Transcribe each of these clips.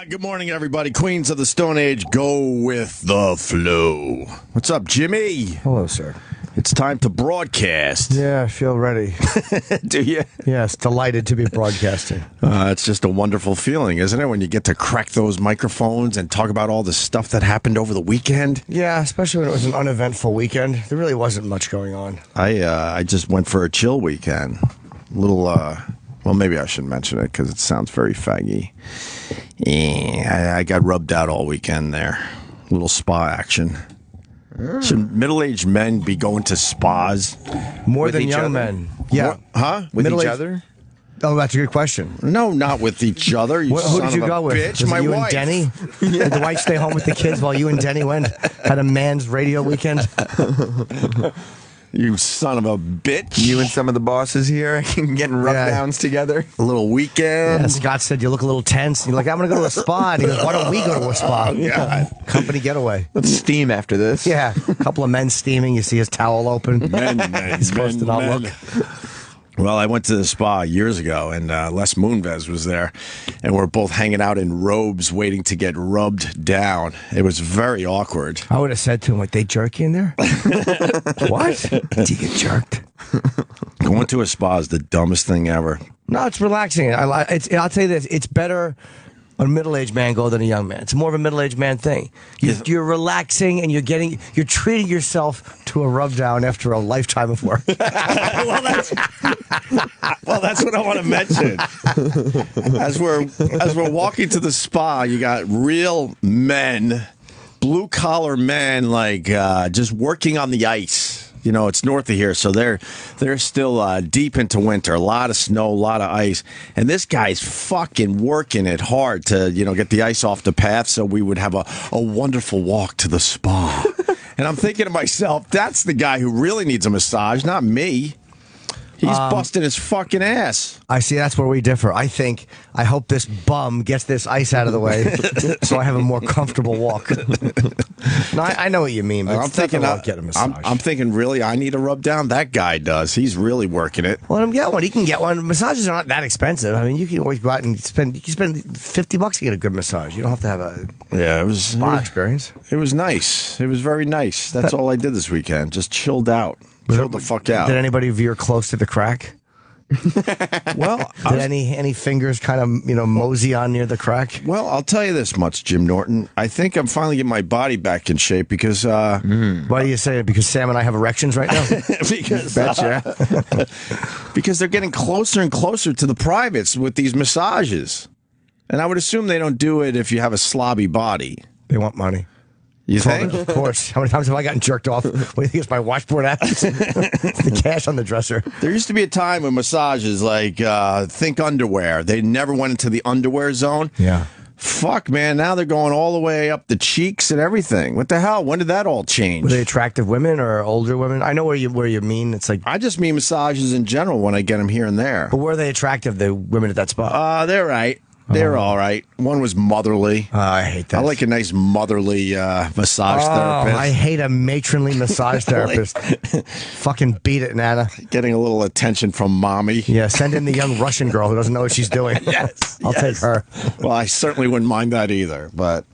Good morning, everybody. Queens of the Stone Age, go with the flow. What's up, Jimmy? Hello, sir. It's time to broadcast. Yeah, I feel ready. Do you? Yes, delighted to be broadcasting. It's just a wonderful feeling, isn't it, when you get to crack those microphones and talk about all the stuff that happened over the weekend? Yeah, especially when it was an uneventful weekend. There really wasn't much going on. I just went for a chill weekend. Well, maybe I shouldn't mention it because it sounds very faggy. Yeah, I got rubbed out all weekend there. A little spa action. Should middle-aged men be going to spas? More than young men. Yeah. Huh? With each other? Oh, that's a good question. No, not with each other. You Who did you go with? Bitch, Was my it you wife. and Denny? Did the wife stay home with the kids while you and Denny had a man's radio weekend? You son of a bitch. You and some of the bosses here getting rub-downs together. A little weekend. Yeah, Scott said you look a little tense. You're like, I'm going to go to a spa. And he goes, why don't we go to a spa? God. Company getaway. Let's steam after this. Yeah, a couple of men steaming. You see his towel open. Men, He's supposed to not look. Well, I went to the spa years ago, and Les Moonves was there, and we're both hanging out in robes waiting to get rubbed down. It was very awkward. I would have said to him, like, they jerk you in there? What? Did you get jerked? Going to a spa is the dumbest thing ever. No, it's relaxing. I'll tell you this, it's better a middle-aged man go than a young man. It's more of a middle-aged man thing. You're relaxing and you're treating yourself to a rub down after a lifetime of work. Well, that's what I want to mention. As we're walking to the spa, you got real men, blue-collar men, like just working on the ice. You know, it's north of here, so they're still deep into winter. A lot of snow, a lot of ice. And this guy's fucking working it hard to, get the ice off the path so we would have a wonderful walk to the spa. And I'm thinking to myself, that's the guy who really needs a massage, not me. He's busting his fucking ass. I see. That's where we differ. I hope this bum gets this ice out of the way so I have a more comfortable walk. No, I know what you mean, but I'm thinking, get a massage. I'm thinking, really, I need a rub down? That guy does. He's really working it. Let him get one. He can get one. Massages are not that expensive. I mean, you can always go out and spend $50 to get a good massage. You don't have to have a spa experience. It was nice. It was very nice. That's all I did this weekend. Just chilled out. Chilled the fuck out. Did anybody veer close to the crack? Well, did any fingers kind of mosey on near the crack? Well, I'll tell you this much, Jim Norton. I think I'm finally getting my body back in shape because. Why do you say it? Because Sam and I have erections right now. Because they're getting closer and closer to the privates with these massages, and I would assume they don't do it if you have a slobby body. They want money. You think? Of course. How many times have I gotten jerked off? What do you think is my washboard at? It's the cash on the dresser. There used to be a time when massages, like, think underwear. They never went into the underwear zone. Yeah. Fuck, man. Now they're going all the way up the cheeks and everything. What the hell? When did that all change? Were they attractive women or older women? I know where you mean. It's like I just mean massages in general when I get them here and there. But were they attractive, the women at that spot? They're right. They're all right. One was motherly. I hate that. I like a nice motherly massage therapist. I hate a matronly massage therapist. Fucking beat it, Nana. Getting a little attention from mommy. Yeah, send in the young Russian girl who doesn't know what she's doing. I'll take her. Well, I certainly wouldn't mind that either, but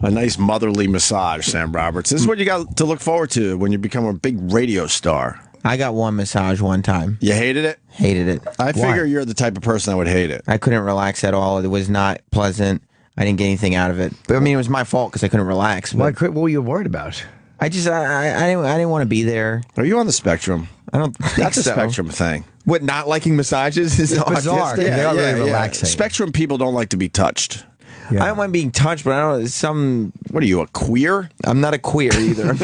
a nice motherly massage, Sam Roberts. This is what you got to look forward to when you become a big radio star. I got one massage one time. You hated it? Hated it. I figure you're the type of person that would hate it. I couldn't relax at all. It was not pleasant. I didn't get anything out of it. But I mean, it was my fault because I couldn't relax. What were you worried about? I didn't want to be there. Are you on the spectrum? I don't think That's a so. spectrum thing. What, not liking massages is bizarre. autistic? They are really relaxing. Spectrum people don't like to be touched. Yeah. I don't mind being touched, but I don't. What are you, a queer? I'm not a queer either.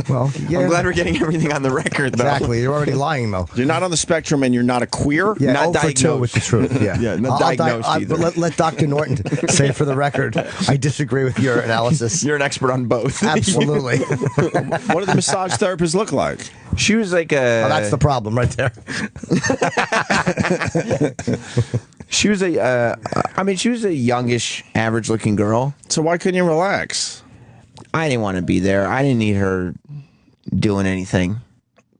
Well, yeah. I'm glad we're getting everything on the record, though. Exactly. You're already lying, though. You're not on the spectrum and you're not a queer? Yeah, Not 0 for 2 diagnosed. with the truth. Yeah, Yeah, not diagnosed either. But let Dr. Norton say for the record, I disagree with your analysis. You're an expert on both. Absolutely. What do the massage therapists look like? She was like a. Well, that's the problem right there. She was she was a youngish, average-looking girl. So why couldn't you relax? I didn't want to be there. I didn't need her doing anything.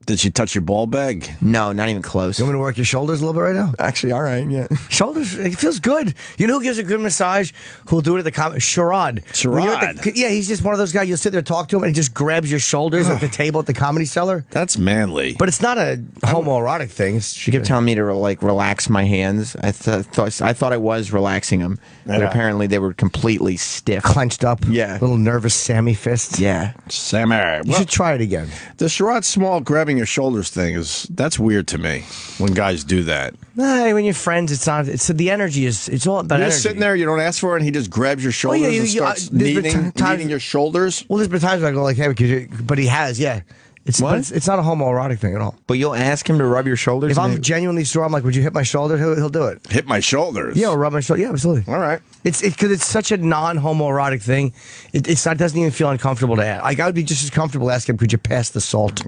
Did she touch your ball bag? No, not even close. You want me to work your shoulders a little bit right now? Actually, all right, yeah. Shoulders, it feels good. You know who gives a good massage? Who'll do it at the Sherrod. Sherrod? Yeah, he's just one of those guys. You'll sit there, talk to him, and he just grabs your shoulders at the table at the Comedy Cellar. That's manly. But it's not a homoerotic thing. She kept telling me to like relax my hands. I thought I was relaxing them, but apparently they were completely stiff, clenched up. Yeah, little nervous Sammy fists. Yeah, Sammy. You should try it again. The Sherrod small grabbing your shoulders thing that's weird to me when guys do that. Nah, when you're friends, it's not. It's the energy is. It's all about You're energy. just sitting there, you don't ask for it, and he just grabs your shoulders and starts kneading your shoulders. Well, there's been times where I go like, "Hey," but he has, yeah. It's not a homoerotic thing at all. But you'll ask him to rub your shoulders? If I'm genuinely sore, I'm like, would you hit my shoulder? He'll do it. Hit my shoulders? Yeah, or rub my shoulder. Yeah, absolutely. All right. It's because it's such a non-homoerotic thing. It doesn't even feel uncomfortable to ask. Like, I would be just as comfortable asking him, could you pass the salt?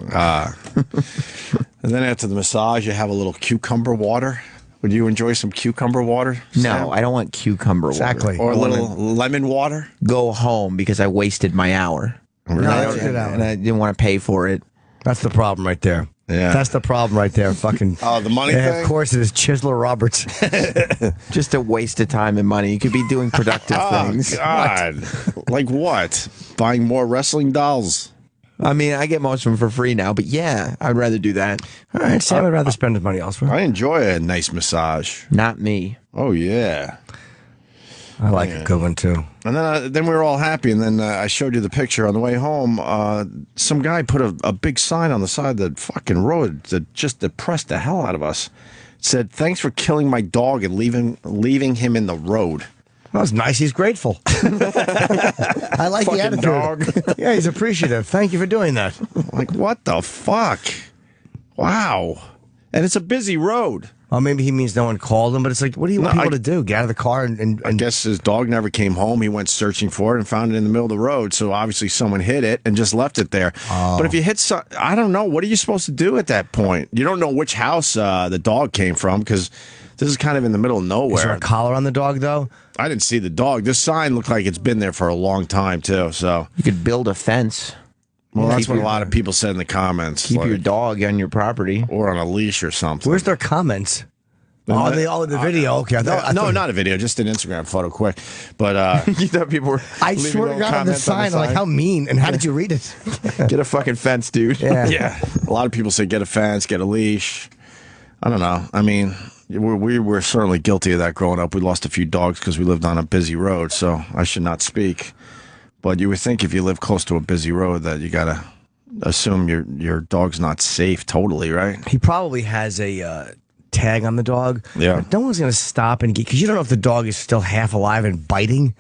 And then after the massage, you have a little cucumber water. Would you enjoy some cucumber water? No, Sam? I don't want cucumber Exactly. water. Or a little lemon water? Go home because I wasted my hour. No, that's a good hour. And I didn't want to pay for it. That's the problem right there. Yeah. That's the problem right there. Fucking. Oh, the money yeah, thing? Of course it is. Chisler Roberts. Just a waste of time and money. You could be doing productive things. God. Like what? Buying more wrestling dolls? I mean, I get most of them for free now, but yeah, I'd rather do that. All right, Sam, I'd rather spend his money elsewhere. I enjoy a nice massage. Not me. Oh, yeah. I like a good one, too. And then we were all happy, and then I showed you the picture on the way home. Some guy put a big sign on the side of the fucking road that just depressed the hell out of us. It said, "Thanks for killing my dog and leaving him in the road." That was nice. He's grateful. I like the attitude. Dog. Yeah, he's appreciative. Thank you for doing that. Like, what the fuck? Wow. And it's a busy road. Oh, maybe he means no one called him, but it's like, what do you want people to do? Get out of the car and I guess his dog never came home. He went searching for it and found it in the middle of the road. So obviously someone hit it and just left it there. But if you hit I don't know. What are you supposed to do at that point? You don't know which house the dog came from because this is kind of in the middle of nowhere. Is there a collar on the dog, though? I didn't see the dog. This sign looked like it's been there for a long time, too. So You could build a fence. well, that's Keep what a your- lot of people said in the comments. Keep like- your dog on your property. or on a leash or something. Where's their comments? The video. Okay. I thought, No, not a video, just an Instagram photo, quick. But You thought people were I leaving swear to little God, on the comments sign, I'm like, how mean, and how did you read it? Get a fucking fence, dude. Yeah. yeah, a lot of people say get a fence, get a leash. I don't know. I mean, we were certainly guilty of that growing up. We lost a few dogs because we lived on a busy road, so I should not speak. But you would think if you live close to a busy road that you gotta assume your dog's not safe totally, right? He probably has a tag on the dog. Yeah. But no one's going to stop and get, because you don't know if the dog is still half alive and biting.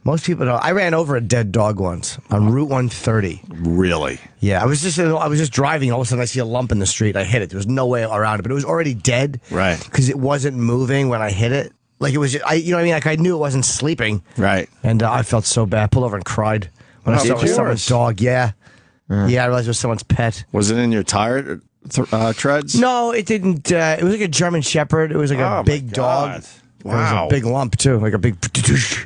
Most people don't. I ran over a dead dog once on Route 130. Really? Yeah, I was just driving. And all of a sudden, I see a lump in the street. I hit it. There was no way around it, but it was already dead. Right. Because it wasn't moving when I hit it. Like it was, you know what I mean? Like I knew it wasn't sleeping. Right. And I felt so bad. Pulled over and cried when I saw it was someone's dog. Yeah. Yeah, I realized it was someone's pet. Was it in your tire treads? No, it didn't. It was like a German Shepherd. It was like Oh, a big my dog. God. It was Wow. a big lump too, like a big.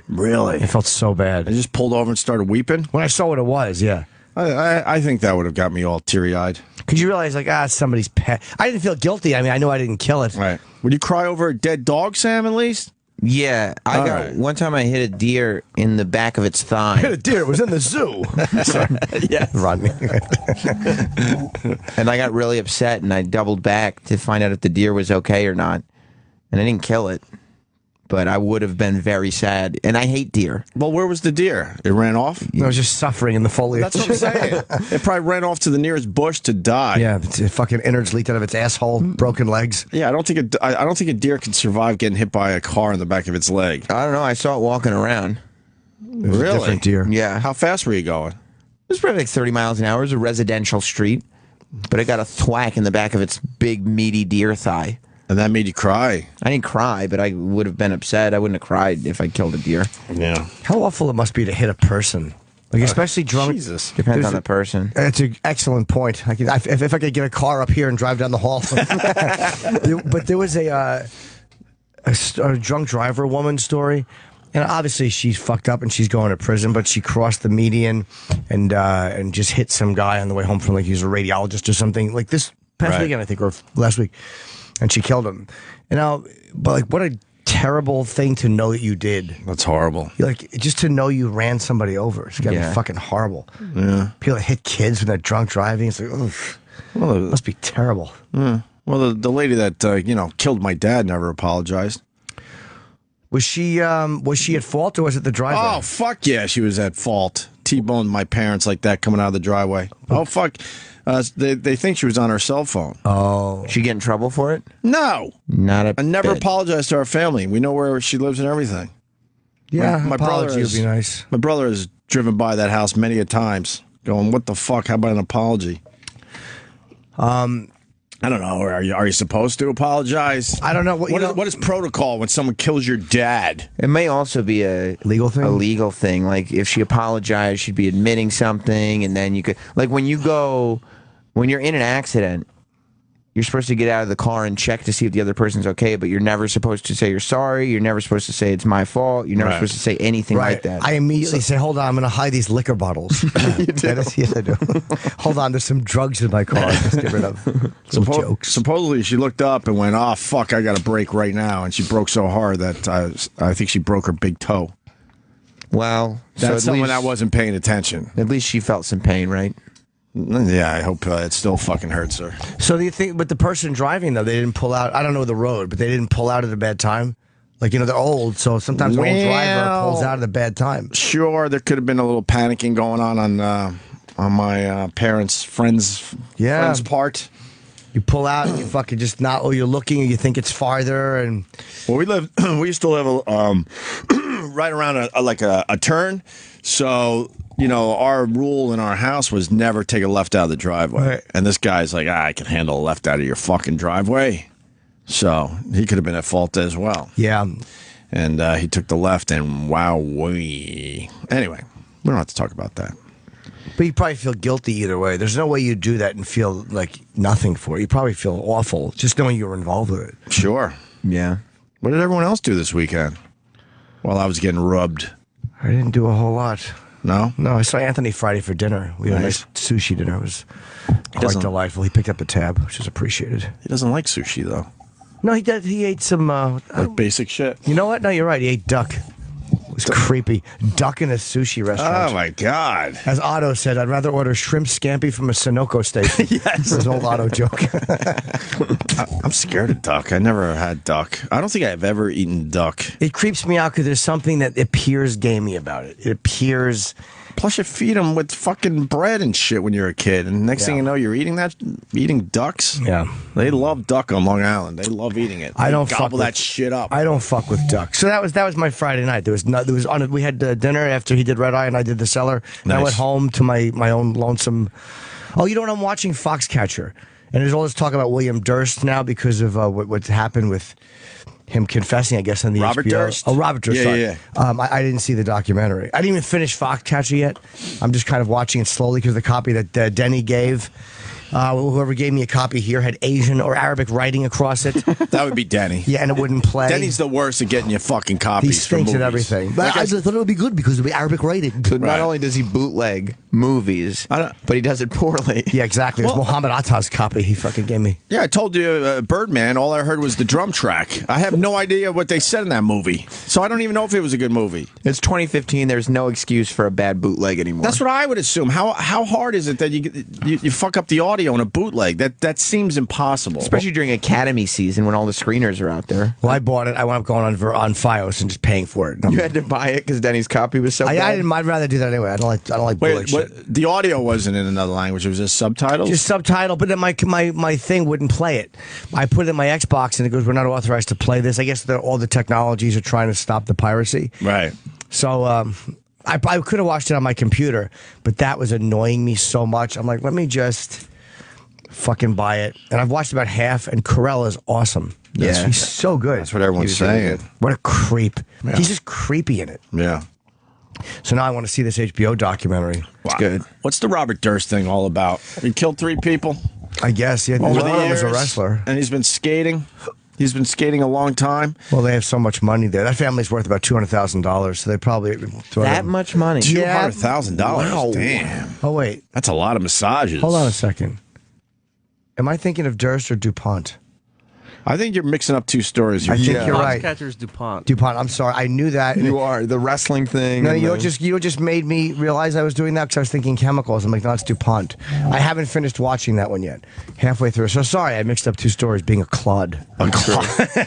Really? I felt so bad I just pulled over and started weeping. when I saw what it was. Yeah, I think that would have got me all teary-eyed. because you realize like it's somebody's pet. I didn't feel guilty. I mean, I knew I didn't kill it. Right. Would you cry over a dead dog, Sam, at least? Yeah, All right. one time I hit a deer in the back of its thigh, A deer was in the zoo. yeah, Run. and I got really upset, and I doubled back to find out if the deer was okay or not, and I didn't kill it, but I would have been very sad, and I hate deer. Well, where was the deer? It ran off? I was just suffering in the foliage. That's what I'm saying. It probably ran off to the nearest bush to die. Yeah, its fucking innards leaked out of its asshole, broken legs. Yeah, I don't think a deer can survive getting hit by a car in the back of its leg. I don't know. I saw it walking around. It was a Really? different deer. Yeah, How fast were you going? it was probably like 30 miles an hour. It was a residential street, but it got a thwack in the back of its big, meaty deer thigh. And that made you cry. I didn't cry, but I would have been upset. I wouldn't have cried if I killed a deer. Yeah. How awful it must be to hit a person, like especially drunk. Jesus. Depends There's on a- the person. That's an excellent point. If I could get a car up here and drive down the hall. But there was a drunk driver woman story, and obviously she's fucked up and she's going to prison. But she crossed the median and just hit some guy on the way home from like he was a radiologist or something. Like this past Right. weekend, I think, or last week, and she killed him. And now, but like, what a terrible thing to know that you did. That's horrible. Like, just to know you ran somebody over. It's gotta Yeah. be fucking horrible. Yeah. People that hit kids when they're drunk driving. It's like, oof. Well, It must be terrible. well, the lady that killed my dad never apologized. Was she at fault, or was it the driver? Oh fuck yeah, she was at fault. T-boned my parents like that coming out of the driveway. Oh fuck, they think she was on her cell phone. Oh. She get in trouble for it? No, Not a I never bit. apologized to our family. We know where she lives and everything. Yeah, my brother apology would is- be nice. My brother has driven by that house many a times, going, "What the fuck? How about an apology?" I don't know. Are you supposed to apologize? I don't know. What is protocol when someone kills your dad? It may also be a Legal thing? A legal thing. Like if she apologized, she'd be admitting something, and then you could like when you're in an accident, you're supposed to get out of the car and check to see if the other person's okay, but you're never supposed to say you're sorry. You're never supposed to say it's my fault. You're never Right. supposed to say anything like that. I immediately say, hold on, I'm going to hide these liquor bottles. You do? Yes, I do. Hold on, there's some drugs in my car. Just get rid of some jokes. Supposedly, she looked up and went, "Oh fuck, I got to break right now," and she broke so hard that I think she broke her big toe. Well, so That's at someone least, that wasn't paying attention. At least she felt some pain, right? Yeah, I hope it still fucking hurts her. So do you think, with the person driving, though, they didn't pull out, I don't know the road, but they didn't pull out at a bad time? Like, they're old, so sometimes an old driver pulls out at a bad time. Sure, there could have been a little panicking going on my parents' friend's part. You pull out and you fucking just not, or you're looking and you think it's farther, and Well, we used to live right around a turn, so our rule in our house was never take a left out of the driveway. Right. And this guy's like, I can handle a left out of your fucking driveway, so he could have been at fault as well. yeah. And he took the left, and wowee. Anyway, we don't have to talk about that. But you probably feel guilty either way. There's no way you do that and feel like nothing for it. You probably feel awful just knowing you were involved with it. Sure. Yeah. What did everyone else do this weekend? While I was getting rubbed. I didn't do a whole lot. No? No, I saw Anthony Friday for dinner. We had Nice. a nice sushi dinner. It was quite doesn't- delightful. He picked up the tab, which is appreciated. He doesn't like sushi, though. No, he did. He ate some. Like basic shit. You know what? No, you're right. He ate duck. It was creepy. Duck in a sushi restaurant. Oh, my God. As Otto said, I'd rather order shrimp scampi from a Sunoco station. Yes. It was an old Otto joke. I'm scared of duck. I never had duck. I don't think I've ever eaten duck. It creeps me out because there's something that appears gamey about it. It appears. Plus, you feed them with fucking bread and shit when you're a kid, and next thing you know, you're eating ducks. Yeah. They love duck on Long Island. They love eating it. I don't They fuck gobble with- that shit up. I don't fuck with duck. So that was my Friday night. We had dinner after he did Red Eye and I did The Cellar. And I Nice. went home to my own lonesome. Oh, you know what? I'm watching Foxcatcher, and there's all this talk about William Durst now because of what happened with him confessing, I guess, on the Robert HBO. Durst? Oh, Robert Durst. Yeah, sorry. yeah, I didn't see the documentary. I didn't even finish Foxcatcher yet. I'm just kind of watching it slowly because the copy that Denny gave. Whoever gave me a copy here had Asian or Arabic writing across it. That would be Denny. Yeah, and it wouldn't play. Denny's the worst at getting you fucking copies. He stinks for at movies. everything. But I thought it would be good because it would be Arabic writing. So Right. not only does he bootleg movies, but he does it poorly. Yeah, exactly. It was Muhammad Atta's copy he fucking gave me. Yeah, I told you, Birdman, all I heard was the drum track. I have no idea what they said in that movie. So I don't even know if it was a good movie. It's 2015. There's no excuse for a bad bootleg anymore. That's what I would assume. How hard is it that you fuck up the audio in a bootleg? That seems impossible. Especially during Academy season when all the screeners are out there. Well, I bought it. I wound up going on Fios and just paying for it. You had to buy it because Denny's copy was so bad. I'd rather do that anyway. I don't like bootleg Wait, shit. the audio wasn't in another language. It was just subtitles? Just subtitle, but then my thing wouldn't play it. I put it in my Xbox and it goes, "We're not authorized to play this." I guess all the technologies are trying to stop the piracy. Right. So I could have watched it on my computer, but that was annoying me so much. I'm like, let me just fucking buy it. And I've watched about half, and Carell is awesome. Yeah. He's so good. That's what everyone's saying. What a creep. Yeah. He's just creepy in it. Yeah. So now I want to see this HBO documentary. It's good. What's the Robert Durst thing all about? He killed 3 people I guess. Yeah, over one the of them was years, a wrestler. and he's been skating. He's been skating a long time. Well, they have so much money there. That family's worth about $200,000, so they probably throw That them- much money. Yeah. $200,000. Wow. Damn. Oh wait, That's a lot of massages. hold on a second. Am I thinking of Durst or DuPont? I think you're mixing up two stories. I think you're right. Foxcatcher's DuPont. DuPont. I'm sorry. I knew that. You are the wrestling thing. No, and you the- just made me realize I was doing that because I was thinking chemicals. I'm like, no, it's DuPont. I haven't finished watching that one yet. Halfway through. So sorry, I mixed up two stories. Being a clod.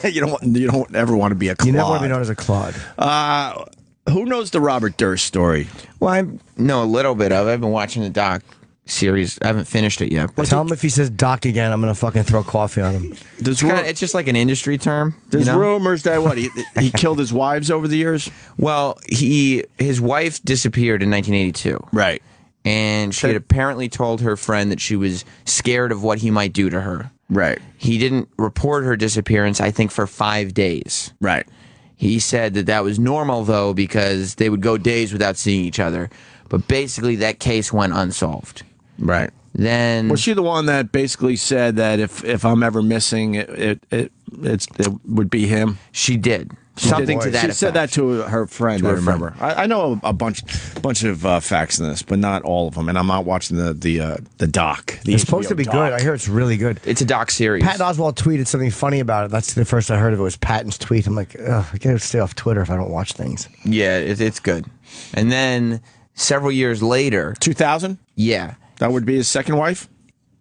You don't ever want to be a clod. You never want to be known as a clod. Who knows the Robert Durst story? Well, I know a little bit of it. I've been watching the doc series. I haven't finished it yet. But Tell him if he says Doc again, I'm gonna fucking throw coffee on him. it's just like an industry term. There's you know? rumors that he killed his wives over the years. Well, his wife disappeared in 1982. Right. And she had apparently told her friend that she was scared of what he might do to her. Right. He didn't report her disappearance, I think, for 5 days. Right. He said that was normal, though, because they would go days without seeing each other. But basically, that case went unsolved. Right. Then Was she the one that basically said that if I'm ever missing, it would be him? she did something to that She effect. said that to her friend. I her remember. I know a bunch of facts in this, but not all of them. And I'm not watching the doc. It's supposed to be good. I hear it's really good. It's a doc series. Patton Oswalt tweeted something funny about it. That's the first I heard of it was Patton's tweet. I'm like, ugh, I gotta stay off Twitter if I don't watch things. Yeah, it's good. And then several years later, 2000. yeah, That would be his second wife.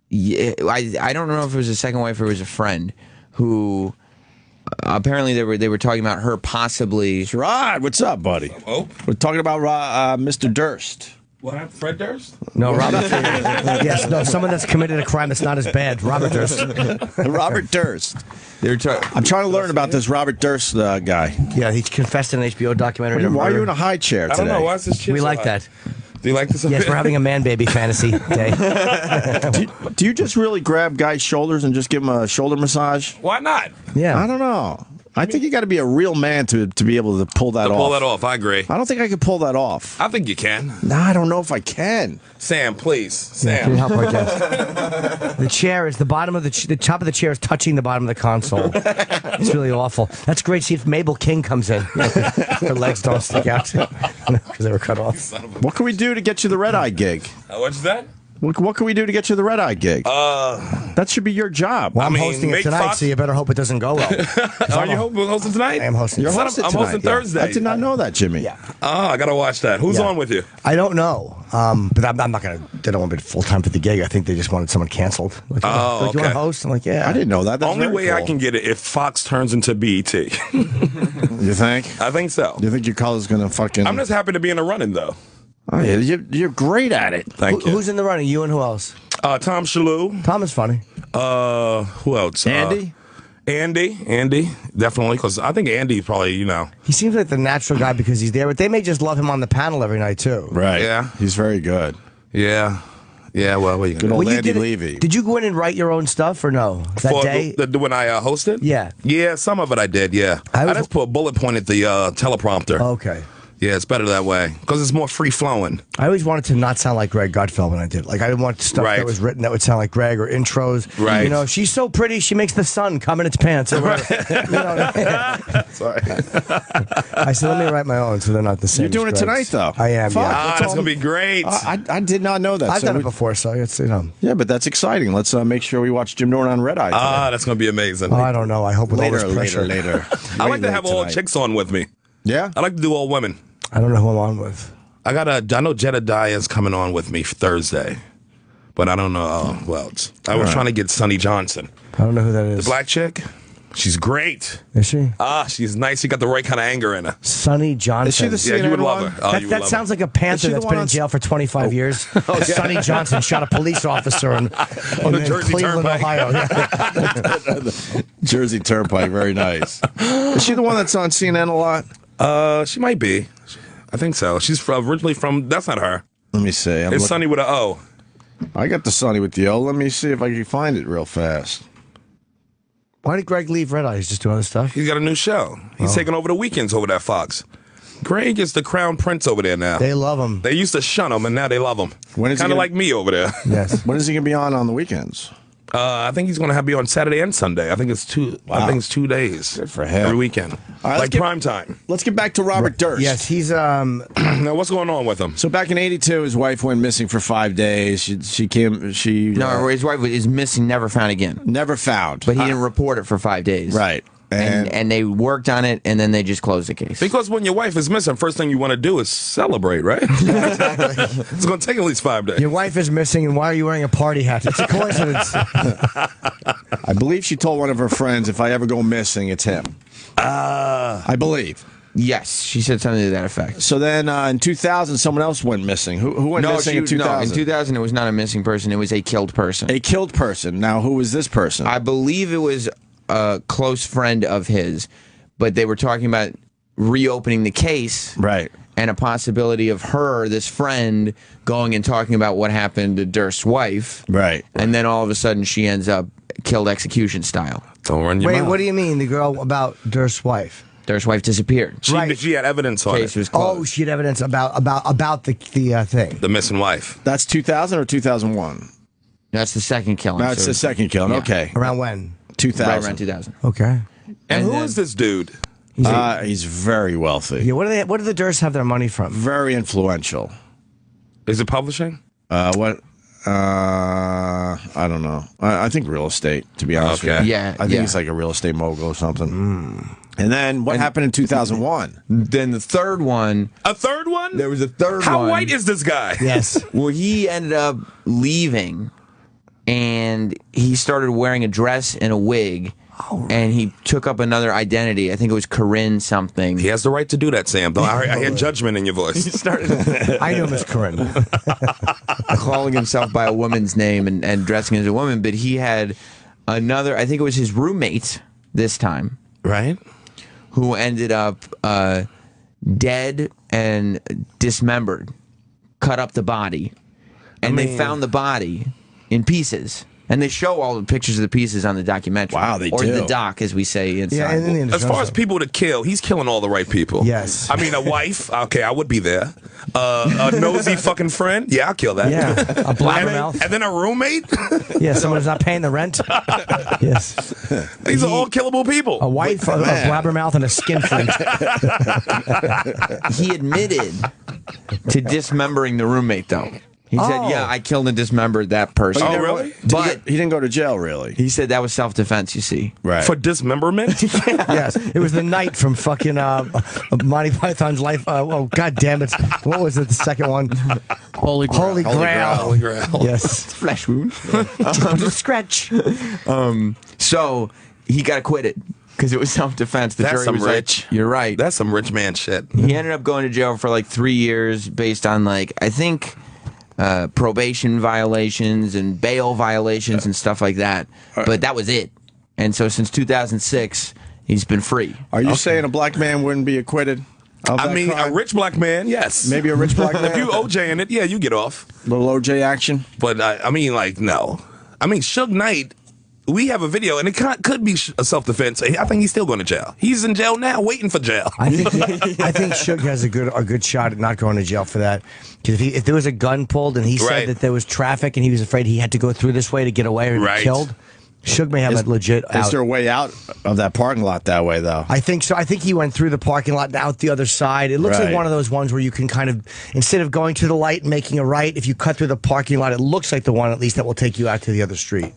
yeah, I don't know if it was a second wife or it was a friend who apparently they were talking about her possibly. Gerard, what's up, buddy? Oh, We're talking about Mr. Durst. what happened? Fred Durst? No, Robert. Yes, no, someone that's committed a crime that's not as bad. Robert Durst. Robert Durst. They were talking. I'm trying to learn about this Robert Durst guy. Yeah, he confessed in an HBO documentary. Why are you in a high chair I today? don't know. Why is this shit We so like high? that. Do you like this? Yes, we're having a man baby fantasy day. Do you just really grab guys' shoulders and just give them a shoulder massage? Why not? Yeah. I don't know. I think you got to be a real man to be able to pull that off. Pull that off. I agree. I don't think I could pull that off. I think you can. No, I don't know if I can. Sam, please. Can you Sam. help our guest? The chair is the bottom of the top of the chair is touching the bottom of the console. It's really awful. That's great. See if Mabel King comes in. Her legs don't stick out because they were cut off. What can we do to get you the red eye gig? What's that? What can we do to get you the red eye gig? That should be your job. Well, I'm mean, hosting it make tonight, Fox- so you better hope it doesn't go well. Are you hosting tonight? I am hosting. You're Son hosting I'm tonight, hosting yeah. Thursday. I did not know that, Jimmy. Yeah. Oh, I gotta watch that. Who's Yeah. on with you? I don't know, but I'm not gonna. They don't want me full time for the gig. I think they just wanted someone canceled. Like, Oh, like, you want okay. to host? I'm like, yeah. I didn't know that. That's Only very way I cool. can get it if Fox turns into BET. You think? I think so. You think your color's gonna fucking? I'm just happy to be in the running though. Oh, yeah, you're great at it. Thank you. Who's in the running? You and who else? Tom Shalhoub. Tom is funny. Who else? Andy? Andy, definitely, because I think Andy probably, He seems like the natural guy because he's there, but they may just love him on the panel every night too. Right. Yeah. He's very good. yeah. Well, what are you Good gonna old do? you Andy did it- Levy. Did you go in and write your own stuff or no? That For day? when I hosted? Yeah. Yeah, some of it I did, yeah. I I, was- just put a bullet point at the teleprompter. Okay. Yeah, it's better that way, because it's more free-flowing. I always wanted to not sound like Greg Gutfeld when I did. Like I didn't want stuff Right. that was written that would sound like Greg or intros. Right. You know, she's so pretty, she makes the sun come in its pants. Or whatever. You know, Sorry. I said, let me write my own, so they're not the same. You're doing as it Greg's. tonight, though. I am. Fuck. Yeah. That's going to be great. I did not know that. I've So done it we- before, so it's Yeah, but that's exciting. Let's make sure we watch Jim Norton on Red Eye. today. That's going to be amazing. Oh, I don't know. I hope with all later, this pressure. later. I like to Way have late all tonight. chicks on with me. Yeah. I like to do all women. I don't know who I'm on with. I know Jedediah's coming on with me Thursday, but I don't know who else. I was trying to get Sonny Johnson. I don't know who that is. The black chick? She's great. Is she? She's nice. She got the right kind of anger in her. Sonny Johnson. Is she the Yeah, you would CNN love one? her. Oh, That, you would that love sounds her. like a panther Is she the that's one been in on- jail for 25 years. Sonny Johnson shot a police officer in the Jersey Cleveland, Turnpike. Ohio. Yeah. Jersey Turnpike. Very nice. Is she the one that's on CNN a lot? She might be. I think so. She's originally from. That's not her. Let me see. It's Sonny with an O. I got the Sonny with the O. Let me see if I can find it real fast. Why did Greg leave Red Eye? He's just doing other stuff? He's got a new show. He's taking over the weekends over there at Fox. Greg is the crown prince over there now. They love him. They used to shun him, and now they love him. When is he Kind of gonna- like me over there. Yes. When is he going to be on the weekends? I think he's going to be on Saturday and Sunday. I think it's two. I think it's 2 days. Good for him. Every weekend, like prime time. Let's get back to Robert Durst. Yes, he's Now, what's going on with him? So back in '82, his wife went missing for 5 days. No, his wife is missing, never found again. Never found. But he didn't report it for 5 days. Right. And they worked on it, and then they just closed the case. Because when your wife is missing, first thing you want to do is celebrate, right? It's going to take at least 5 days. your wife is missing, and why are you wearing a party hat? It's a coincidence. I believe she told one of her friends, if I ever go missing, it's him. I believe. Yes, she said something to that effect. So then in 2000, someone else went missing. Who went missing in 2000? No, in 2000, it was not a missing person. It was a killed person. A killed person. Now, who was this person? I believe it was a close friend of his, but they were talking about reopening the case. Right. And a possibility of her, this friend, going and talking about what happened to Durst's wife. Right. And then all of a sudden she ends up killed execution style. Don't run your Wait, mouth. what do you mean? The girl about Durst's wife? Durst's wife disappeared. She had evidence on Case it. was closed. Oh, she had evidence about the thing. The missing wife. That's 2000 or 2001? That's the second killing. No, it's so the second killing. Yeah. Okay. Around when? 2000. right around 2000. Okay. And who then- is this dude? He's very wealthy. Yeah. What do the Durst have their money from? Very influential. Is it publishing? What? I don't know. I think real estate, to be honest Okay. with you. Yeah, I think yeah. he's like a real estate mogul or something. And then what happened in 2001? Then the third one, A third one? there was a third How one. white is this guy? Yes. Well, he ended up leaving, and he started wearing a dress and a wig, and he took up another identity. I think it was Corinne something. He has the right to do that, Sam. Though I hear judgment in your voice. I know Miss Corinne. Calling himself by a woman's name and dressing as a woman, but he had another, I think it was his roommate this time, Right? who ended up dead and dismembered, cut up the body, and they found the body in pieces. And they show all the pictures of the pieces on the documentary. Wow, they or do. the doc, as we say inside. Yeah, and in the As far as people to kill, he's killing all the right people. Yes. I mean, a wife, okay, I would be there. A nosy fucking friend, yeah, I'll kill that. Yeah, a blabbermouth. And then a roommate? Yeah, someone who's not paying the rent. Yes. These are all killable people. A wife, a blabbermouth, and a skinflint. He admitted to dismembering the roommate, though. He said, Oh. yeah, I killed and dismembered that person. Oh, really? But He didn't go to jail, really. he said that was self-defense, you see. Right. For dismemberment? Yes, it was the night from fucking Monty Python's Life. Oh, God damn it! What was it? The second one? Holy Grail. Holy Grail. Holy Grail. Yes. Flesh wound. Scratch. So he got acquitted because it was self-defense. The That's jury some was rich. like, you're right. That's some rich man shit. He ended up going to jail for like 3 years based on like, I think, probation violations and bail violations and stuff like that. But that was it. And so since 2006, he's been free. Are you saying a black man wouldn't be acquitted? of I that mean, crime? a rich black man, yes. Maybe a rich black man. If you OJ in it, yeah, you get off. Little OJ action. But I mean, like, no. I mean, Suge Knight, we have a video, and it could be a self-defense. I think he's still going to jail. He's in jail now, waiting for jail. I think Suge has a good shot at not going to jail for that. Because if there was a gun pulled and he said Right. that there was traffic and he was afraid he had to go through this way to get away or be Right. killed, Suge may have a legit Is out. there a way out of that parking lot that way, though? I think so. I think he went through the parking lot and out the other side. It looks like Right. one of those ones where you can kind of, instead of going to the light and making a right, if you cut through the parking lot, it looks like the one at least that will take you out to the other street.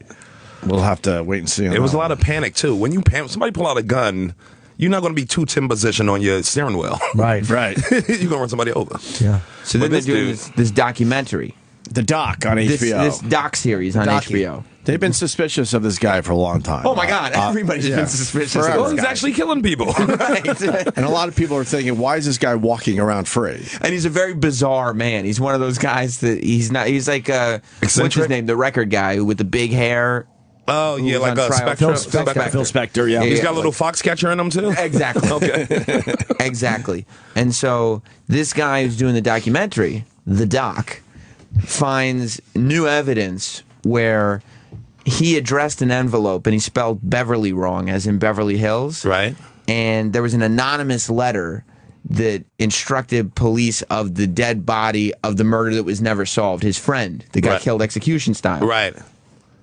We'll have to wait and see. It was a lot of panic, too. When somebody pull out a gun, you're not going to be too Tim position on your steering wheel. Right. Right. You're going to run somebody over. Yeah. So then But they're doing this this documentary, The doc on this HBO. doc series on Docu. HBO. They've been suspicious of this guy for a long time. Oh my God! Everybody's yeah. been suspicious. Forever. of Well, this he's guy. actually killing people. And a lot of people are thinking, why is this guy walking around free? And he's a very bizarre man. He's one of those guys that he's not. He's like what's his Eccentric? name? The record guy with the big hair. Oh, yeah, Who's like on a trial? Spectre. Phil Spector, yeah. He's Yeah, got a little foxcatcher in him, too? Exactly. Okay. Exactly. And so this guy who's doing the documentary, the doc, finds new evidence where he addressed an envelope and he spelled Beverly wrong, as in Beverly Hills. Right. And there was an anonymous letter that instructed police of the dead body of the murder that was never solved. His friend, the guy Right. killed execution style. Right.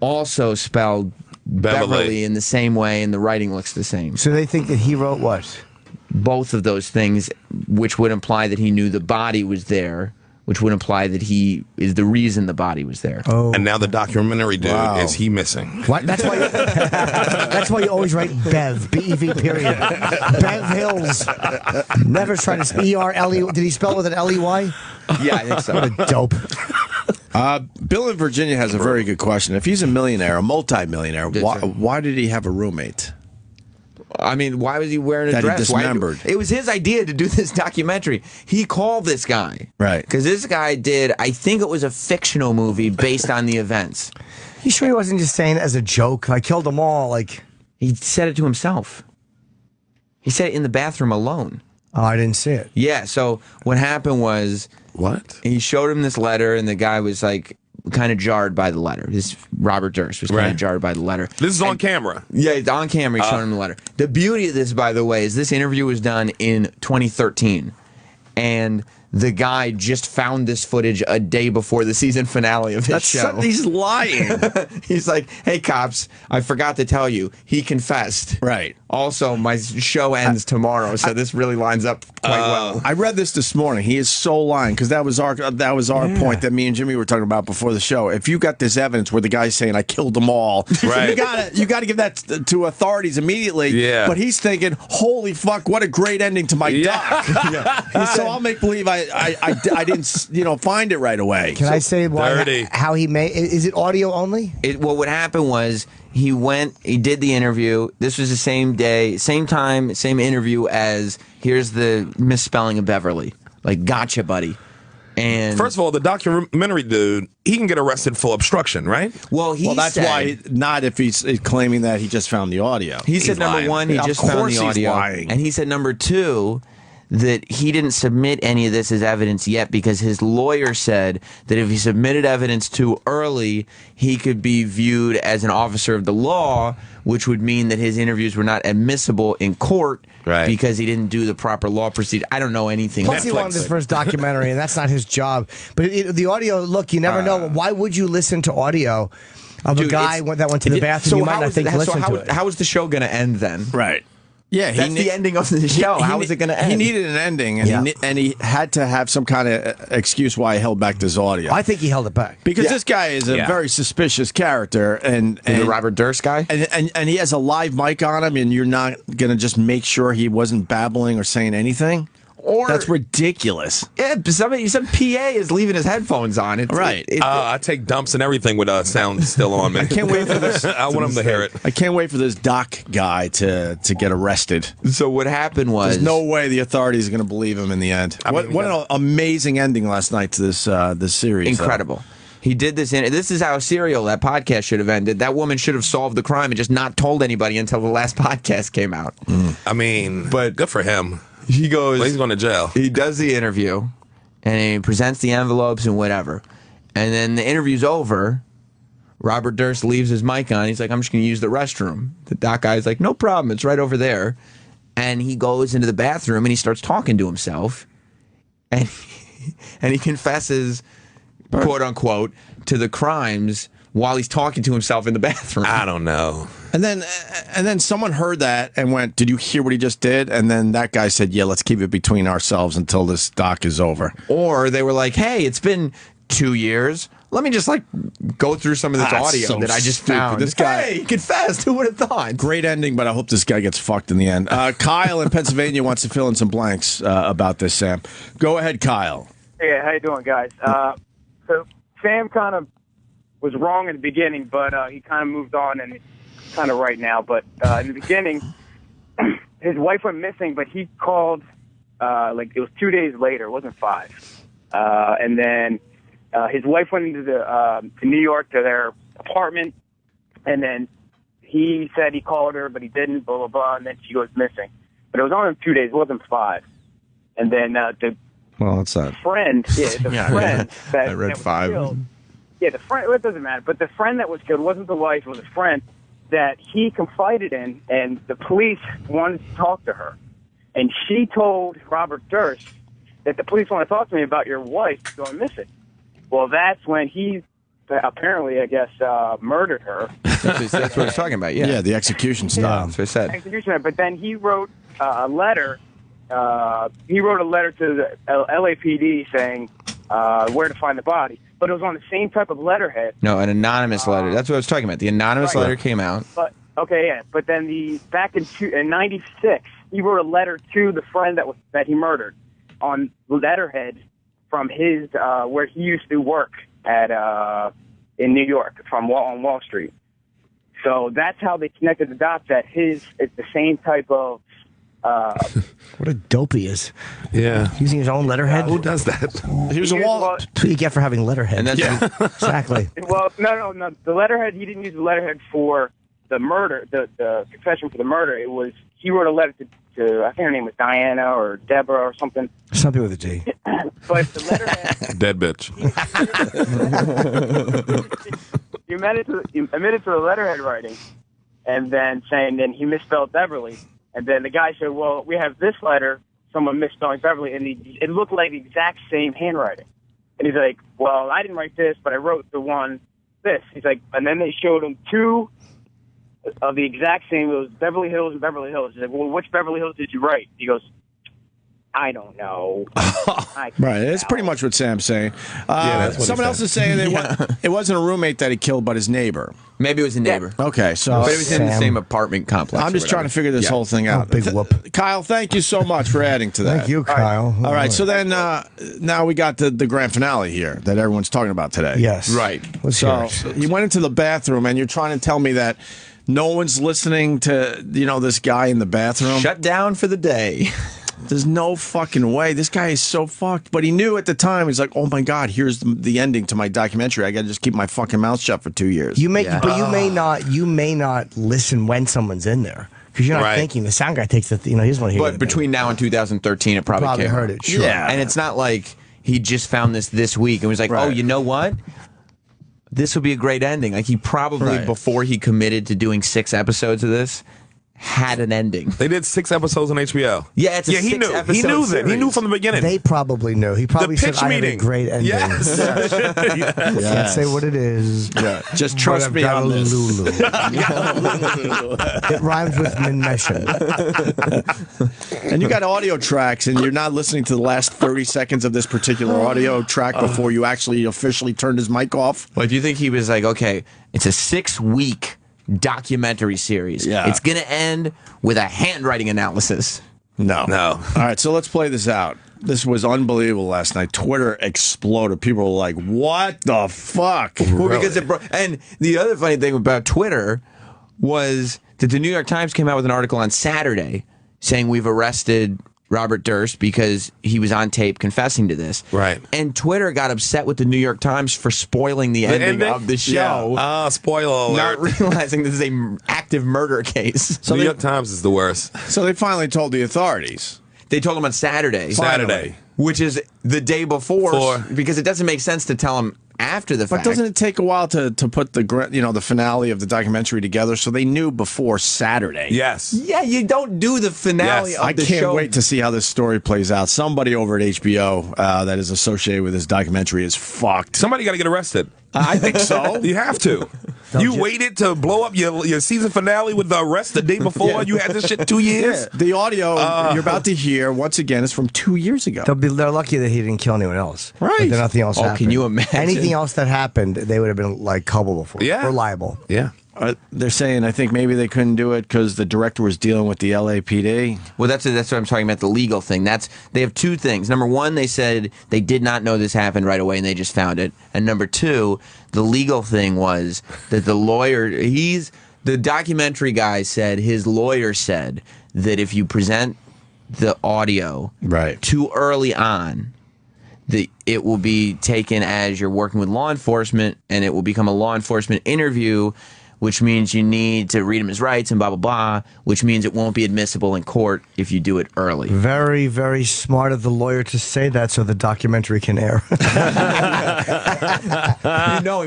also spelled Beverly in the same way, and the writing looks the same. So they think that he wrote what? Both of those things, which would imply that he knew the body was there, which would imply that he is the reason the body was there. Oh. And now the documentary dude, is he missing? What? That's why. That's why you always write Bev, B-E-V, period. Bev Hills. Never trying to spell E-R-L-E. Did he spell it with an L-E-Y? Yeah, I think so. What a dope. Bill in Virginia has a very good question. If he's a millionaire, a multi-millionaire, why did he have a roommate? I mean, why was he wearing a That he dress? dismembered. It was his idea to do this documentary. He called this guy. Right. Because this guy did, I think it was a fictional movie based on the events. You sure he wasn't just saying it as a joke? I killed them all. Like, He said it to himself. He said it in the bathroom alone. oh, I didn't see it. Yeah, so what happened was What? he showed him this letter, and the guy was like kind of jarred by the letter. This Robert Durst was kind Right. of jarred by the letter. This is on camera. Yeah, it's on camera. He's showing him the letter. The beauty of this, by the way, is this interview was done in 2013, and the guy just found this footage a day before the season finale of his show. He's lying. He's like, "Hey, cops, I forgot to tell you. He confessed. Right. Also, my show ends tomorrow, so this really lines up quite well." I read this morning. He is so lying because that was our point that me and Jimmy were talking about before the show. If you got this evidence where the guy's saying I killed them all, Right. you gotta give that to authorities immediately. Yeah. But he's thinking, holy fuck, what a great ending to my doc. So I'll make believe I didn't find it right away. Can I say Dirty. how he made? Is it audio only? Well, what happened was he did the interview. This was the same day, same time, same interview as here's the misspelling of Beverly. Like, gotcha, buddy. And First of all, the documentary dude, he can get arrested for obstruction, right? well, That's why not if he's claiming that he just found the audio. he said He's number lying. one, he Of just found course the he's audio, lying. and he said number two, that he didn't submit any of this as evidence yet because his lawyer said that if he submitted evidence too early, he could be viewed as an officer of the law, which would mean that his interviews were not admissible in court Right. because he didn't do the proper law procedure. I don't know anything. Plus, he wanted his first documentary, and that's not his job. But the audio, look, you never know. Why would you listen to audio of a Dude, guy that went to the bathroom? You might not think to listen to it. How is the show going to end then? Right. Yeah, That's the ending of the show. How is it going to end? He needed an ending, and he had to have some kind of excuse why he held back this audio. I think he held it back. Because this guy is a very suspicious character, and the Robert Durst guy? and he has a live mic on him, and you're not gonna just make sure he wasn't babbling or saying anything. Or That's ridiculous. Yeah, some PA is leaving his headphones on. Right. I take dumps and everything with sound still on me. I can't wait for this. I want him to hear it. I can't wait for this doc guy to get arrested. So what happened was There's no way the authorities are going to believe him in the end. What an amazing ending last night to this series. incredible. He did this. This is how Serial, that podcast, should have ended. That woman should have solved the crime and just not told anybody until the last podcast came out. I mean, but good for him. He goes. Well, he's going to jail. He does the interview, and he presents the envelopes and whatever. And then the interview's over. Robert Durst leaves his mic on. He's like, I'm just going to use the restroom. The doc guy's like, no problem. It's right over there. And he goes into the bathroom and he starts talking to himself. And he confesses, quote unquote, to the crimes while he's talking to himself in the bathroom. I don't know. And then someone heard that and went, "Did you hear what he just did?" And then that guy said, "Yeah, let's keep it between ourselves until this doc is over." Or they were like, hey, it's been 2 years. Let me just go through some of this audio so that I just stupid. found. This guy- Hey, he confessed. Who would have thought? Great ending, but I hope this guy gets fucked in the end. Kyle in Pennsylvania wants to fill in some blanks about this, Sam. Go ahead, Kyle. Hey, how you doing, guys? So Sam kind of was wrong in the beginning, but he kind of moved on, and it's kind of right now. But in the beginning, his wife went missing, but he called, it was 2 days later. It wasn't 5. And then his wife went into to New York to their apartment, and then he said he called her, but he didn't, blah, blah, blah, and then she goes missing. But it was only 2 days. It wasn't 5. And then Well, that's that. friend, friend that I read that was 5. killed, the friend. Well, it doesn't matter. But the friend that was killed wasn't the wife; it was a friend that he confided in, and the police wanted to talk to her, and she told Robert Durst that the police want to talk to me about your wife going missing. Well, that's when he apparently, I guess, murdered her. That's what I was talking about. Yeah, Yeah, the execution style. That's what I said. Executioner. But then he wrote a letter. He wrote a letter to the LAPD saying where to find the body. But it was on the same type of letterhead. No, an anonymous letter. That's what I was talking about. The anonymous letter came out. But okay, yeah. But then back in '96, he wrote a letter to the friend that he murdered on letterhead from his where he used to work at in New York on Wall Street. So that's how they connected the dots. That it's the same type of. What a dope he is. Yeah. Using his own letterhead. Who does that? He was a wall. Well, That's what you get for having letterhead. And that's Exactly. well, no. The letterhead. He didn't use the letterhead for the murder. The confession for the murder. It was he wrote a letter to I think her name was Diana or Deborah or something. Something with a D. But the letterhead. Dead bitch. You admitted to the letterhead writing, and then saying then he misspelled Beverly. And then the guy said, well, we have this letter, someone misspelling Beverly, and it looked like the exact same handwriting. And he's like, well, I didn't write this, but I wrote the one this. He's like, and then they showed him two of the exact same, it was Beverly Hills and Beverly Hills. He's like, well, which Beverly Hills did you write? He goes, I don't know. Right, that's pretty much what Sam's saying. that's what he Someone else said. is saying it wasn't a roommate that he killed, but his neighbor. Maybe it was a neighbor. Okay, so But it was in the Sam. same apartment complex. I'm just trying to figure this whole thing out. big whoop. Kyle, thank you so much for adding to that. Thank you, Kyle. All right, so then now we got the grand finale here that everyone's talking about today. Yes. Right. Let's So hear it. you went into the bathroom and you're trying to tell me that no one's listening to this guy in the bathroom. Shut down for the day. There's no fucking way. This guy is so fucked. But he knew at the time. He's like, oh my god, here's the ending to my documentary. I got to just keep my fucking mouth shut for 2 years. But you may not listen when someone's in there because you're not Right. thinking. The sound guy takes he doesn't want to hear. But between now and 2013, it probably came heard out. it. Sure. Yeah. And it's not like he just found this week and was like, oh, Right. you know what? This will be a great ending. Like he probably, Right. before he committed to doing 6 episodes of this, had an ending. They did 6 episodes on HBO. Yeah, it's a he knew. 6-episode He knew that. He series. knew from the beginning. They probably knew. He probably said, pitch "I had a meeting. great ending." Yes. Can't say what it is. Yeah. Just trust But me I've on got a this. Lulu. It rhymes with Minmession. And you got audio tracks, and you're not listening to the last 30 seconds of this particular audio track before you actually officially turned his mic off. Well, if you think he was like, okay, it's a 6-week documentary series. Yeah. It's going to end with a handwriting analysis. No. No. All right, so let's play this out. This was unbelievable last night. Twitter exploded. People were like, what the fuck? Well, because and the other funny thing about Twitter was that the New York Times came out with an article on Saturday saying we've arrested Robert Durst because he was on tape confessing to this. Right. And Twitter got upset with the New York Times for spoiling the ending of the show. Ah, spoiler alert. Not realizing this is a active murder case. New York Times is the worst. So they finally told the authorities. They told him on Saturday. Saturday. Which is the day before, because it doesn't make sense to tell him after the fact. But doesn't it take a while to put the finale of the documentary together? So they knew before Saturday. Yes. Yeah, you don't do the finale Yes. of I the can't show. wait to see how this story plays out. Somebody over at HBO that is associated with this documentary is fucked. Somebody got to get arrested. I think so. You have to. You waited to blow up your season finale with the arrest the day before. You had this shit 2 years. Yeah, the audio you're about to hear once again is from 2 years ago. They're lucky that he didn't kill anyone else. Right. But then nothing else Oh, happened. can you imagine? Anything else that happened, they would have been like culpable for. Yeah. Or liable. Yeah. They're saying I think maybe they couldn't do it because the director was dealing with the LAPD. Well, that's what I'm talking about, the legal thing. They have 2 things. Number 1, they said they did not know this happened right away and they just found it. And number 2, the legal thing was that the lawyer, the documentary guy said, his lawyer said that if you present the audio Right. too early on, it will be taken as you're working with law enforcement and it will become a law enforcement interview, which means you need to read him his rights and blah, blah, blah, which means it won't be admissible in court if you do it early. Very, very smart of the lawyer to say that so the documentary can air. He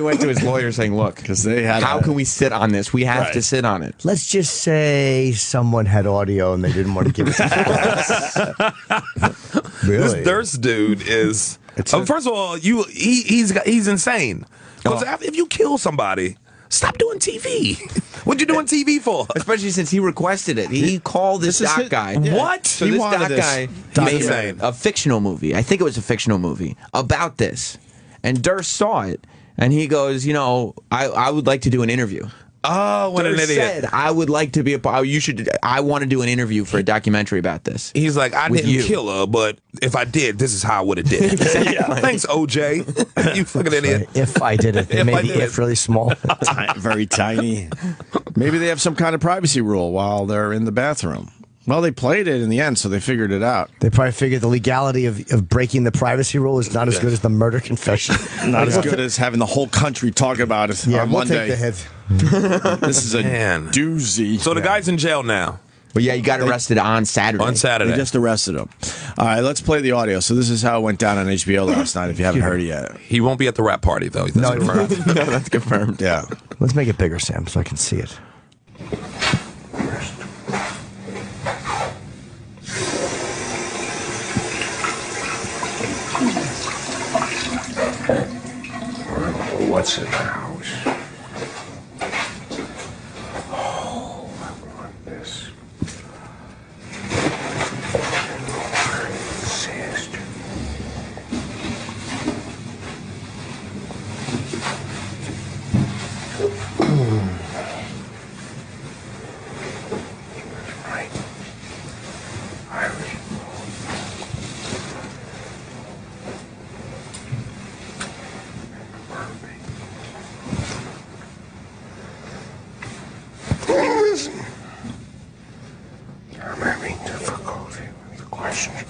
went to his lawyer saying, look, Because they had how can we sit on this? We have to sit on it. Let's just say someone had audio and they didn't want to give it to us. Really? This Durst dude is First of all, he's insane. Because if you kill somebody, stop doing TV. What'd you doing TV for? Especially since he requested it. He called this doc guy. Yeah. What? So He this wanted doc this. guy made a fictional movie. I think it was a fictional movie about this. And Durst saw it. And he goes, I would like to do an interview. Oh, what Durst an idiot. said, I would like to be I want to do an interview for a documentary about this. He's like, I didn't you. kill her, but if I did, this is how I would have did it. Thanks, OJ. You fucking idiot. If I did it, If I maybe did it. if really small. Very tiny. Maybe they have some kind of privacy rule while they're in the bathroom. Well, they played it in the end, so they figured it out. They probably figured the legality of breaking the privacy rule is not as good as the murder confession. Not as good as having the whole country talk about it Yeah, on we'll Monday. take the hit. This is a Man. doozy. So the guy's in jail now. But yeah, you got arrested on Saturday. On Saturday. They just arrested him. All right, let's play the audio. So this is how it went down on HBO last night, if you haven't heard it yet. He won't be at the rap party, though. No, No, that's confirmed. Yeah. Let's make it bigger, Sam, so I can see it. What's in the house? Oh, I want this. Sister. Right. Irish. I'm having difficulty with the questions.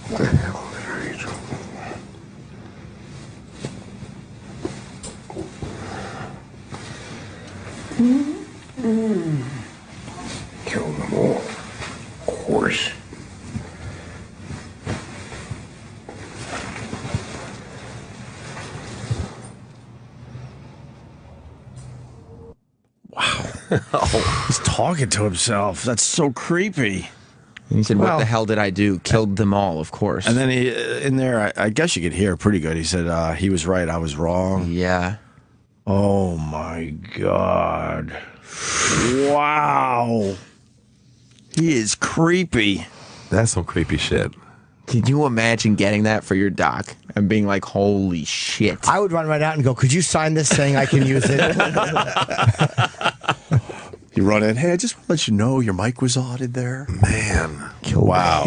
What the hell did I do? Kill them all. Of course. He's talking to himself. That's so creepy. And he said, Well- what the hell did I do? Killed them all, of course. And then he, in there, I guess you could hear pretty good. He said, he was right, I was wrong. yeah. Oh, my God. Wow. He is creepy. That's some creepy shit. Can you imagine getting that for your doc and being like, holy shit? I would run right out and go, could you sign this saying I can use it? You run in, hey, I just want to let you know your mic was on in there. Man. Wow.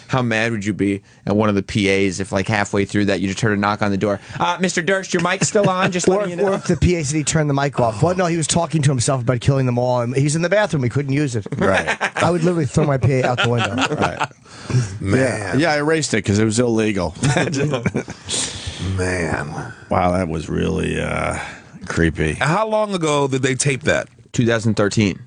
How mad would you be at one of the PAs if, like, halfway through that, you just heard a knock on the door? Mr. Durst, your mic's still on? Just or, letting you or know. if the PA said he turned the mic off. Well, no, he was talking to himself about killing them all. And he's in the bathroom. He couldn't use it. Right. I would literally throw my PA out the window. Right. Man. Yeah, I erased it because it was illegal. Man. Wow, that was really creepy. How long ago did they tape that? 2013.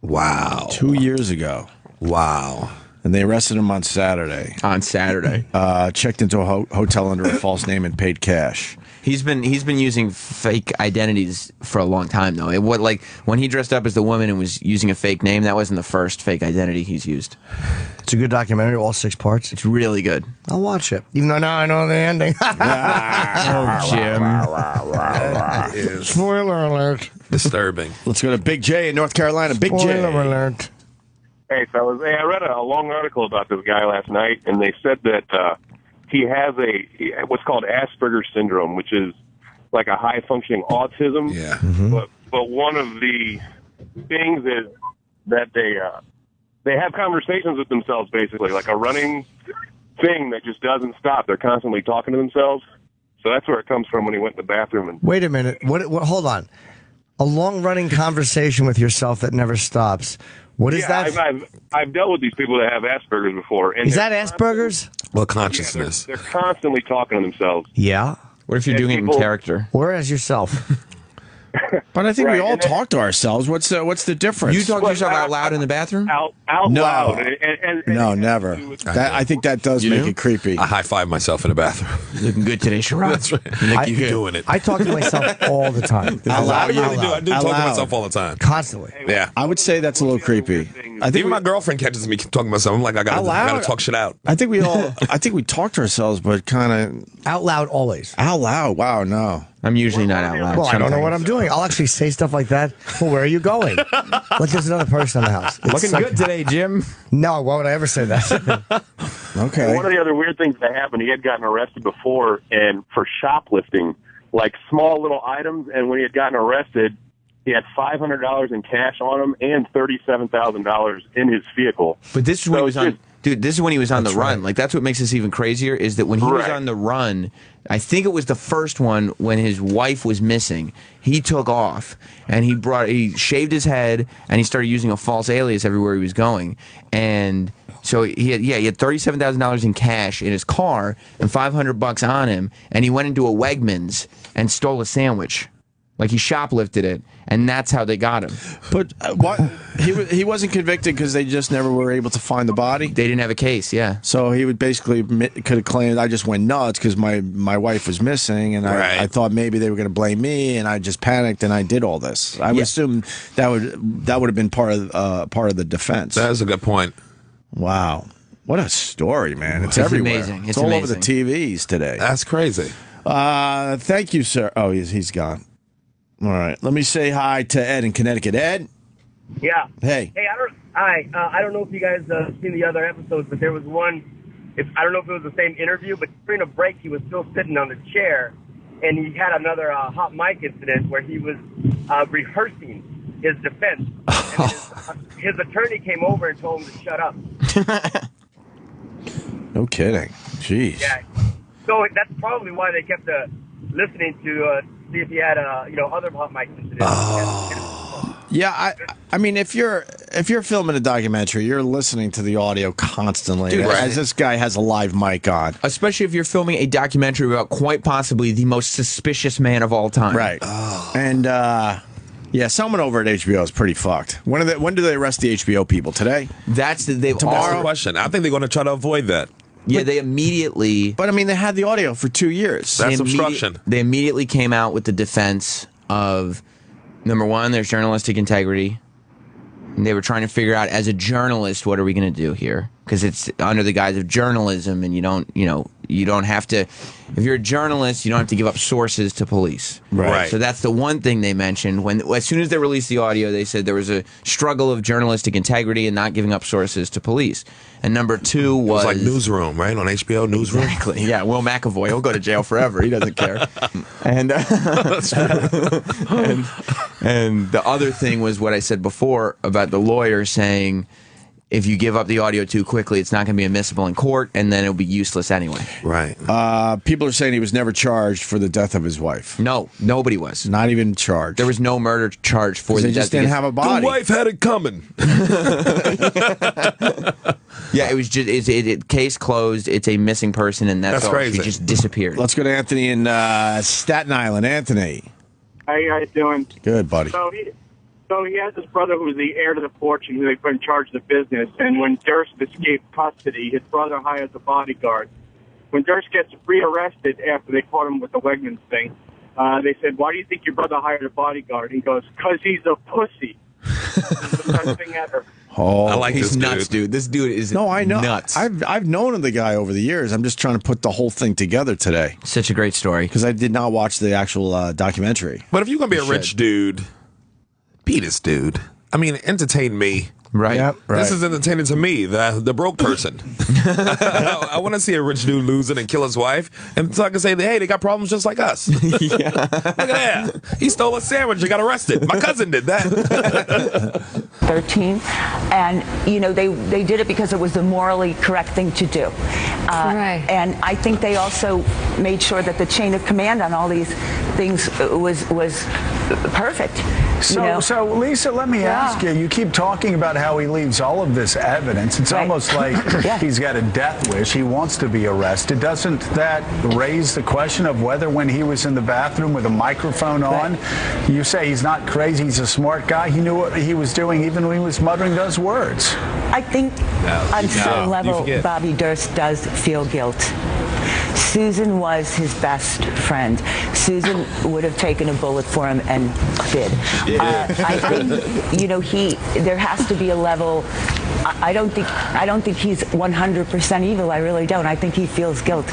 Wow. 2 years ago. Wow. And they arrested him on Saturday. On Saturday. Checked into a hotel under a false name and paid cash. He's been using fake identities for a long time, though. When he dressed up as the woman and was using a fake name, that wasn't the first fake identity he's used. It's a good documentary, all 6 parts. It's really good. I'll watch it, even though now I know the ending. Oh, Jim. Spoiler alert. Disturbing. Let's go to Big J in North Carolina. Big Spoiler J. alert. Hey, fellas. Hey, I read a long article about this guy last night, and they said that he has what's called Asperger's syndrome, which is like a high-functioning autism. Yeah. But one of the things is that they have conversations with themselves, basically, like a running thing that just doesn't stop. They're constantly talking to themselves. So that's where it comes from when he went to the bathroom. And Wait a minute. What? Hold on. A long-running conversation with yourself that never stops. What is that? I've dealt with these people that have Asperger's before. And Is they're that Asperger's? Well, Yeah, consciousness. they're constantly talking to themselves. Yeah. What if you're doing it in people- character? Or as yourself? But I think we Right, all and then- talk to ourselves. What's the difference? You talk to yourself out loud in the bathroom? Out No. loud. And No, never. I think that does make it creepy. I high five myself in the bathroom. Looking good today, Sherrod. That's right. Nick, you doing it. I talk to myself all the time. Out loud. I really do. I do Out talk to loud. myself all the time. Constantly. Yeah. I would say that's a little creepy. I think Even my girlfriend catches me talking to myself. I'm like, I gotta talk shit out. I think we all. I think we talk to ourselves, but kind of Out loud always. out loud. Wow, no. I'm usually not out loud. Well, I don't know what sometimes. I'm doing. I'll actually say stuff like that. Well, where are you going? Like there's another person in the house. It's Looking like- good today, Jim. No, why would I ever say that? Okay. One of the other weird things that happened, he had gotten arrested before and for shoplifting, like small little items. And when he had gotten arrested, he had $500 in cash on him and $37,000 in his vehicle. But this is when So he was it's on. just- Dude, this is when he was on the run. right. Like that's what makes this even crazier. Is that when he was Right. on the run? I think it was the first one when his wife was missing. He took off and he shaved his head and he started using a false alias everywhere he was going. And so he had $37,000 in cash in his car and $500 on him. And he went into a Wegmans and stole a sandwich. Like he shoplifted it, and that's how they got him. But what? He wasn't convicted because they just never were able to find the body. They didn't have a case, yeah. So he would basically could have claimed I just went nuts because my wife was missing, and Right. I thought maybe they were going to blame me, and I just panicked and I did all this. I would assume that would have been part of the defense. That's a good point. Wow, what a story, man! It's It's everywhere. amazing. It's It's all amazing. over the TVs today. That's crazy. Thank you, sir. Oh, he's gone. All right, let me say hi to Ed in Connecticut. Ed, Yeah. hey. Hey, I don't know if you guys seen the other episodes, but there was one. I don't know if it was the same interview, but during a break, he was still sitting on the chair, and he had another hot mic incident where he was rehearsing his defense. And his attorney came over and told him to shut up. No kidding. Jeez. Yeah. So that's probably why they kept listening to see if he had other hot mic incidents. Yeah, I mean, if you're filming a documentary, you're listening to the audio constantly. Dude, right. As this guy has a live mic on. Especially if you're filming a documentary about quite possibly the most suspicious man of all time. Right. And yeah, someone over at HBO is pretty fucked. When do they arrest the HBO people? Today? They've That's the question. I think they're going to try to avoid that. Yeah, they immediately. But I mean, they had the audio for 2 years. That's they obstruction. They immediately came out with the defense of number one, there's journalistic integrity. And they were trying to figure out, as a journalist, what are we going to do here? Because it's under the guise of journalism, and you don't have to. If you're a journalist, you don't have to give up sources to police. Right. So that's the one thing they mentioned. As soon as they released the audio, they said there was a struggle of journalistic integrity and not giving up sources to police. And number two It was was like Newsroom, right? On HBO, Newsroom. Exactly. Yeah, Will McAvoy. He'll go to jail forever. He doesn't care. And and the other thing was what I said before about the lawyer saying, if you give up the audio too quickly, it's not going to be admissible in court, and then it'll be useless anyway. Right. People are saying he was never charged for the death of his wife. No, nobody was. Not even charged. There was no murder charge for the They death. just didn't have a body. The wife had it coming. Yeah, it was just case closed. It's a missing person, and that's all. crazy. She just disappeared. Let's go to Anthony in Staten Island. Anthony. How you guys doing? Good, buddy. So he has this brother who was the heir to the fortune, who they put in charge of the business. And when Durst escaped custody, his brother hires a bodyguard. When Durst gets rearrested after they caught him with the Wegmans thing, they said, "Why do you think your brother hired a bodyguard?" He goes, "'Cause he's a pussy." It's the best thing ever. Oh, I like He's this nuts, dude. This dude is No, I know. nuts. I've known the guy over the years. I'm just trying to put the whole thing together today Such a great story. because I did not watch the actual documentary. But if you're going to be a rich dude, be this dude. I mean, entertain me. Right. Yep. This is entertaining to me, the broke person. I want to see a rich dude lose it and kill his wife, and so I can say, hey, they got problems just like us. Look at that. He stole a sandwich and got arrested. My cousin did that. 13, and they did it because it was the morally correct thing to do. Right. And I think they also made sure that the chain of command on all these things was perfect. So Lisa, let me ask you. You keep talking about how he leaves all of this evidence. It's almost like he's got a death wish. He wants to be arrested. Doesn't that raise the question of whether when he was in the bathroom with a microphone on, you say he's not crazy, he's a smart guy, he knew what he was doing even when he was muttering those words? I think on some level, Bobby Durst does feel guilt. Susan was his best friend. Susan would have taken a bullet for him and did. I think, there has to be a level. I don't think he's 100% evil. I really don't. I think he feels guilt.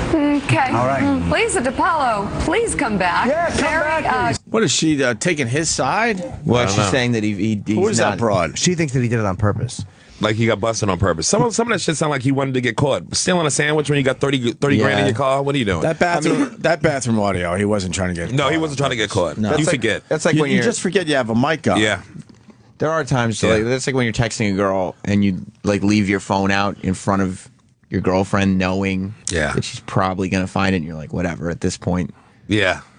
Okay. All right. Lisa DiPaolo, please come back. Yeah, come back. What is she taking his side? Well, she's saying that he's Who is that broad? She thinks that he did it on purpose. Like he got busted on purpose. Some of that shit sound like he wanted to get caught. Stealing a sandwich when you got 30 grand in your car. What are you doing? That bathroom audio. He wasn't trying to get. No, caught. he wasn't trying to get caught. No. You forget. That's like when you just forget you have a mic on. Yeah. There are times that's like when you're texting a girl and you like leave your phone out in front of your girlfriend, knowing that she's probably gonna find it, and you're like, whatever. At this point,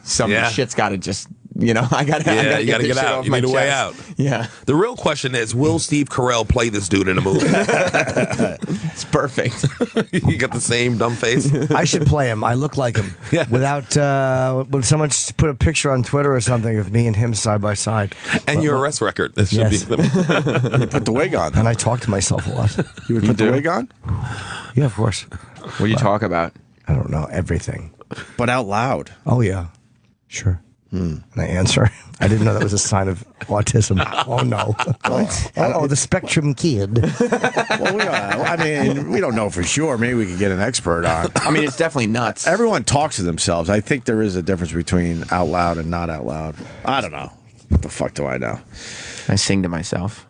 some shit's got to just. I gotta you gotta get out. You need a way out. Yeah. The real question is, will Steve Carell play this dude in a movie? It's perfect. You got the same dumb face. I should play him. I look like him. Yeah. Without when someone put a picture on Twitter or something of me and him side by side. And your arrest record. This should be. You put the wig on. And I talk to myself a lot. You would put the wig on? Yeah, of course. What do you talk about? I don't know everything. But out loud. Oh yeah, sure. And I answer. I didn't know that was a sign of autism. Oh no. Oh, the spectrum kid. Well, we don't know for sure. Maybe we could get an expert on. I mean, it's definitely nuts. Everyone talks to themselves. I think there is a difference between out loud and not out loud. I don't know. What the fuck do I know? I sing to myself.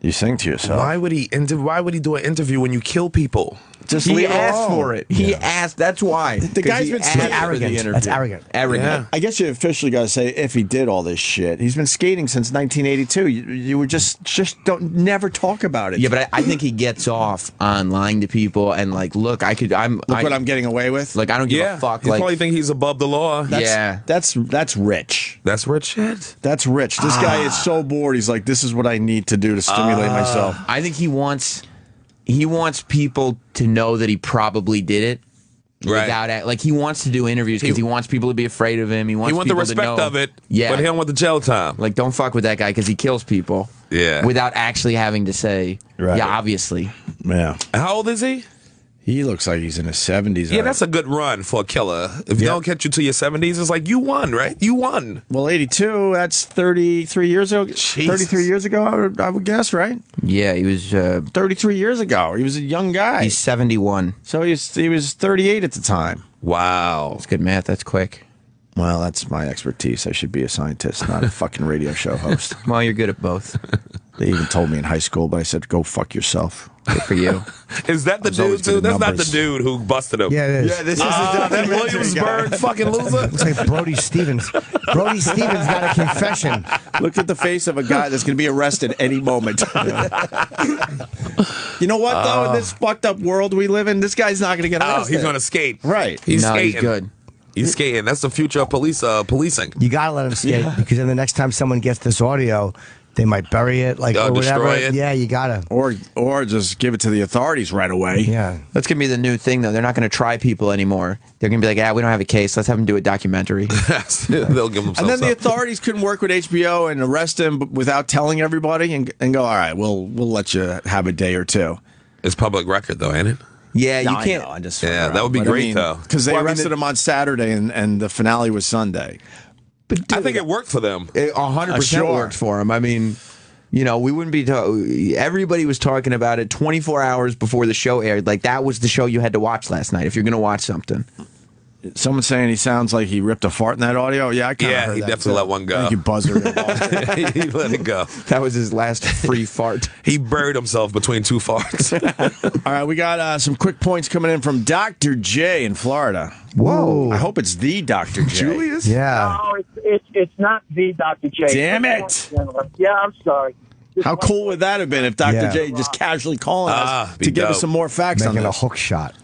You sing to yourself. Why would he do an interview when you kill people? Just he leave asked alone. for it. He asked. That's why. The guy's been skating. Arrogant. That's arrogant. Arrogant. I guess you officially got to say if he did all this shit. He's been skating since 1982. You would just don't never talk about it. Yeah, but I think he gets off on lying to people and like, look, look what I'm getting away with. Like, I don't give a fuck. He Like, probably think he's above the law. That's rich. That's rich shit. That's rich. This guy is so bored. He's like, this is what I need to do to stimulate myself. I think he wants people to know that he probably did it. Right. Without like he wants to do interviews because he wants people to be afraid of him. He wants the people respect to know, of it. Yeah, but he don't want the jail time. Like, don't fuck with that guy because he kills people. Yeah. Without actually having to say, yeah, obviously. Yeah. How old is he? He looks like he's in his 70s. Yeah, that's a good run for a killer. If you don't catch you to your 70s, it's like you won, right? You won. Well, 82, that's 33 years ago. Jesus. 33 years ago, I would guess, right? Yeah, he was 33 years ago. He was a young guy. He's 71. So he was 38 at the time. Wow. That's good math. That's quick. Well, that's my expertise. I should be a scientist, not a fucking radio show host. Well, you're good at both. They even told me in high school, but I said, go fuck yourself. Good for you. Is that the dude, too? That's not the dude who busted him. Yeah, it is. Yeah, this is the Williamsburg fucking loser. Looks like Brody Stevens. Brody Stevens got a confession. Look at the face of a guy that's going to be arrested any moment. You know what, though? In this fucked up world we live in, this guy's not going to get arrested. Oh, he's going to skate. Right. He's No, skating. he's good. He's skating. That's the future of policing. You gotta let him skate because then the next time someone gets this audio, they might bury it, or whatever. Destroy it. Yeah, you gotta. Or just give it to the authorities right away. Yeah. That's going to be the new thing, though. They're not going to try people anymore. They're going to be like, we don't have a case. Let's have them do a documentary. They'll give themselves And then the up. authorities couldn't work with HBO and arrest him without telling everybody and go, all right, we'll let you have a day or two. It's public record, though, ain't it? Yeah, you I can't. know, I just Yeah, that would be great, though. Because they arrested him on Saturday and the finale was Sunday. But I think it worked for them. 100% Sure. worked for him. I mean, we wouldn't be. Everybody was talking about it 24 hours before the show aired. Like, that was the show you had to watch last night if you're going to watch something. Someone's saying he sounds like he ripped a fart in that audio. Yeah, I kind of Yeah, heard he that definitely too. let one go. Thank you, buzzer. He let it go. That was his last free fart. He buried himself between two farts. All right, we got some quick points coming in from Dr. J in Florida. Whoa. I hope it's the Dr. J. Julius? Yeah. No, it's not the Dr. J. Damn it. Yeah, I'm sorry. How cool would that have been if Dr. J just casually calling us to give us some more facts on Making a this? hook shot.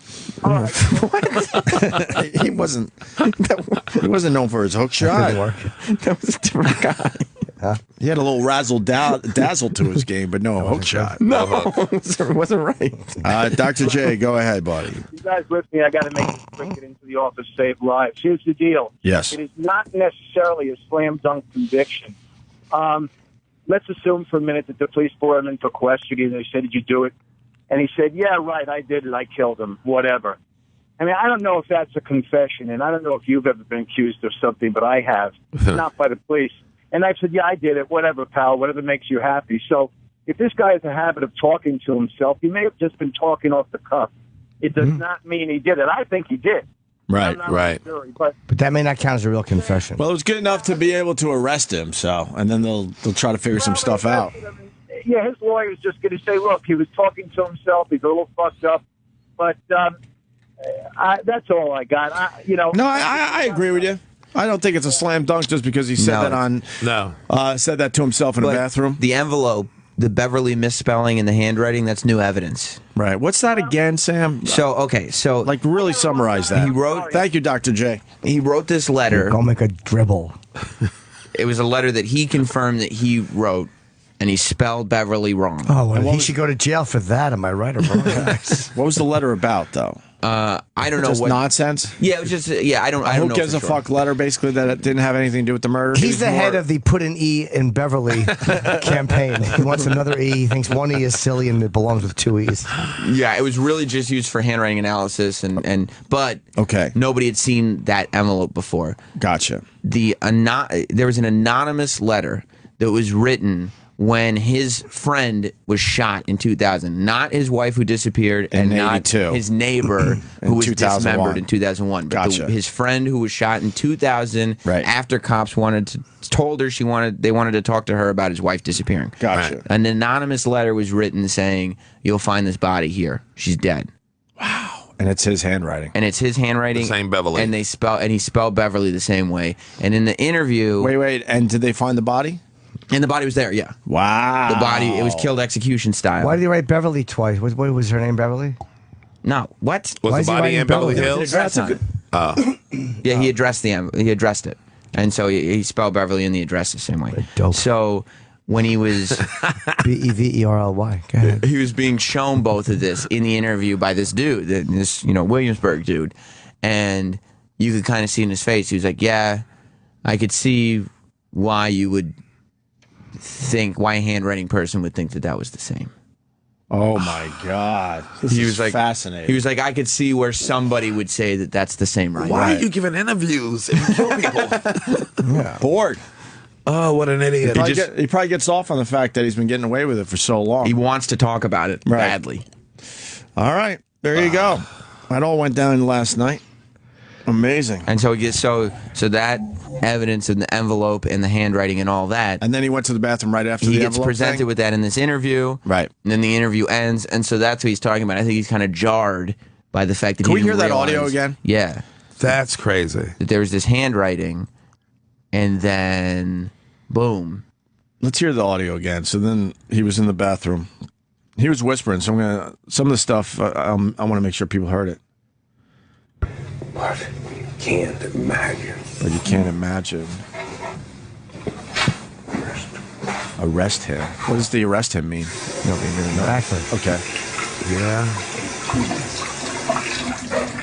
He wasn't known for his hook shot. That was a different guy. He had a little razzle dazzle to his game, but no hook shot. No, it wasn't right. Dr. J, go ahead, buddy. You guys with me? I got to make this quick. Get into the office, save lives. Here's the deal. Yes. It is not necessarily a slam dunk conviction. Let's assume for a minute that the police brought him in for questioning. They said, "Did you do it?" And he said, "Yeah, right. I did it. I killed him. Whatever." I mean, I don't know if that's a confession, and I don't know if you've ever been accused of something, but I have, not by the police. And I said, "Yeah, I did it. Whatever, pal. Whatever makes you happy." So if this guy has a habit of talking to himself, he may have just been talking off the cuff. It does not mean he did it. I think he did. Right, Really sure, but that may not count as a real confession. Well, it was good enough to be able to arrest him, and then they'll try to figure some stuff out. Yeah, his lawyer's just going to say, "Look, he was talking to himself. He's a little fucked up." But that's all I got. No, I agree with you. I don't think it's a slam dunk just because he said said that to himself in a bathroom. The envelope, the Beverly misspelling and the handwriting, that's new evidence. Right. What's that again, Sam? So like really summarize that. He wrote. Thank you, Dr. J. He wrote this letter. Go make a dribble. It was a letter that he confirmed that he wrote, and he spelled Beverly wrong. Oh, well, he should go to jail for that. Am I right or wrong? What was the letter about, though? I don't know just what nonsense. Yeah, it was just I don't know. Who gives a fuck letter? Basically, that it didn't have anything to do with the murder. He's the head of the put an E in Beverly campaign. He wants another E. He thinks one E is silly and it belongs with two E's. Yeah, it was really just used for handwriting analysis, but nobody had seen that envelope before. Gotcha. There was an anonymous letter that was written when his friend was shot in 2000, not his wife who disappeared, and not his neighbor who was dismembered in 2001, but his friend who was shot in 2000 after cops told her they wanted to talk to her about his wife disappearing. Gotcha. An anonymous letter was written saying, "You'll find this body here. She's dead." Wow. And it's his handwriting. The same Beverly. And he spelled Beverly the same way. And in the interview, wait, and did they find the body? And the body was there, yeah. Wow. The body, it was killed execution style. Why did he write Beverly twice? What was her name, Beverly? No, what? Was the body in Beverly Hills? Yeah, he addressed it. And so he spelled Beverly and the address the same way. Dope. So when he was Beverly, go ahead. He was being shown both of this in the interview by this dude, this Williamsburg dude. And you could kind of see in his face, he was like, "Yeah, I could see why you would why a handwriting person would think that was the same." Oh my God. He was like fascinating. He was like, "I could see where somebody would say that that's the same writing." Why are you giving interviews and you kill people? Bored. Oh, what an idiot. He probably gets off on the fact that he's been getting away with it for so long. He wants to talk about it badly. All right. There you go. That all went down last night. Amazing. And so so that evidence in the envelope and the handwriting and all that. And then he went to the bathroom right after he the gets envelope presented thing? with that in this interview. Right. And then the interview ends. And so that's what he's talking about. I think he's kind of jarred by the fact that Can he we hear didn't that audio realize- again? Yeah. That's crazy. That there was this handwriting and then boom. Let's hear the audio again. So then he was in the bathroom. He was whispering. So some of the stuff, I want to make sure people heard it. But you can't imagine. But you can't imagine. Arrest him. What does the arrest him mean? Nobody really knows. Exactly. Okay. Yeah.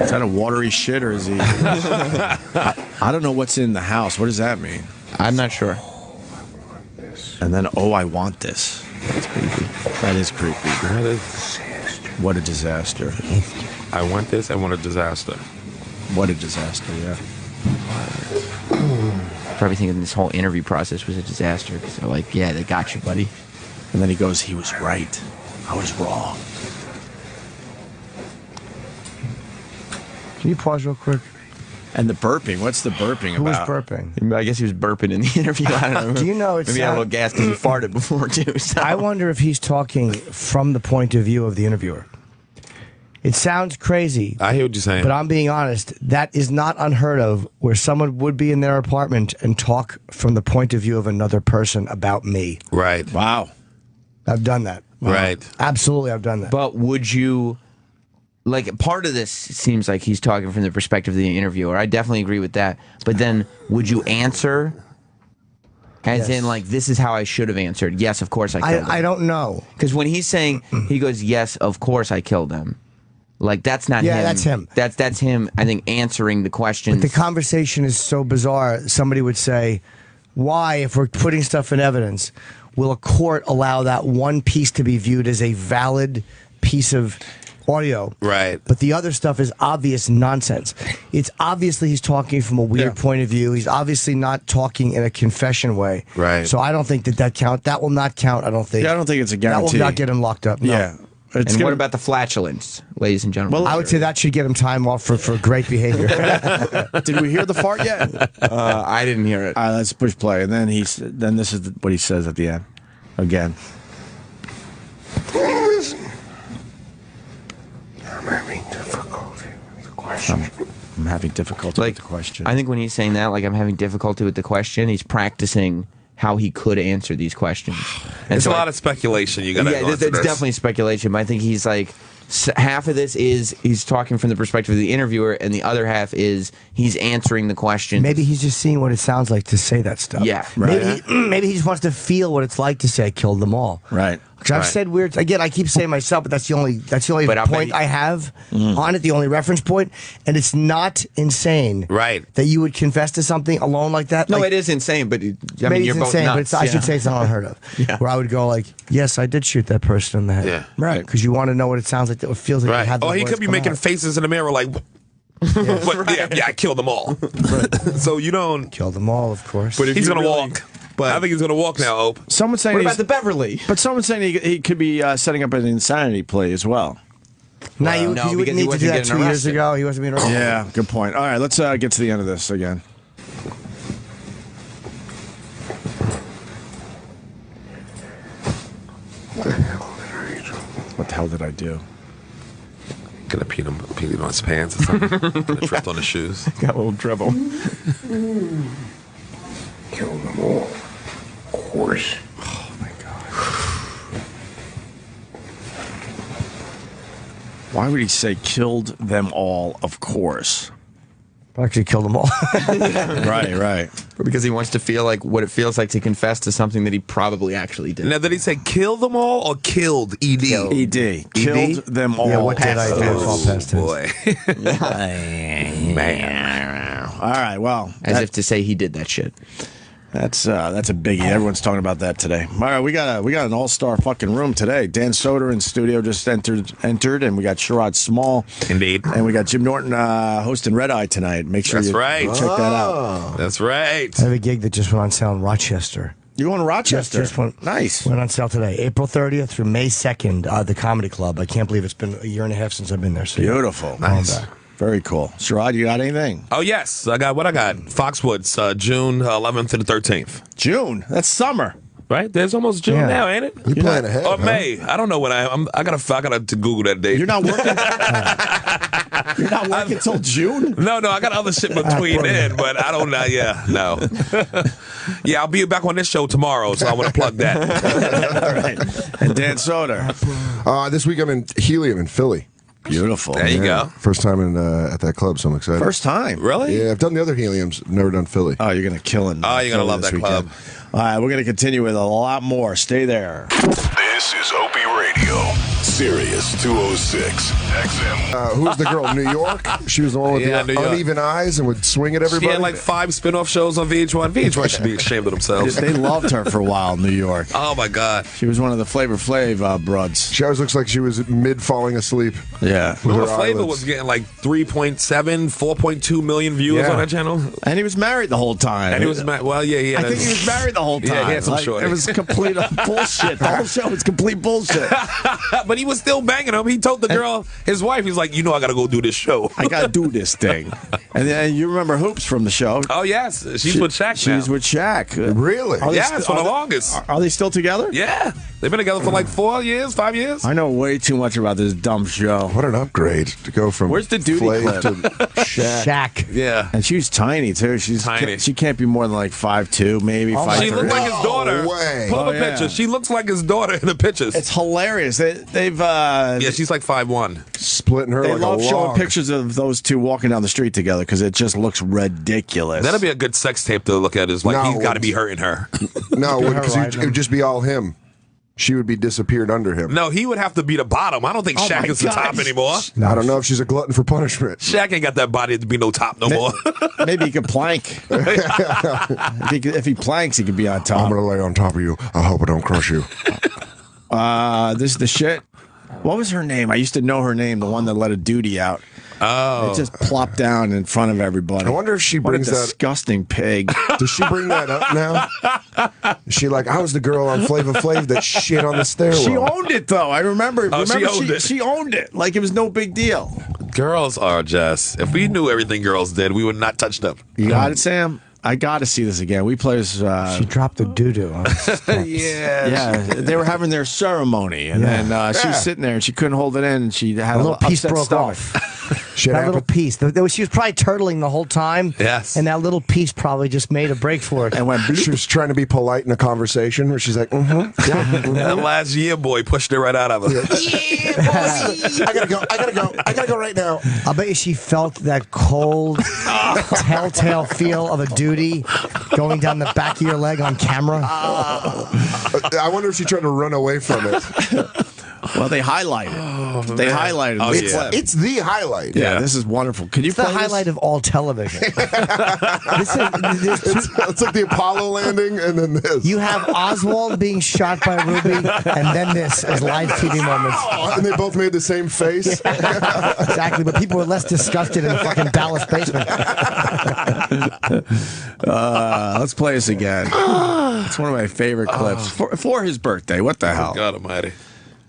Is that a watery shit or is he? I don't know what's in the house. What does that mean? I'm not sure. And then, I want this. That's creepy. That is creepy. What a disaster. I want this. I want a disaster. What a disaster, yeah. Probably thinking this whole interview process was a disaster because they're like, "Yeah, they got you, buddy." And then he goes, "He was right. I was wrong." Can you pause real quick? And the burping. What's the burping Who was about? burping? I guess he was burping in the interview. I don't know. Do you know it's maybe he had a little gas because he farted before too. So. I wonder if he's talking from the point of view of the interviewer. It sounds crazy. I hear what you're saying. But I'm being honest. That is not unheard of where someone would be in their apartment and talk from the point of view of another person about me. Right. Wow. I've done that. Right. Absolutely, I've done that. But would you, like, part of this seems like he's talking from the perspective of the interviewer. I definitely agree with that. But then, would you answer as in, like, this is how I should have answered? Yes, of course I killed him. I don't know. Because when he's saying, he goes, yes, of course I killed him. Like, that's not him. Yeah, that's him. That's him, I think, answering the question. But the conversation is so bizarre. Somebody would say, why, if we're putting stuff in evidence, will a court allow that one piece to be viewed as a valid piece of audio? Right. But the other stuff is obvious nonsense. It's obviously he's talking from a weird point of view. He's obviously not talking in a confession way. Right. So I don't think that count. That will not count, I don't think. Yeah, I don't think it's a guarantee. That will not get him locked up. No. Yeah. And what about the flatulence, ladies and gentlemen? Well, I would say that should get him time off for great behavior. Did we hear the fart yet? I didn't hear it. All right, let's push play. And then then this is what he says at the end. Again. I'm having difficulty with the question. I'm having difficulty with the question. I think when he's saying that, like, I'm having difficulty with the question, he's practicing how he could answer these questions. And It's a lot of speculation. You got to yeah, it's definitely speculation, but I think he's like, half of this is he's talking from the perspective of the interviewer, and the other half is he's answering the question. Maybe he's just seeing what it sounds like to say that stuff. Yeah. Maybe he just wants to feel what it's like to say I killed them all. Right. Because I've said weird. Again, I keep saying myself, but that's the only point I have on it. The only reference point, and it's not insane. Right. That you would confess to something alone like that. No, like, it is insane, but I mean, maybe you're it's both insane, nuts. but I should say it's not unheard of. Yeah. Where I would go like, yes, I did shoot that person in the head. Yeah. Right. Because you want to know what it sounds like. It feels like you Right. have. Oh, he could be making faces in the mirror like, but yeah, I killed them all. So you don't. Kill them all, of course. But if He's you going to really- walk. But I think he's going to walk now, Ope. Someone's saying What he's- about the Beverly? But someone's saying he could be setting up an insanity play as well. No, you no, wouldn't because he need to wasn't do that getting 2 years arrested. ago. He wasn't being arrested. Yeah, good point. All right, let's get to the end of this again. What the hell did I do? Gonna pee on his pants or something. Gonna tripped on his shoes. Got a little dribble. Kill them all. Of course. Oh my god. Why would he say killed them all? Of course. Actually, killed them all. Right. Or because he wants to feel like what it feels like to confess to something that he probably actually did. Now, did he say kill them all or killed? ED. ED. Killed them all. Yeah, what did I do? It's all past tense. Boy. Man. All right. Well, As if to say he did that shit. that's a biggie. Everyone's talking about that today. All right, we got an all-star fucking room today. Dan Soder in studio just entered, and we got Sherrod Small. Indeed. And we got Jim Norton hosting Red Eye tonight. Make sure That's you right. check that out. That's right. I have a gig that just went on sale in Rochester. You going to Rochester? Just went, Nice. Went on sale today, April 30th through May 2nd, the Comedy Club. I can't believe it's been a year and a half since I've been there. So Beautiful. Nice. Very cool. Sherrod, you got anything? Oh, yes. I got Foxwoods, June 11th to the 13th. June. That's summer. Right? There's almost June now, ain't it? You playing ahead? Or May. I don't know when I gotta Google that date. You're not working. You're not working till June. No, I got other shit between then, but I don't know. Yeah, no. Yeah, I'll be back on this show tomorrow, so I want to plug that. All right. And Dan Soder. This week I'm in Helium in Philly. Beautiful. There you go. First time at that club, so I'm excited. First time. Really? Yeah, I've done the other Heliums, never done Philly. Oh, you're going to kill it. Oh, you're going to love that club. All right, we're going to continue with a lot more. Stay there. This is Opie Radio, Sirius 206 XM. Who's the girl? New York? She was the one with Yeah, New the York. uneven eyes and would swing at everybody? She had like 5 spin-off shows on VH1. VH1 should be ashamed of themselves. They loved her for a while in New York. Oh, my God. She was one of the Flavor Flav broads. She always looks like she was mid falling asleep. Yeah. Remember her Flavor eyelids. was getting like 3.7, 4.2 million viewers on that channel? And he was married the whole time. And he was well, yeah. I think he was married the whole time. Yeah, he had some Like, shorty. it was complete bullshit. The whole show was complete bullshit. But he was still banging him. He told the girl, his wife, he's like, you know I got to go do this show. I got to do this thing. And then you remember Hoops from the show. Oh, yes. She's with Shaq now. She's with Shaq. Really? Yes, for the longest. Are they still together? Yeah. They've been together for like 4 years, 5 years. I know way too much about this dumb show. What an upgrade to go from Where's the duty Flav clip? to Shaq. Shaq. Yeah. And she's tiny, too. She's Tiny. She can't be more than like 5'2", maybe 5'3". She looks like his daughter. No way. Pull up a Oh, yeah. picture. She looks like his daughter in the pictures. It's hilarious. They've yeah, she's like 5'1". Splitting her They like love a showing log. pictures of those two walking down the street together because it just looks ridiculous. That'd be a good sex tape to look at. Is like, No, he's got to it's- be hurting her. No, because right, it would just be all him. She would be disappeared under him. No, he would have to be the bottom. I don't think Oh Shaq my is the God. top anymore. I don't know if she's a glutton for punishment. Shaq ain't got that body to be no top no more. Maybe he could plank. If he planks, he could be on I'm top. gonna lay on top of you. I hope I don't crush you. This is the shit. What was her name? I used to know her name, the one that let a duty out. Oh. It just plopped down in front of everybody. I wonder if she What a brings that. disgusting pig. Does she bring that up now? Is she like, I was the girl on Flava Flav that shit on the stairwell. She owned it, though. I remember. Oh, she owned it. She owned it like it was no big deal. Girls are just. If we knew everything girls did, we would not touch them. You got it, Sam? I got to see this again. We play this. She dropped the doo-doo on us. Yeah, they were having their ceremony, and then she was sitting there, and she couldn't hold it in, and she had A little piece upset broke stomach. off. Shit That little happened. piece. She was probably turtling the whole time. Yes. And that little piece probably just made a break for it. And went bloop. She was trying to be polite in a conversation where she's like, That last year boy pushed it right out of her. I gotta go right now. I'll bet you she felt that cold, telltale feel of a duty going down the back of your leg on camera. I wonder if she tried to run away from it. Well, they highlighted. They highlighted Oh, this yeah. clip. It's the highlight. Yeah, this is wonderful. Can you It's the play this? highlight of all television. There's It's like the Apollo landing and then this. you have Oswald being shot by Ruby, and then this as live TV moments. And they both made the same face. Exactly, but people were less disgusted in the fucking Dallas basement. Let's play this again. It's one of my favorite clips for his birthday. What the hell? God almighty.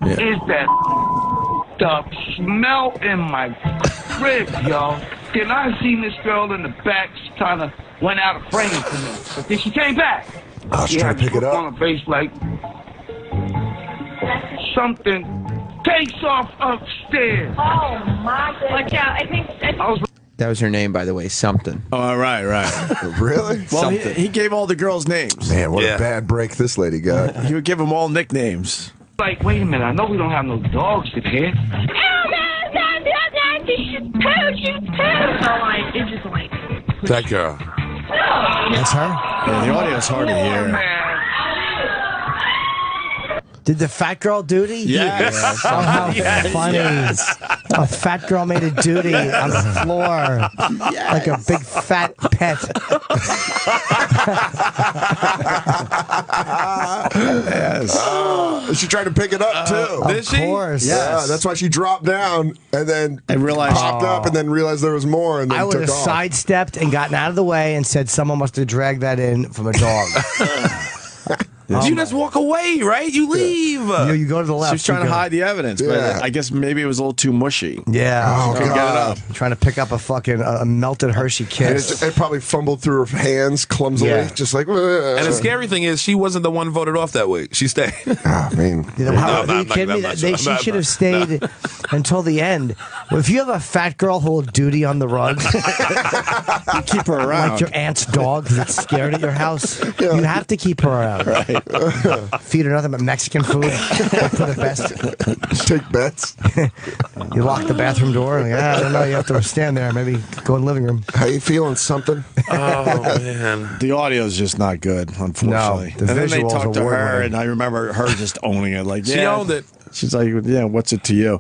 Is that the smell in my crib, y'all? Then I seen this girl in the back. She kind of went out of frame for me, but then she came back. I'll She try had to pick it this look up. on her face like something takes off upstairs. Oh my goodness. Watch out. I think I was That was her name, by the way, something. Oh, right. Really? Well, Something. he gave all the girls names. Man, what Yeah. a bad break this lady got. He would give them all nicknames. like, wait a minute. I know we don't have no dogs in here. That girl. That's her? Yeah, the audio's hard to hear. Did the fat girl duty? Yes. Oh, how Yes, funny. yes. A fat girl made a duty on the floor. Like a big fat pet. Yes. She tried to pick it up, too. Did she? Of course. Yeah, that's why she dropped down and then I realized popped up and then realized there was more and then I would took have off. sidestepped and gotten out of the way and said someone must have dragged that in from a dog. You just walk away, right? You leave. You go to the left. She was trying you to go- hide the evidence, Yeah. but I guess maybe it was a little too mushy. Yeah. Oh, Couldn't get it God. up. Trying to pick up a fucking melted Hershey And kiss. it probably fumbled through her hands clumsily, Yeah. just like. And the scary thing is, she wasn't the one voted off that week. She stayed. I mean, You know, No, how, I'm are you not- kidding I'm me? not They, sure. she should have stayed until the end. Well, if you have a fat girl who will duty on the rug, You keep her around. like your aunt's dog that's scared at your house, you have to keep her around. Right. Feed her nothing but Mexican food. Hope for the best. take bets. You lock the bathroom door. And I don't know. You have to stand there. Maybe go in the living room. How you feeling? Something? Oh, man. The audio's just not good, unfortunately. No, the and then they visuals talked to are her, award-winning. and I remember her just owning it. Like, She yeah. owned it. She's like, yeah, what's it to you?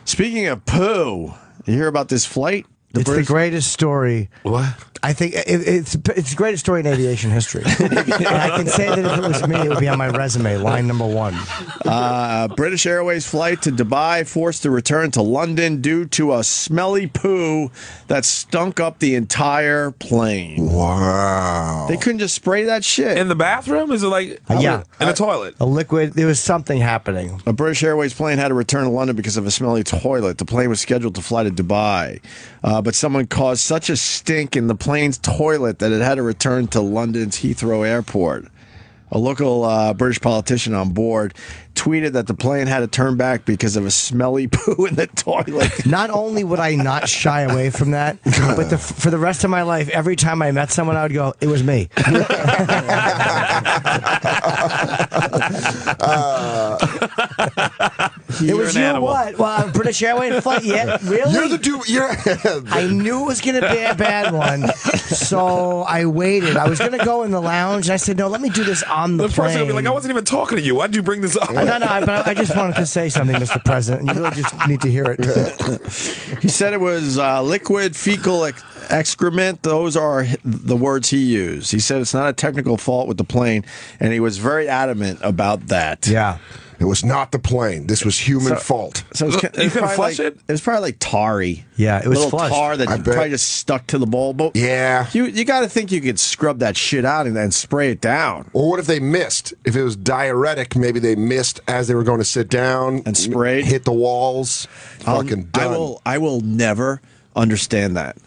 Speaking of poo, you hear about this flight? It's the greatest story. What? I think it's the greatest story in aviation history. And I can say that if it was me, it would be on my resume, line number 1. British Airways flight to Dubai forced to return to London due to a smelly poo that stunk up the entire plane. Wow. They couldn't just spray that shit. In the bathroom? Is it like in the toilet? A liquid. There was something happening. A British Airways plane had to return to London because of a smelly toilet. The plane was scheduled to fly to Dubai, but someone caused such a stink in the plane's toilet that it had to return to London's Heathrow Airport. A local British politician on board tweeted that the plane had to turn back because of a smelly poo in the toilet. Not only would I not shy away from that, but for the rest of my life, every time I met someone, I would go, "It was me." It was you. Animal. What? Well, British Airways flight. Yeah, really? You're the dude. I knew it was going to be a bad one, so I waited. I was going to go in the lounge, and I said, "No, let me do this on the plane." The person would be like, "I wasn't even talking to you. Why'd you bring this up?" No, but I just wanted to say something, Mr. President, and you really just need to hear it. He said it was liquid fecal excrement. Those are the words he used. He said it's not a technical fault with the plane, and he was very adamant about that. Yeah. It was not the plane. This was human fault. So you couldn't flush it? It was probably like tarry. Yeah, it was little flushed. tar that probably just stuck to the bowl. But yeah. You got to think you could scrub that shit out and then spray it down. Or what if they missed? If it was diuretic, maybe they missed as they were going to sit down. And sprayed? Hit the walls. Fucking done. I will never understand that.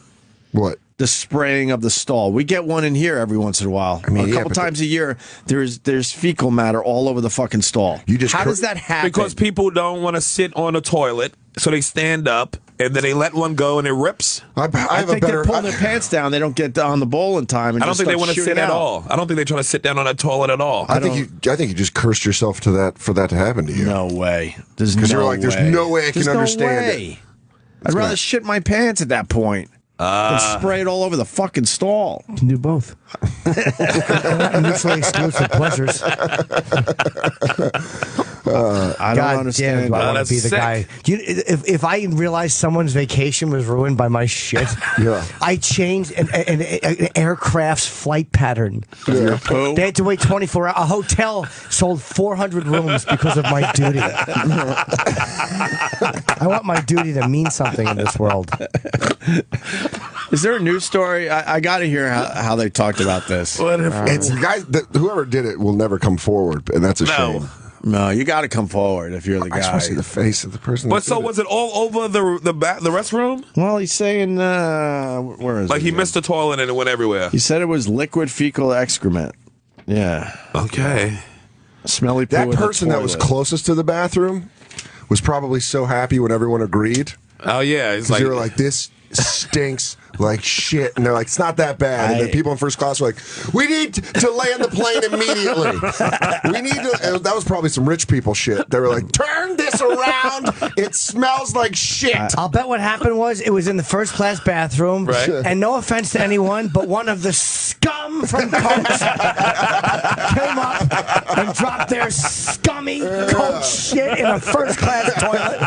What? The spraying of the stall. We get one in here every once in a while. I mean, a couple times a year, there's fecal matter all over the fucking stall. How does that happen? Because people don't want to sit on a toilet, so they stand up, and then they let one go, and it rips. I think they're pulling their pants down. They don't get on the bowl in time. And I don't think they want to sit at all. I don't think they're trying to sit down on a toilet at all. I think you just cursed yourself to that for that to happen to you. No way. Because you're like, there's no way I can understand it. I'd rather shit my pants at that point. And spray it all over the fucking stall. You can do both. Mutually exclusive pleasures. I don't understand. I want to be the guy. If I realized someone's vacation was ruined by my shit, I changed an aircraft's flight pattern. Your poo? They had to wait 24 hours. A hotel sold 400 rooms because of my duty. I want my duty to mean something in this world. Is there a news story? I got to hear how they talked about this. It's the guys whoever did it will never come forward, and that's a shame. No, you got to come forward if you're the guy. I just want to see the face of the person. But so was it all over the restroom? Well, he's saying where is it? Like he missed the toilet and it went everywhere. He said it was liquid fecal excrement. Yeah. Okay. Smelly poo. That person that was closest to the bathroom was probably so happy when everyone agreed. Oh yeah, because they were like, "This stinks like shit," and they're like, "It's not that bad." And then people in first class were like, "We need to land the plane immediately. We need to." And that was probably some rich people shit. They were like, "Turn this around. It smells like shit." I'll bet what happened was it was in the first class bathroom, right? And no offense to anyone, but one of the scum from Coach came up and dropped their scummy Coach shit in a first class toilet.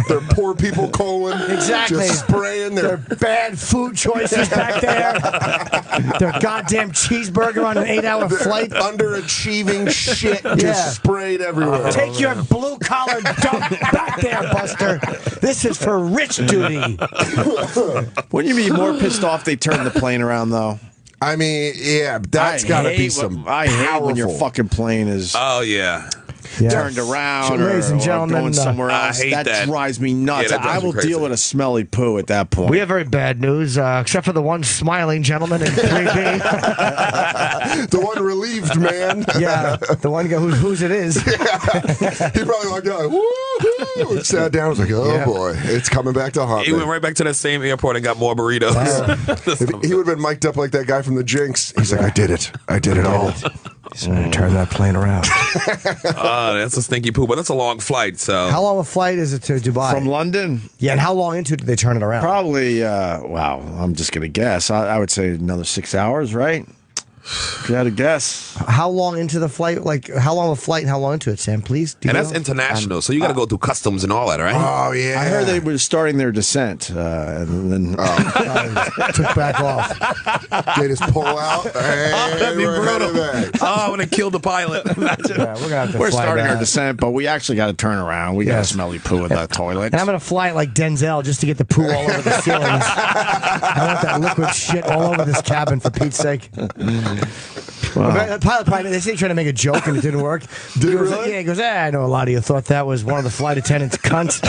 They're poor people colon. Exactly. Just spraying their bad food choices back there. Their goddamn cheeseburger on an 8-hour flight. Underachieving shit just sprayed everywhere. Take your blue collar dump back there, Buster. This is for rich duty. Wouldn't you be more pissed off they turned the plane around, though? I mean, yeah, that's got to be some. I hate when your fucking plane is. Oh yeah. Turned around ladies and gentlemen, going somewhere else. I hate that. Drives me nuts. Yeah, I will deal with a smelly poo at that point. We have very bad news, except for the one smiling gentleman in 3B. The one relieved man. Yeah, the one guy whose it is. He probably walked out, woo-hoo, sat down, was like, oh boy, it's coming back to haunt He me. went right back to that same airport and got more burritos. He would have been mic'd up like that guy from the Jinx. He's like, I did it all. He's going to turn that plane around. That's a stinky poo, but that's a long flight. So how long a flight is it to Dubai? From London? Yeah, and how long into it did they turn it around? Probably, wow, I'm just going to guess. I would say another 6 hours, right? If you had to guess. How long into the flight? Like, how long of a flight and how long into it, Sam? Please. And that's international, so you got to go through customs and all that, right? Oh, yeah. I heard they were starting their descent, and then took back off. They just pull out. Hey, that'd be we're headed brutal. back. Oh, I would have killed the pilot. Yeah, we're gonna have to we're fly starting back. our descent, but we actually got to turn around. We got Yes. to smelly poo in that toilet. And I'm gonna fly it like Denzel just to get the poo all over the ceilings. I want that liquid shit all over this cabin for Pete's sake. The pilot probably, they say he's trying to make a joke and it didn't work. Did it goes, really? Yeah, he goes, I know a lot of you thought that was one of the flight attendants' cunts.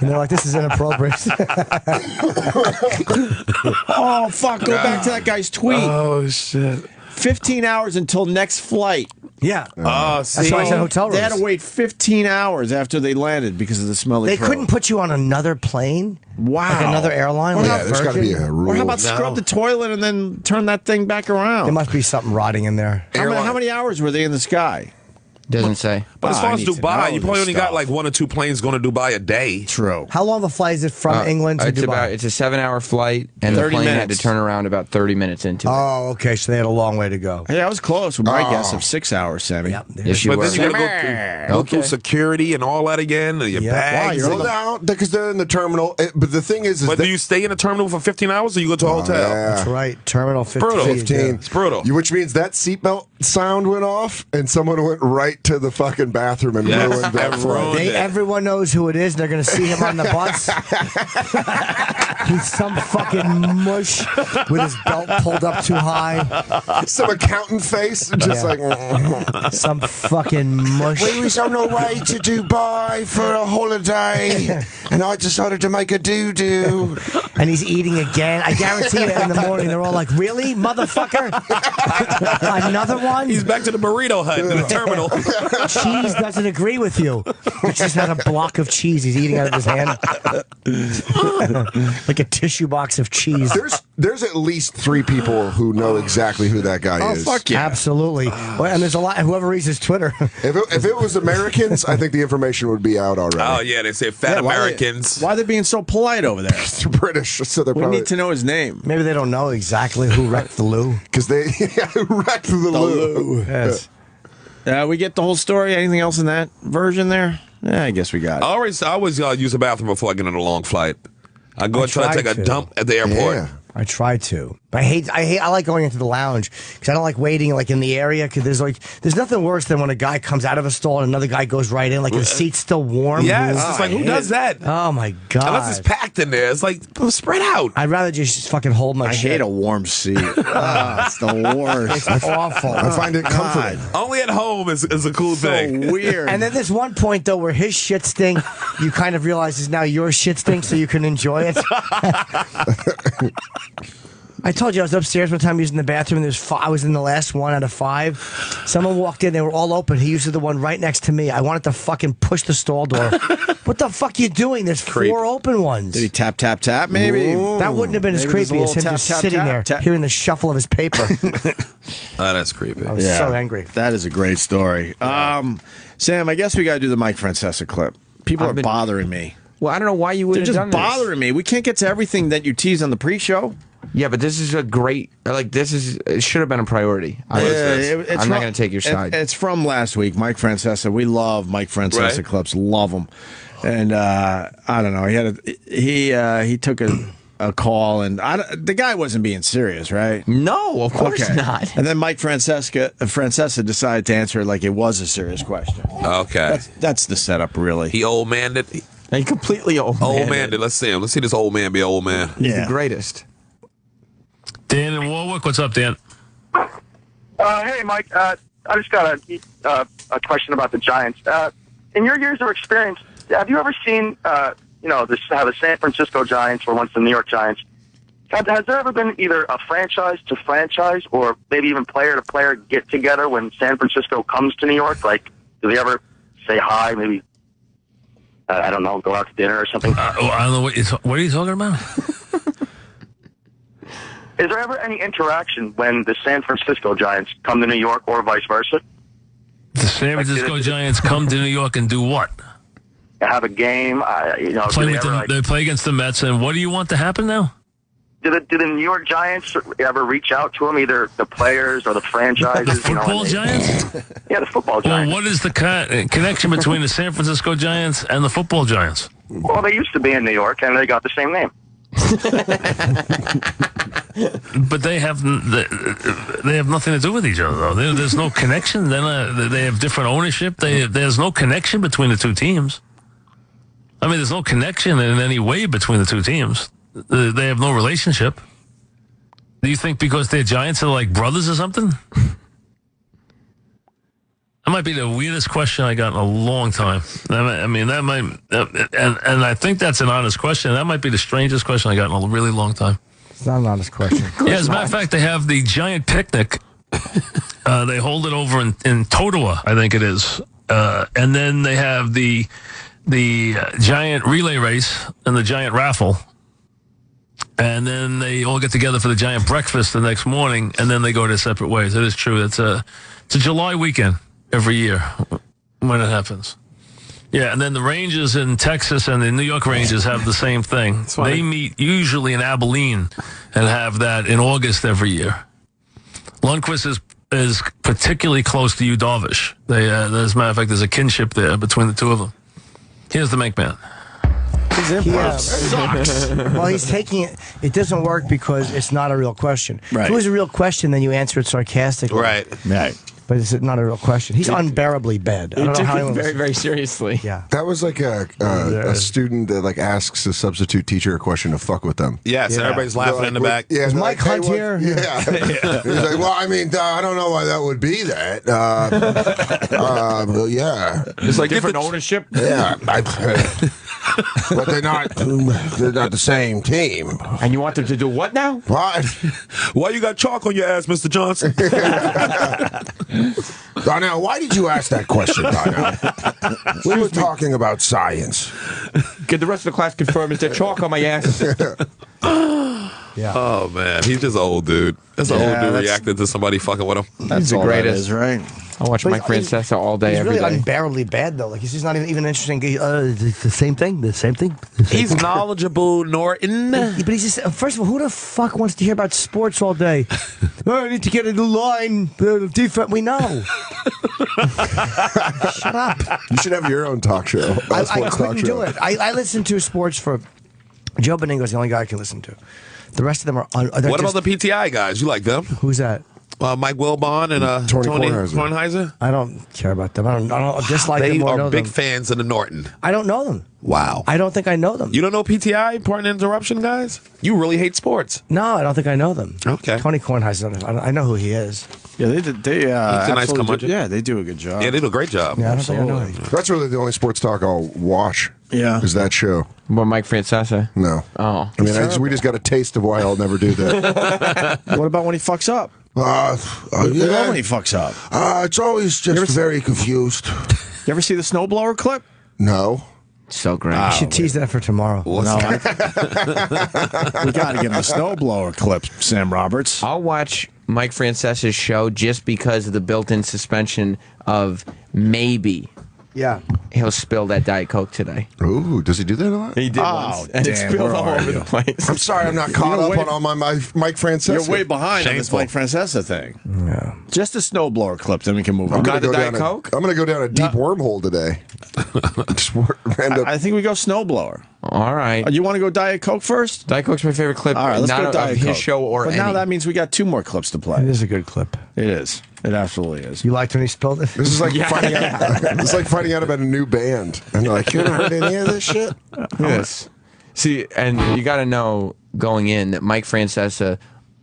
And they're like, this is inappropriate. Oh, fuck. Go back to that guy's tweet. Oh, shit. 15 hours until next flight. Yeah. Oh, That's why I said hotel rooms. They had to wait 15 hours after they landed because of the smelly They poo. couldn't put you on another plane? Wow. Like another airline? Yeah, Like there's got to Virgin? be a rule. Or how about scrub the toilet and then turn that thing back around? There must be something rotting in there. How many hours were they in the sky? Doesn't say. But as Ah, far I as need to Dubai, know you probably this only got stuff. like 1 or 2 planes going to Dubai a day. True. How long of a flight is it from England to Dubai? It's a 7-hour flight, and the 30 plane had minutes. to turn around about 30 minutes into it. Oh, okay. So they had a long way to go. Hey, I was close with my guess of 6 hours, Sammy. Yep. Yes, you But were. then you got to go through security and all that again, and your bags. Well, now, because they're in the terminal. But the thing is But do you stay in the terminal for 15 hours or you go to a hotel? yeah. That's right. Terminal 15. Brutal. 15. It's brutal. Which means that seatbelt sound went off, and someone went right to the fucking bathroom and Yes, ruined that and flight. ruined it. Everyone knows who it is. And they're going to see him on the bus. He's some fucking mush with his belt pulled up too high. Some accountant face, just like Some fucking mush. We was on our way to Dubai for a holiday, and I decided to make a doo-doo. And he's eating again. I guarantee you in the morning they're all like, really, motherfucker? Another one? He's back to the burrito hut in the terminal. Cheese doesn't agree with you. He just had a block of cheese he's eating out of his hand. Like a tissue box of cheese. there's at least 3 people who know exactly who that guy is. Fuck yeah. Absolutely. Well, and there's a lot, whoever reads his Twitter. If it was Americans, I think the information would be out already. Oh, yeah, they say fat Americans. Why are they being so polite over there? They're British, so they're We probably need to know his name. Maybe they don't know exactly who wrecked the loo. because they wrecked the loo. Yes. We get the whole story. Anything else in that version there? Yeah, I guess we got it. I always use the bathroom before I get on a long flight. I go and try to take a dump at the airport. Yeah. I try to. But I like going into the lounge because I don't like waiting like in the area because there's nothing worse than when a guy comes out of a stall and another guy goes right in like the seat's still warm. Yeah, it's just like, who does that? Oh my God. Unless it's packed in there. It's like, spread out. I'd rather just fucking hold my I shit. hate a warm seat. It's the worst. It's awful. I find it comforting. Only at home is a cool thing. So weird. And then there's one point though where his shit stink, you kind of realize is now your shit stink, so you can enjoy it. I told you I was upstairs one time using the bathroom, and I was in the last 1 out of 5. Someone walked in, they were all open. He used the one right next to me. I wanted to fucking push the stall door. What the fuck you doing? There's 4 open ones. Did he tap, tap, tap, maybe? That wouldn't have been as Maybe there's a creepy as him little just tap, tap, sitting tap, there, tap. hearing the shuffle of his paper. That's creepy. I was so angry. That is a great story. Sam, I guess we got to do the Mike Francesa clip. People are bothering me. Well, I don't know why you would They're have just done this. bothering me. We can't get to everything that you teased on the pre-show. Yeah, but this is a great. It should have been a priority. I'm not going to take your side. It's from last week. Mike Francesa. We love Mike Francesa clips. Love them. And I don't know. He took a call, and the guy wasn't being serious, right? No, of course not. And then Mike Francesa decided to answer it like it was a serious question. Okay. That's the setup, really. He old man it. He completely old man. Let's see him. Let's see this old man be old man. He's the greatest. Dan in Warwick, what's up, Dan? Hey, Mike. I just got a question about the Giants. In your years of experience, have you ever seen, how the San Francisco Giants were once the New York Giants? Has there ever been either a franchise to franchise or maybe even player to player get together when San Francisco comes to New York? Like, do they ever say hi? Maybe, I don't know, go out to dinner or something? I don't know what are you talking about? Is there ever any interaction when the San Francisco Giants come to New York or vice versa? The San Francisco Giants come to New York and do what? Have a game, They play against the Mets, and what do you want to happen now? Do the New York Giants ever reach out to him, either the players or the franchises? The football Giants? Yeah, the football Giants. Well, what is the connection between the San Francisco Giants and the football Giants? Well, they used to be in New York, and they got the same name. But they have nothing to do with each other, though. There's no connection. They have different ownership. There's no connection between the two teams. I mean, there's no connection in any way between the two teams. They have no relationship. Do you think because they're Giants are like brothers or something? That might be the weirdest question I got in a long time. I mean, that might, and I think that's an honest question. That might be the strangest question I got in a really long time. It's not an honest question. Yeah, as a matter of fact, they have the Giant Picnic. They hold it over in Totowa, I think it is. And then they have the Giant Relay Race and the Giant Raffle. And then they all get together for the Giant Breakfast the next morning, and then they go their separate ways. It is true. It's a July weekend every year when it happens. Yeah, and then the Rangers in Texas and the New York Rangers have the same thing. They meet usually in Abilene and have that in August every year. Lundqvist is particularly close to Yu Darvish. As a matter of fact, there's a kinship there between the two of them. Here's the Mink Man. Sucks. Well, he's taking it. It doesn't work because it's not a real question. Right. If it was a real question, then you answer it sarcastically. Right. But it's not a real question. He's unbearably bad. I He don't know took how it he very, very seriously. Yeah. That was like a student that like asks a substitute teacher a question to fuck with them. Yes, and everybody's laughing in the back. Yeah, Is they're Mike like, Hunt "Hey, what-" here? Yeah. He's like, well, I mean, I don't know why that would be that. But yeah. It's like different ownership. Yeah. But they're not the same team. And you want them to do what now? What? Why you got chalk on your ass, Mr. Johnson? Donnell, why did you ask that question, Donnell? We were talking about science. Get the rest of the class confirm is there chalk on my ass? Yeah. Oh, man. He's just an old dude. That's an old dude reacting to somebody fucking with him. That's the all greatest. that is, right? I watch Mike Francesa all day, He's every really day. unbearably bad, though. Like, he's just not even interesting. It's the same thing. The same thing. He's knowledgeable, Norton. But he's just, first of all, who the fuck wants to hear about sports all day? I need to get in the line. Defense, we know. Shut up. You should have your own talk show. I couldn't do it. I listen to sports for Joe Beningo's the only guy I can listen to. The rest of them are. What about the PTI guys? You like them? Who's that? Mike Wilbon and Tony Kornheiser. I don't care about them. I don't dislike them. They or are know big them. fans of the Norton. I don't know them. Wow. I don't think I know them. You don't know PTI? Pardon interruption, guys? You really hate sports. No, I don't think I know them. Okay. Tony Kornheiser. I know who he is. Yeah, they did. They He's a nice absolutely curmudgeon. yeah, they do a good job. Yeah, they do a great job. Yeah, I don't think I know him. That's really the only sports talk I'll watch. Yeah. Is that show. What, Mike Francesa? No. Oh. I mean, we just got a taste of why I'll never do that. What about when he fucks up? You know when he fucks up. It's always just very confused. You ever see the snowblower clip? No. So great. You should tease that for tomorrow. We got to get him a snowblower clip, Sam Roberts. I'll watch Mike Francesa's show just because of the built-in suspension of maybe Yeah. he'll spill that Diet Coke today. Ooh, does he do that a lot? He did once. And it spilled all over the place. I'm sorry I'm not caught up on all my Mike Francesa. You're way behind on this Mike Francesa thing. Yeah. Just a snowblower clip, then we can move on. I'm going to go down a deep wormhole today. I think we go snowblower. All right. You want to go Diet Coke first? Diet Coke's my favorite clip. All right, let's not go of Diet his Coke. show or But any. now that means we got 2 more clips to play. It is a good clip. It is. It absolutely is. You liked when he spilled it? This is like finding out. It's like finding out about a new band, and you're like, you haven't heard any of this shit. Yes. See, and you got to know going in that Mike Francesa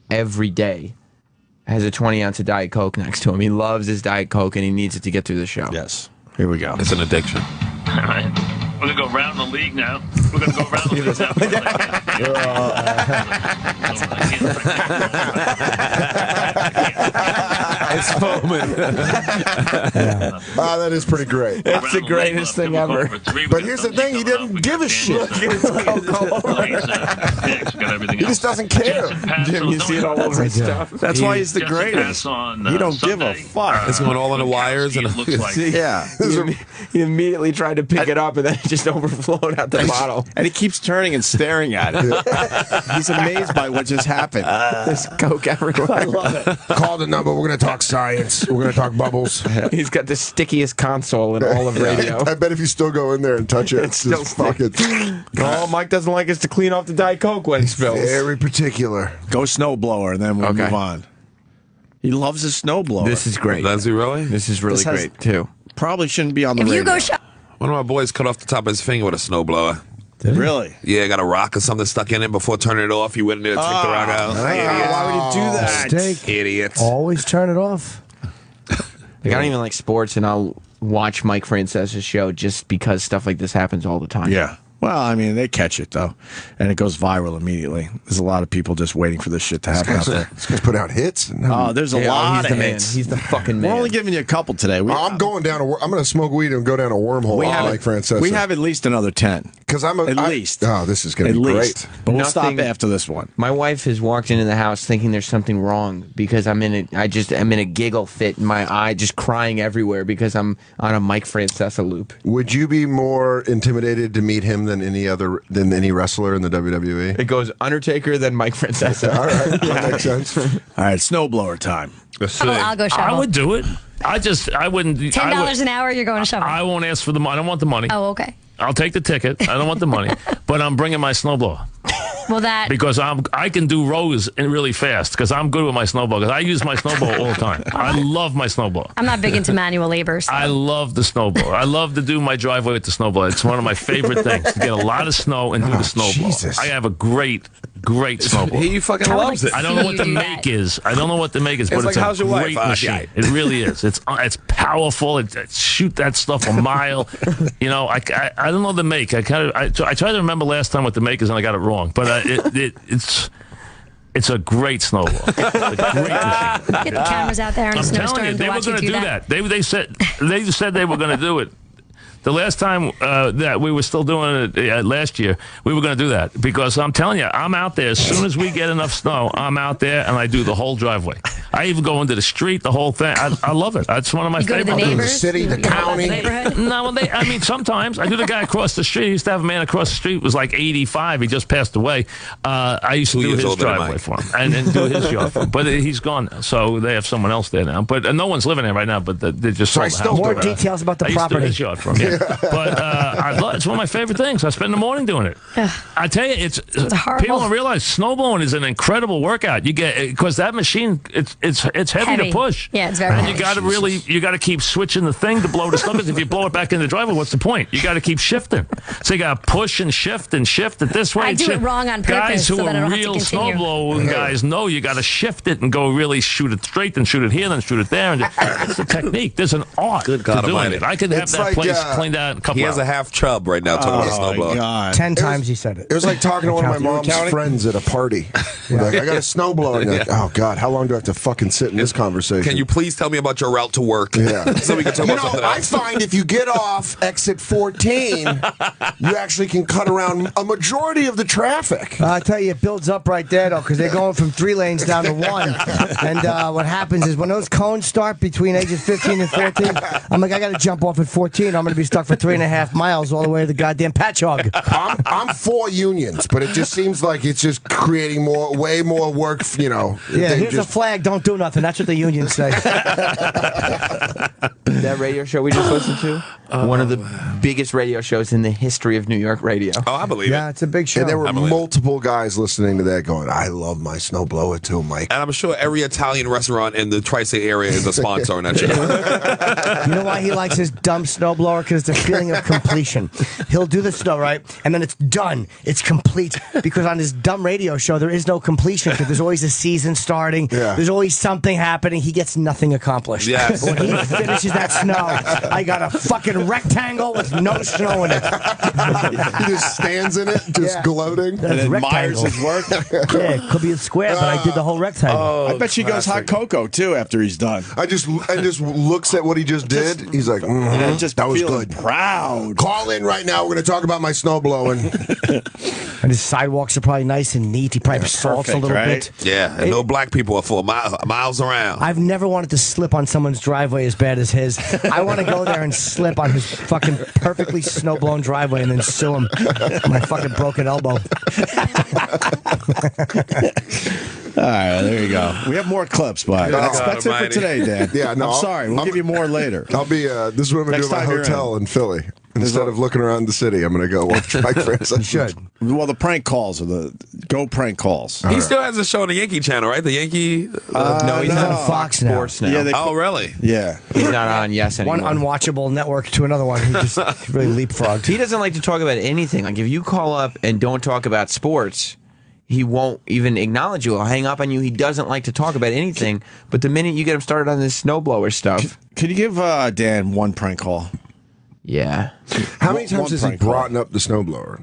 every day has a 20-ounce of Diet Coke next to him. He loves his Diet Coke, and he needs it to get through the show. Yes. Here we go. It's an addiction. All right. We're going to go round the league now. We're going to go round the league now. It's foaming. Oh, that is pretty great. It's the greatest thing ever. But here's the thing, he didn't give a shit. He just doesn't care. Jim, you see it all over his stuff. That's why he's the greatest. He don't give a fuck. It's going all on the wires. And Yeah. He immediately tried to pick it up, and then it just overflowed out the bottle. And he keeps turning and staring at it. He's amazed by what just happened. There's Coke everywhere. I love it. Call the number. We're going to talk science. We're going to talk bubbles. He's got the stickiest console in all of radio. I bet if you still go in there and touch it, it's still just fucking... Oh, Mike doesn't like us to clean off the Diet Coke when he spills. Very particular. Go snowblower, and then we'll move on. He loves his snowblower. This is great. Does he really? This is really great, too. Probably shouldn't be on the radio. You go shop. One of my boys cut off the top of his finger with a snowblower. Really? Yeah, got a rock or something stuck in it before turning it off. He went in there to take the rock out. Why would you do that? Mistake. Idiot. Always turn it off. Like, I don't even like sports, and I'll watch Mike Francesa's show just because stuff like this happens all the time. Yeah. Well, I mean, they catch it, though, and it goes viral immediately. There's a lot of people just waiting for this shit to happen out there. This guy's put out hits. Oh, there's a lot of man. hits. He's the fucking man. We're only giving you a couple today. I'm going down. I'm going to smoke weed and go down a wormhole. Like Francesa. We have at least another 10. Because at least. Oh, this is going to be great. But we'll stop after this one. My wife has walked into the house thinking there's something wrong because I'm in a giggle fit in my eye, just crying everywhere because I'm on a Mike Francesa loop. Would you be more intimidated to meet him than any wrestler in the WWE? It goes Undertaker, then Mike Francesa. All right, that makes sense. All right, snowblower time. I'll go shovel. I would do it. I wouldn't. $10 an hour, you're going to shovel. I won't ask for the money. I don't want the money. Oh, okay. I'll take the ticket. I don't want the money, but I'm bringing my snowblower. Well, that because I can do rows really fast because I'm good with my snowblower. Because I use my snowblower all the time. I love my snowblower. I'm not big into manual labor. So. I love the snowblower. I love to do my driveway with the snowblower. It's one of my favorite things to get a lot of snow and do the snowblower. Jesus. I have a great snowblower. He fucking loves it. I don't know what the make is. But It's like, it's how's a your great wife? machine. It really is. It's powerful. It shoot that stuff a mile. You know, I don't know the make. I tried to remember last time what the make is and I got it wrong. But it's a great snowball. It's a great machine. Get the cameras out there in a snowstorm to watch you do that. They said they were going to do it. The last time that we were still doing it last year, we were going to do that because I'm telling you, I'm out there as soon as we get enough snow. I'm out there and I do the whole driveway. I even go into the street, the whole thing. I love it. That's one of my favorite things. The city, the county. No, sometimes I do the guy across the street. I used to have a man across the street who was like 85. He just passed away. I used to do his driveway for him and do his yard for him. But he's gone now, so they have someone else there now. But no one's living there right now. But they just sold the house. More details about the I used to do property. his yard for him. Yeah. But it's one of my favorite things. I spend the morning doing it. I tell you, it's people don't realize snowblowing is an incredible workout. You get because that machine it's heavy to push. Yeah, it's very. And you got to keep switching the thing to blow the snow. Because if you blow it back in the driveway, what's the point? You got to keep shifting. So you got to push and shift it this way. I do it wrong on purpose. Guys who so that I are don't real have to continue. snowblowing guys know you got to shift it and go really shoot it straight, then shoot it here, then shoot it there. And it's a technique. There's an art to doing it. I could have that place cleaned out in a couple He has a half chub right now talking about snowblower. God. 10 times he said it. It was like talking to one of my mom's friends at a party. Like, I got a snowblower. And like, oh, God, how long do I have to fucking sit in this conversation? Can you please tell me about your route to work? Yeah. So we can talk about something else. I find if you get off exit 14, you actually can cut around a majority of the traffic. I tell you, it builds up right there, though, because they're going from 3 lanes down to 1. And what happens is when those cones start between ages 15 and 14, I'm like, I got to jump off at 14. I'm going to be stuck for 3.5 miles all the way to the goddamn patch hog. I'm for unions, but it just seems like it's just creating way more work, you know. Yeah, here's a flag, don't do nothing. That's what the unions say. That radio show we just listened to, one of the biggest radio shows in the history of New York radio. Oh, I believe it. Yeah, it's a big show. And there were multiple guys listening to that going, I love my snowblower too, Mike. And I'm sure every Italian restaurant in the Tri-State area is a sponsor on that show. You know why he likes his dumb snowblower? Because it's a feeling of completion. He'll do the snow, right? And then it's done. It's complete. Because on his dumb radio show, there is no completion. Because there's always a season starting. Yeah. There's always something happening. He gets nothing accomplished. Yes. When he finishes finishes that snow. I got a fucking rectangle with no snow in it. He just stands in it, just gloating. And admires his work. Yeah, it could be a square, but I did the whole rectangle. I bet she goes hot cocoa too after he's done. I just looks at what he just did. He's like, just that was feeling good. Proud. Call in right now. We're going to talk about my snow blowing. And his sidewalks are probably nice and neat. He probably salts a little bit. Yeah, and no black people are for miles around. I've never wanted to slip on someone's driveway as bad as his. I want to go there and slip on his fucking perfectly snow-blown driveway and then sue him for my fucking broken elbow. All right, there you go. We have more clips, but that's it for today, Dan. Yeah, no, I'm sorry. We'll give you more later. I'll be. This is what I'm going to do at my hotel in Philly. Instead of looking around the city, I'm going to go watch Mike Francesa. You should. Well, the prank calls are the go prank calls. He still has a show on the Yankee channel, right? The Yankee. No, he's on Fox Sports now. Yeah, Oh, really? Yeah. He's not on Yes anymore. One unwatchable network to another one. He just really leapfrogged. He doesn't like to talk about anything. Like if you call up and don't talk about sports, he won't even acknowledge you. He'll hang up on you. He doesn't like to talk about anything. But the minute you get him started on this snowblower stuff, Can you give Dan one prank call? yeah, How many times has he brought up the snowblower?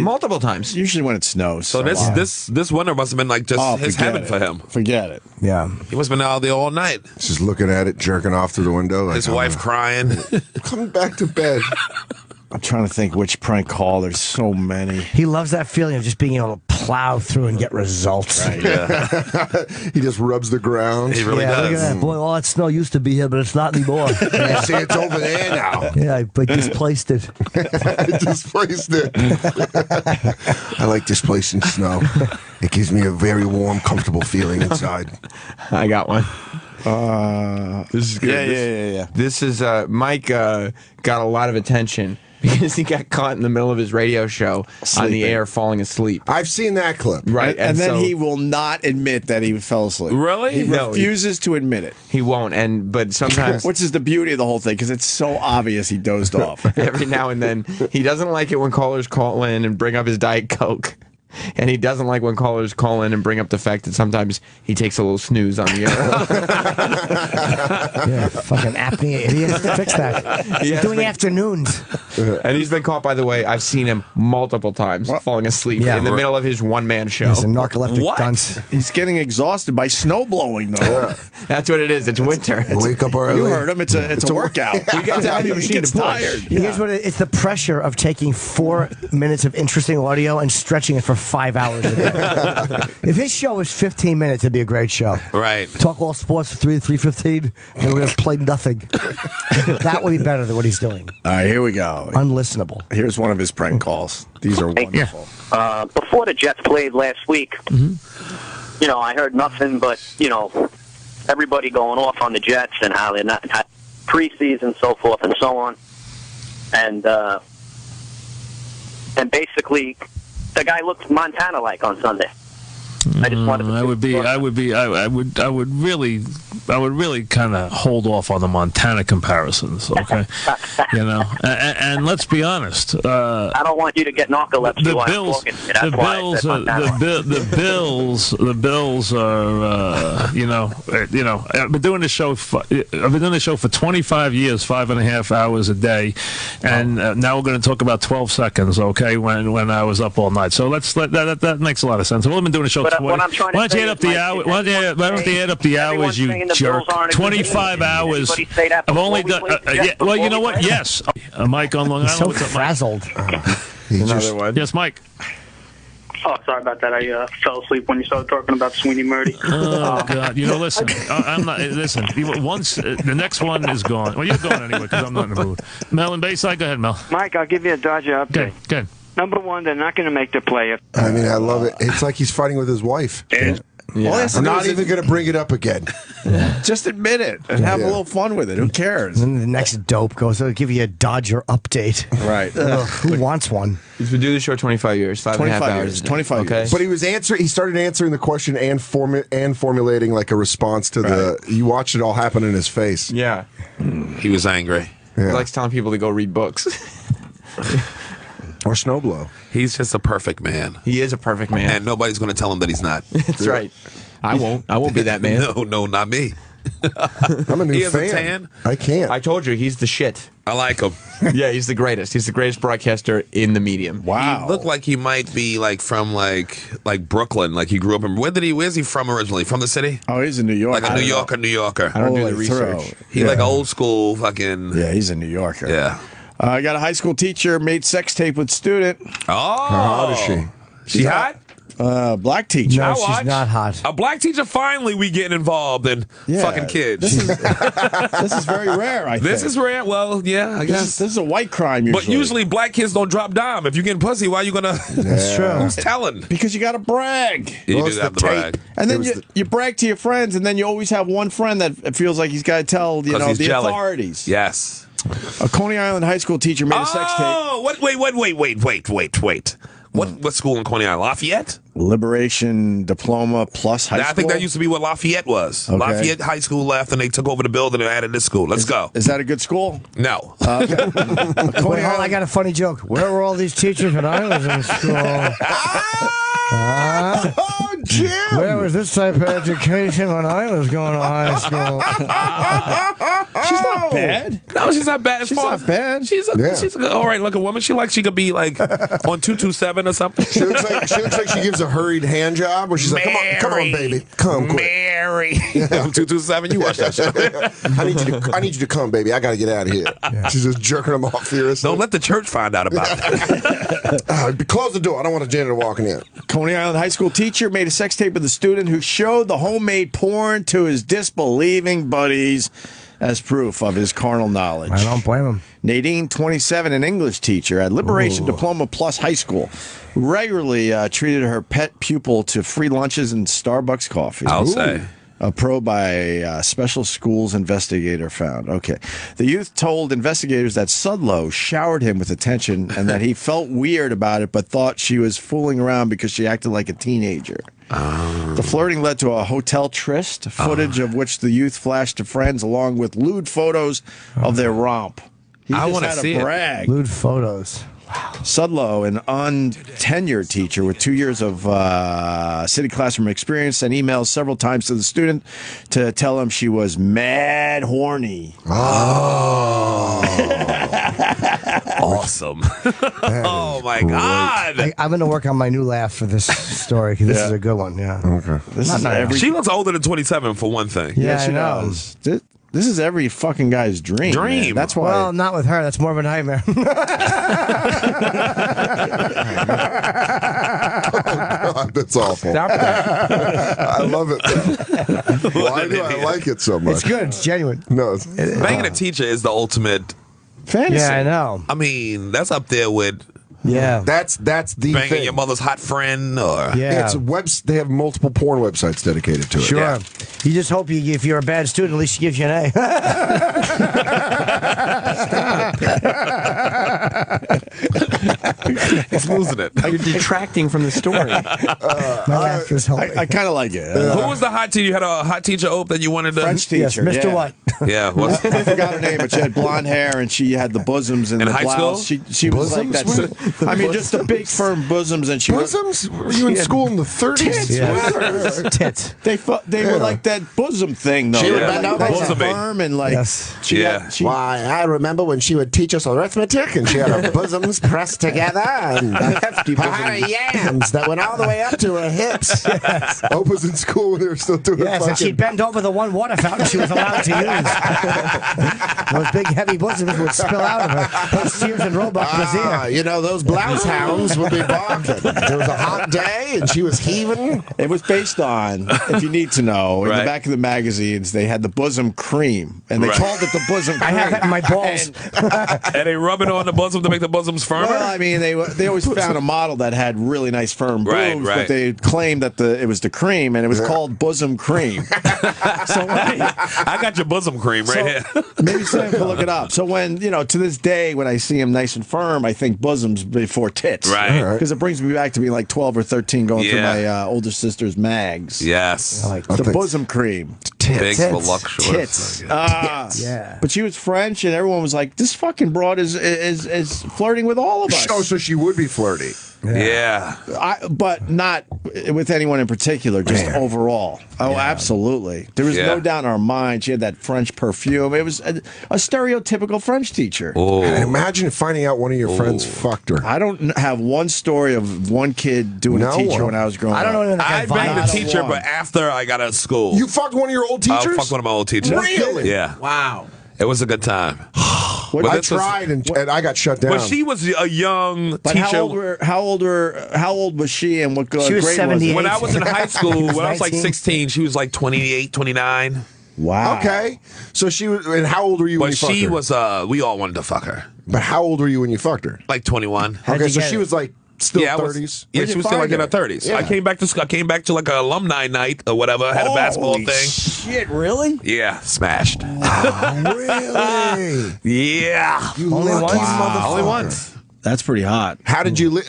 multiple times. Usually when it snows. So this winter must have been like just his heaven for him. Forget it. Yeah. He must have been out there all night. Just looking at it, jerking off through the window. Like, His wife crying. coming back to bed. I'm trying to think which prank call. There's so many. He loves that feeling of just being able to plow through and get results. Right, yeah. He just rubs the ground. He really Look at does. that. Boy, all that snow used to be here, but it's not anymore. Yeah, see, it's over there now. Yeah, I displaced it. I displaced it. I like displacing snow. It gives me a very warm, comfortable feeling inside. I got one. This is good. Yeah. This is Mike got a lot of attention because he got caught in the middle of his radio show on the air falling asleep. I've seen that clip. Right, And then so he will not admit that he fell asleep. Really? He No, refuses to admit it. he won't. But sometimes Which is the beauty of the whole thing, because it's so obvious he dozed off. every now and then he doesn't like it when callers call in and bring up his Diet Coke. And he doesn't like when callers call in and bring up the fact that sometimes he takes a little snooze on the air. Yeah, fucking apnea. He has to fix that. He's doing afternoons. And he's been caught, by the way, I've seen him multiple times falling asleep in the middle of his one-man show. He's a narcoleptic What? dunce. He's getting exhausted by snow blowing, though. That's what it is. It's winter. Wake up early. You heard him. It's a workout. You got to have your He machine gets to push. tired. Here's what it's the pressure of taking 4 minutes of interesting audio and stretching it for 5 hours a day. If his show was 15 minutes, it'd be a great show. Right. Talk all sports for 3 to 3:15, and we're going to play nothing. That would be better than what he's doing. All right, here we go. Unlistenable. Here's one of his prank calls. These are wonderful. Before the Jets played last week, you know, I heard nothing but, you know, everybody going off on the Jets and how they're not preseason, so forth and so on. And basically, the guy looked Montana-like on Sunday. I just wanted to I would really kind of hold off on the Montana comparisons, okay? You know, and let's be honest. I don't want you to get narcolepsy. The Bills are, I've been doing this show. I've been doing this show for 25 years, 5.5 hours a day, and now we're going to talk about 12 seconds, okay? When I was up all night, so that makes a lot of sense. We've been doing the show. What I'm trying to why don't you add up the hours? Why don't you add up the hours, you jerk? 25 hours. I've only done. Well, you know what? Yes, Mike on Long Island. So What's up, Mike? frazzled. Another one. Yes, Mike. Oh, sorry about that. I fell asleep when you started talking about Sweeney Murdy. Oh God! You know, listen. I'm not. Listen. Once the next one is gone. Well, you're going anyway because I'm not in the mood. Mel and Bayside. Go ahead, Mel. Mike, I'll give you a Dodger update. Good. Number one, they're not going to make the play. I mean, I love it. It's like he's fighting with his wife. Yeah. I'm not even going to bring it up again. Just admit it and have a little fun with it. Who cares? And then the next dope goes, I'll give you a Dodger update. Right. Who wants one? He's been doing the show 25 years, 5.5 hours. 25 years. But he started answering the question and formulating like a response to the. You watched it all happen in his face. Yeah. He was angry. He likes telling people to go read books. Or snowblow. He's just a perfect man. He is a perfect man. And nobody's going to tell him that he's not. That's right. I won't be that man. No, not me. I'm a new He has a fan. tan. I can't. I told you, he's the shit. I like him. Yeah, he's the greatest. He's the greatest broadcaster in the medium. Wow. He looked like he might be like from like Brooklyn. Like he grew up in. Where's he from originally? From the city? Oh, he's in New York. Like a New Yorker. I don't do the research. He like old school fucking. Yeah, he's a New Yorker. Yeah. I got a high school teacher made sex tape with student. Oh. How hot is she? She hot? Black teacher. No, she's not hot. A black teacher finally we getting involved in fucking kids. This is very rare, I think. This is rare. Well, yeah, I guess. This is a white crime usually. But usually black kids don't drop dime. If you getting pussy, why you gonna? That's true. Who's telling? Because you got to brag. You do have to brag. And then you brag to your friends, and then you always have one friend that feels like he's got to tell the jelly. authorities. Yes. A Coney Island high school teacher made a sex tape. Oh, wait. What school in Coney Island? Lafayette? Liberation Diploma Plus High School. I think that used to be what Lafayette was. Okay. Lafayette High School left, and they took over the building and added this school. Let's go. Is that a good school? No. Wait, hold on, I got a funny joke. Where were all these teachers when I was in school? Oh, Jim! Where was this type of education when I was going to high school? She's not bad. No, she's not bad. She's not bad. She's a all right looking woman. She could be like on 227 or something. She looks like she gives a hurried hand job where she's like, come on, baby. Come quick. Mary. 227, you watch that show. I need you to come, baby. I got to get out of here. Yeah. She's just jerking them off furiously. Don't let the church find out about it. Close the door. I don't want a janitor walking in. Coney Island high school teacher made a sex tape with a student who showed the homemade porn to his disbelieving buddies as proof of his carnal knowledge. I don't blame him. Nadine, 27, an English teacher at Liberation Diploma Plus High School, regularly treated her pet pupil to free lunches and Starbucks coffee. I'll say. A probe by a special schools investigator found. Okay. The youth told investigators that Sudlow showered him with attention and that he felt weird about it but thought she was fooling around because she acted like a teenager. The flirting led to a hotel tryst, footage of which the youth flashed to friends along with lewd photos of their romp. I want to see brag. Lewd photos. Sudlow, an untenured teacher with 2 years of city classroom experience, sent emails several times to the student to tell him she was mad horny. Oh. Awesome. Oh, my God. I'm going to work on my new laugh for this story because this is a good one. Yeah. Okay. She looks older than 27 for one thing. Yeah, she I know. does. This is every fucking guy's dream. Man. That's why. Well, not with her. That's more of a nightmare. Oh, God, that's awful. Stop that. I love it. Why do I like it so much? It's good. It's genuine. No, Banging a teacher is the ultimate fantasy. Yeah, I know. I mean, that's up there with that's the banging thing. your mother's hot friend, or Yeah. It's they have multiple porn websites dedicated to it. Sure. Yeah. You just hope if you're a bad student, at least she gives you an A. He's losing it. You're detracting from the story. I kind of like it. Who was the hot teacher? You had a hot teacher, Ope, that you wanted to... French teacher. Yes, Mr. Yeah. What? Yeah. I forgot her name, but she had blonde hair and she had the bosoms and In the high blouse. school? She was like that. I mean, just the big firm bosoms, and she Bosoms? Were you in school in the 30s? Tits. They were like that bosom thing though. She would They were bend like over. that firm and like she Yeah. Why, I remember when she would teach us arithmetic and she had her bosoms pressed together and hefty had her yams that went all the way up to her hips. Yes. Ope was in school when they were still doing Yes, and she'd bend over the one water fountain she was allowed to use. Those big heavy bosoms would spill out of her. Those Sears and Roebuck brassiere. You know, those blouse hounds would be barking. There was a hot day and she was heaving. It was based on, if you need to know, in Right. the back of the magazines, they had the bosom cream, and they Right. called it the bosom cream. I have that in my balls. And they rub it on the bosom to make the bosoms firmer? Well, I mean, they always found a model that had really nice firm boobs, Right, right. but they claimed that it was the cream, and it was called bosom cream. So I got your bosom cream right here. maybe Sam can look it up. So when, to this day, when I see him nice and firm, I think bosoms before tits. Right. Because it brings me back to being like 12 or 13 going through Yeah. my older sister's mags. Yes. The bosom cream. Big voluptuous. Tits. Yeah. But she was French, and everyone was like, this fucking broad is flirting with all of us. Oh, so she would be flirty. Yeah. But not with anyone in particular, just overall. Oh, absolutely. There was no doubt in our mind. She had that French perfume. It was a stereotypical French teacher. Oh. And imagine finding out one of your friends fucked her. I don't have one story of one kid doing a teacher when I was growing up. I don't know anything I that banged a teacher, but after I got out of school. You fucked one of your old teachers? I fucked one of my old teachers. Really? Yeah. Wow. It was a good time. I tried and I got shut down. But she was a young But teacher. how old was she and what grade She was was 78. it? When I was in high school, when I was like 19. 16, she was like 28, 29. Wow. Okay. So she was, and how old were you when you But fucked she her? was, we all wanted to fuck her. But how old were you when you fucked her? Like 21. Okay, so she was like still I was- 30s? Yeah, Where'd she you was still like find in her 30s. Yeah. I came back to like an alumni night or whatever. Had a basketball Holy thing. Shit, really? Yeah, smashed. Really? Yeah. Only once? Only once. That's pretty hot. How did you leave?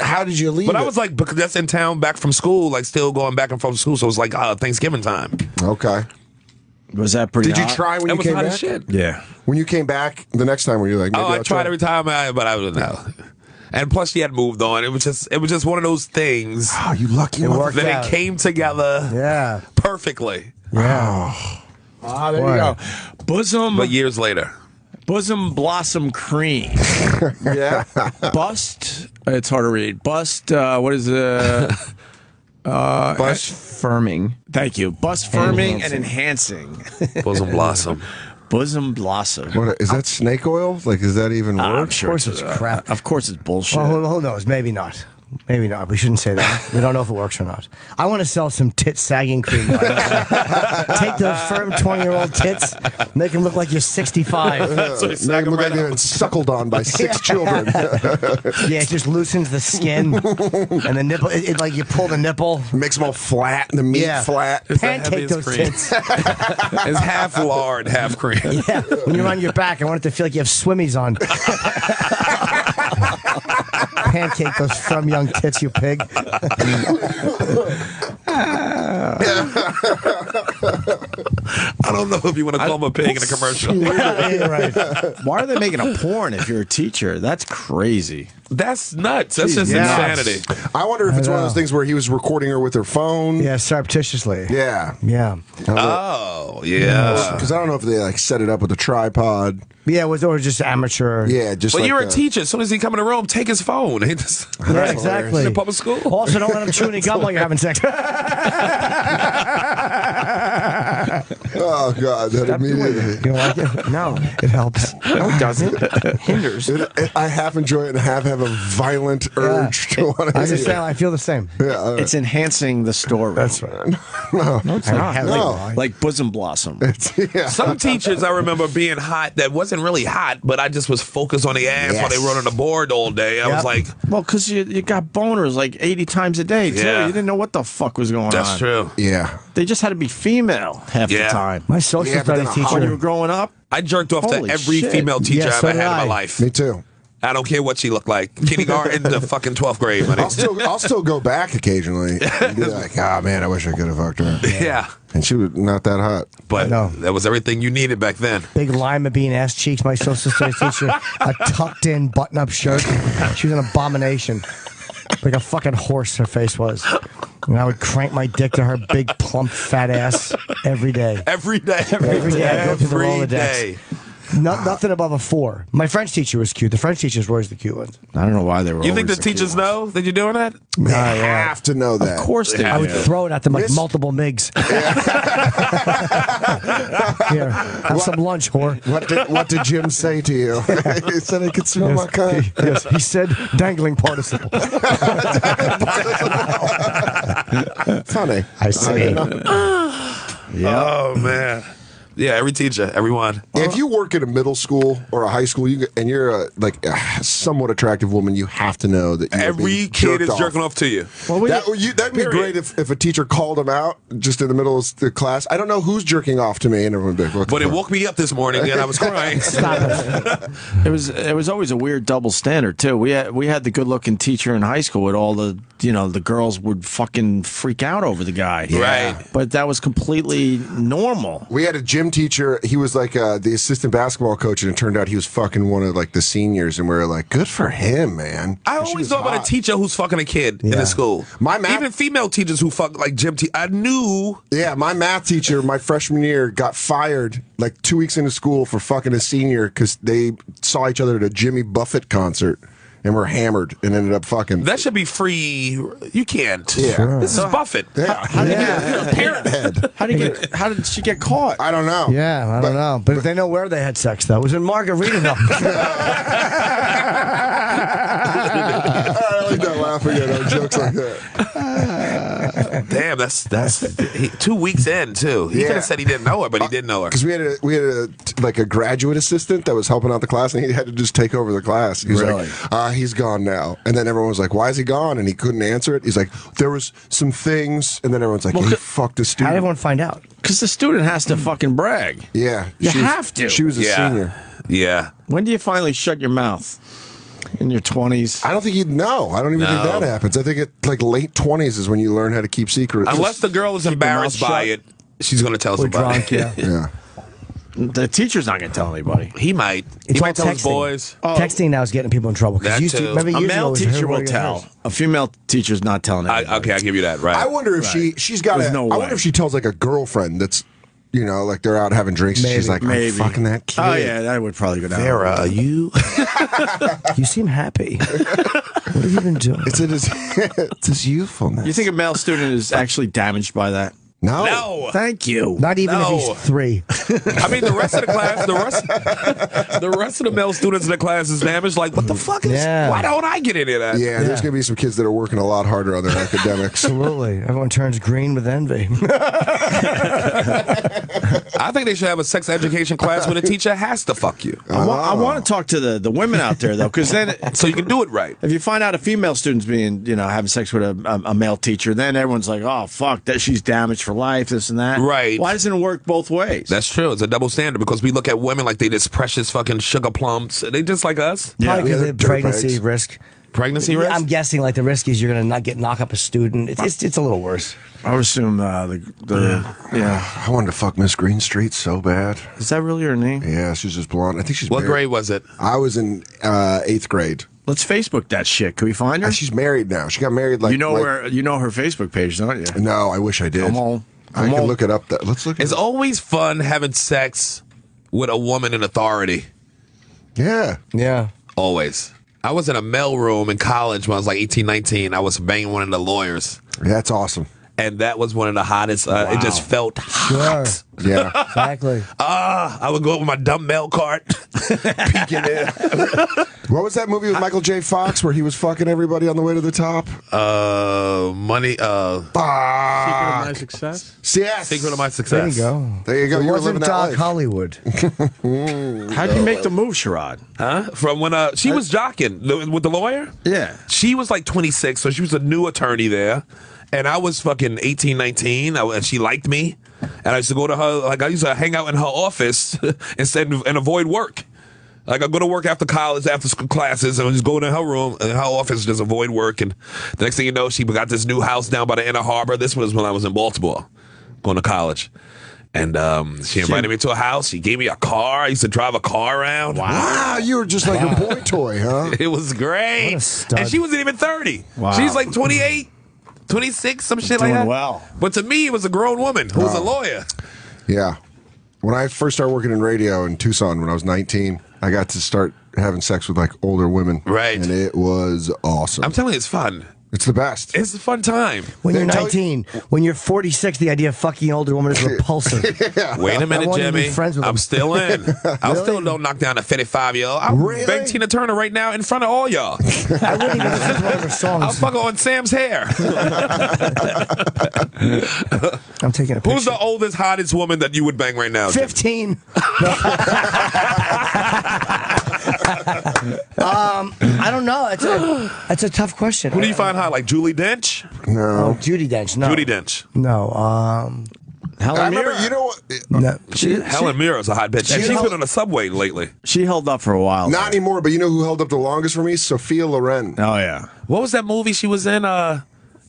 But I it? was like, because that's in town back from school, like still going back and from school. So it was like Thanksgiving time. Okay. Was that pretty Did you hot? try when It you was came hot back? as shit. Yeah. When you came back the next time, were you like, maybe Oh, I I'll tried try? every time, but I don't know. And plus, she had moved on. It was just one of those things. Oh, you lucky worked that out. it came together Yeah. perfectly. Yeah. Ah, there you go. Bosom, But years later. bosom blossom cream. Yeah. Bust. It's hard to read. Bust. What is it? Bust firming. Thank you. Bust firming and enhancing. Bosom blossom. Bosom blossom. What, is that snake oil? Like, is that even I'm work? sure Of course it's crap. Of course it's bullshit. Well, who knows? Maybe not. Maybe not. We shouldn't say that. We don't know if it works or not. I want to sell some tit sagging cream. Take those firm 20-year-old tits, make them look like you're 65. Make them look like they've been suckled on by 6 children. Yeah, it just loosens the skin and the nipple. It like you pull the nipple, makes them all flat, and the meat flat. Pancake those tits. It's half lard, half cream. Yeah, when you're on your back, I want it to feel like you have swimmies on. Pancake those from young tits, you pig. I don't know if you want to call him a pig in a commercial. Yeah, right. Why are they making a porn if you're a teacher? That's crazy. That's nuts. That's just Yeah. insanity. I wonder if it's one of those things where he was recording her with her phone. Yeah, surreptitiously. Yeah. Yeah. Oh, yeah. Because I don't know if they like set it up with a tripod. Yeah, it was or just amateur. Yeah, just Well, like you're a teacher. As soon as he come in the room, take his phone. He just, Yeah, exactly. in public school. Also, don't let him chew any gum while you're having sex. Oh God, that immediately. You don't like it? No, it helps. No, it doesn't. It hinders. I half enjoy it and half have a violent urge to want to. I understand. I feel the same. Yeah, It's enhancing the story. That's right. no, It's like heavy. no. Like bosom blossom. Yeah. Some teachers I remember being hot that wasn't really hot, but I just was focused on the ass while they wrote on the board all day. I was like, well, because you got boners like 80 times a day, too. Yeah. You didn't know what the fuck was going on. that's true. Yeah. They just had to be female half the time. My social Yeah, but studies then When you were teacher. growing up, I jerked off Holy to every shit. female teacher Yeah, I so ever did had in my I. life. Me too. I don't care what she looked like. Kindergarten to fucking 12th grade, buddy. I'll still go back occasionally. And be like, ah, man, I wish I could have fucked her. Yeah. And she was not that hot. But know. that was everything you needed back then. Big lima bean ass cheeks. My social studies teacher. A tucked in button up shirt. She was an abomination. Like a fucking horse, her face was. And I would crank my dick to her big, plump, fat ass every day. Every day. Every day. I go through the Every Rolodex. day. Nothing above a 4. My French teacher was cute. The French teachers were always the cute ones. I don't know why they were. You think the always cute teachers ones. know that you're doing that? They have to know that. Of course they I would do. throw it at them like multiple MIGs. Here, have some lunch, whore. What did Jim say to you? He said I could smell my cock. Yes, he said dangling participle. Funny. I see. Oh, man. Yeah, every teacher, everyone. If you work at a middle school or a high school, and you're a somewhat attractive woman, you have to know that you're Every being kid is jerked jerking off. off to you. Well, That'd be great if a teacher called them out just in the middle of the class. I don't know who's jerking off to me, and everyone would be like, what the But it fuck? woke me up this morning and I was crying. It was always a weird double standard too. We had the good looking teacher in high school with all the the girls would fucking freak out over the guy. Right. But that was completely normal. We had a gym gym teacher. He was like the assistant basketball coach, and it turned out he was fucking one of like the seniors, and we were like, good for him, man. I always thought about a teacher who's fucking a kid in the school. Even female teachers who fuck like gym teachers. I knew. Yeah, my math teacher, my freshman year, got fired like 2 weeks into school for fucking a senior because they saw each other at a Jimmy Buffett concert. And were hammered and ended up fucking. That should be free. You can't. Yeah. Sure. This is Buffett. Yeah. How did she get caught? I don't know. Yeah, I don't know. But they know where they had sex, though. It was in Margaritaville. I like that laughing at jokes like that. Damn, that's 2 weeks in too. He could have said he didn't know her, but he did know her. Because we had a graduate assistant that was helping out the class, and he had to just take over the class. He was like, he's gone now. And then everyone was like, why is he gone? And he couldn't answer it. He's like, there was some things. And then everyone's like, he fucked a student. How did everyone find out? Because the student has to fucking brag. Yeah. You have to. She was a senior. Yeah. When do you finally shut your mouth? In your 20s? I don't think he'd know. I don't even think that happens. I think like late 20s is when you learn how to keep secrets. Unless the girl is embarrassed by it, she's going to tell somebody. Drunk, yeah. The teacher's not going to tell anybody. He might. It's He might all tell his texting. boys. Texting now is getting people in trouble. That Used to, too. remember A years ago, male it was teacher her will word tell. against A female teacher's not telling anybody. Okay, I'll give you that. Right. I wonder if she's got There's a. no I way. wonder if she tells like a girlfriend that's, you know, like they're out having drinks. And she's like, I'm fucking that kid. Oh yeah, that would probably go down. Vera, you You seem happy. What have you been doing? It's his youthfulness. You think a male student is actually damaged by that? No. No. Thank you. Not even No. if he's 3. I mean, the rest of the class, the rest of the male students in the class is damaged. Like, what the fuck is? Yeah. Why don't I get any of that? Yeah, there's gonna be some kids that are working a lot harder on their academics. Absolutely. Everyone turns green with envy. I think they should have a sex education class where the teacher has to fuck you. I want to talk to the women out there though, because then So you can do it right. if you find out a female student's being having sex with a male teacher, then everyone's like, oh fuck, that she's damaged for life, this and that. Right. Why doesn't it work both ways? That's true. It's a double standard because we look at women like they just precious fucking sugar plums. They just like us. Probably because they're of the pregnancy dirtbags. risk. Pregnancy risk? I'm guessing like the risk is you're going to not knock up a student. It's a little worse. I would assume I wanted to fuck Miss Greenstreet so bad. Is that really her name? Yeah, she's just blonde. I think she's What married. grade was it? I was in 8th grade. Let's Facebook that shit. Can we find her? She's married now. She got married like you know her Facebook page, don't you? No, I wish I did. Come on. I can look it up. Let's look. It's always fun having sex with a woman in authority. Yeah. Yeah. Always. I was in a mail room in college when I was like 18, 19. I was banging one of the lawyers. That's awesome. And that was one of the hottest. It just felt hot. Yeah. Exactly. I would go up with my dumb mail cart, peeking in. What was that movie with Michael J. Fox where he was fucking everybody on the way to the top? Money. Secret of My Success? Yes. Secret of My Success. There you go. There you go. It You were wasn't living that Doc life. Hollywood. How'd you make the move, Sherrod? Huh? From when she was jocking with the lawyer? Yeah. She was like 26, so she was a new attorney there. And I was fucking 18, 19, and she liked me. And I used to go to her, like I used to hang out in her office and avoid work. Like I'd go to work after college, after school classes, and I'd just go in her room, in her office, just avoid work. And the next thing you know, she got this new house down by the Inner Harbor. This was when I was in Baltimore, going to college. And she invited me to a house. She gave me a car. I used to drive a car around. Wow, you were just like a boy toy, huh? It was great. What a stud. And she wasn't even 30. Wow. She's like 28, 26, some shit Doing like that. well. But to me, it was a grown woman who was a lawyer. Yeah. When I first started working in radio in Tucson when I was 19, I got to start having sex with like older women. Right. And it was awesome. I'm telling you, it's fun. It's the best. It's a fun time. When you're They tell 19, when you're 46, the idea of fucking an older woman is repulsive. Wait a minute, I won't even be Jimmy. friends with I'm them. still in. I still don't knock down a 55-year-old. I'll Really? bang Tina Turner right now in front of all y'all. I wouldn't even listen to one of her I'll songs. fuck her on Sam's hair. I'm taking a picture. Who's the oldest, hottest woman that you would bang right now? Jimmy? 15. I don't know. It's a tough question. Who do you find hot? Like Julie Dench? No. Oh, Judy Dench. No. Judy Dench. No. Helen I remember, Mirren. you know what? No. Helen Mirren's a hot bitch. And she's been on the subway lately. She held up for a while. Not anymore, but you know who held up the longest for me? Sophia Loren. Oh yeah. What was that movie she was in?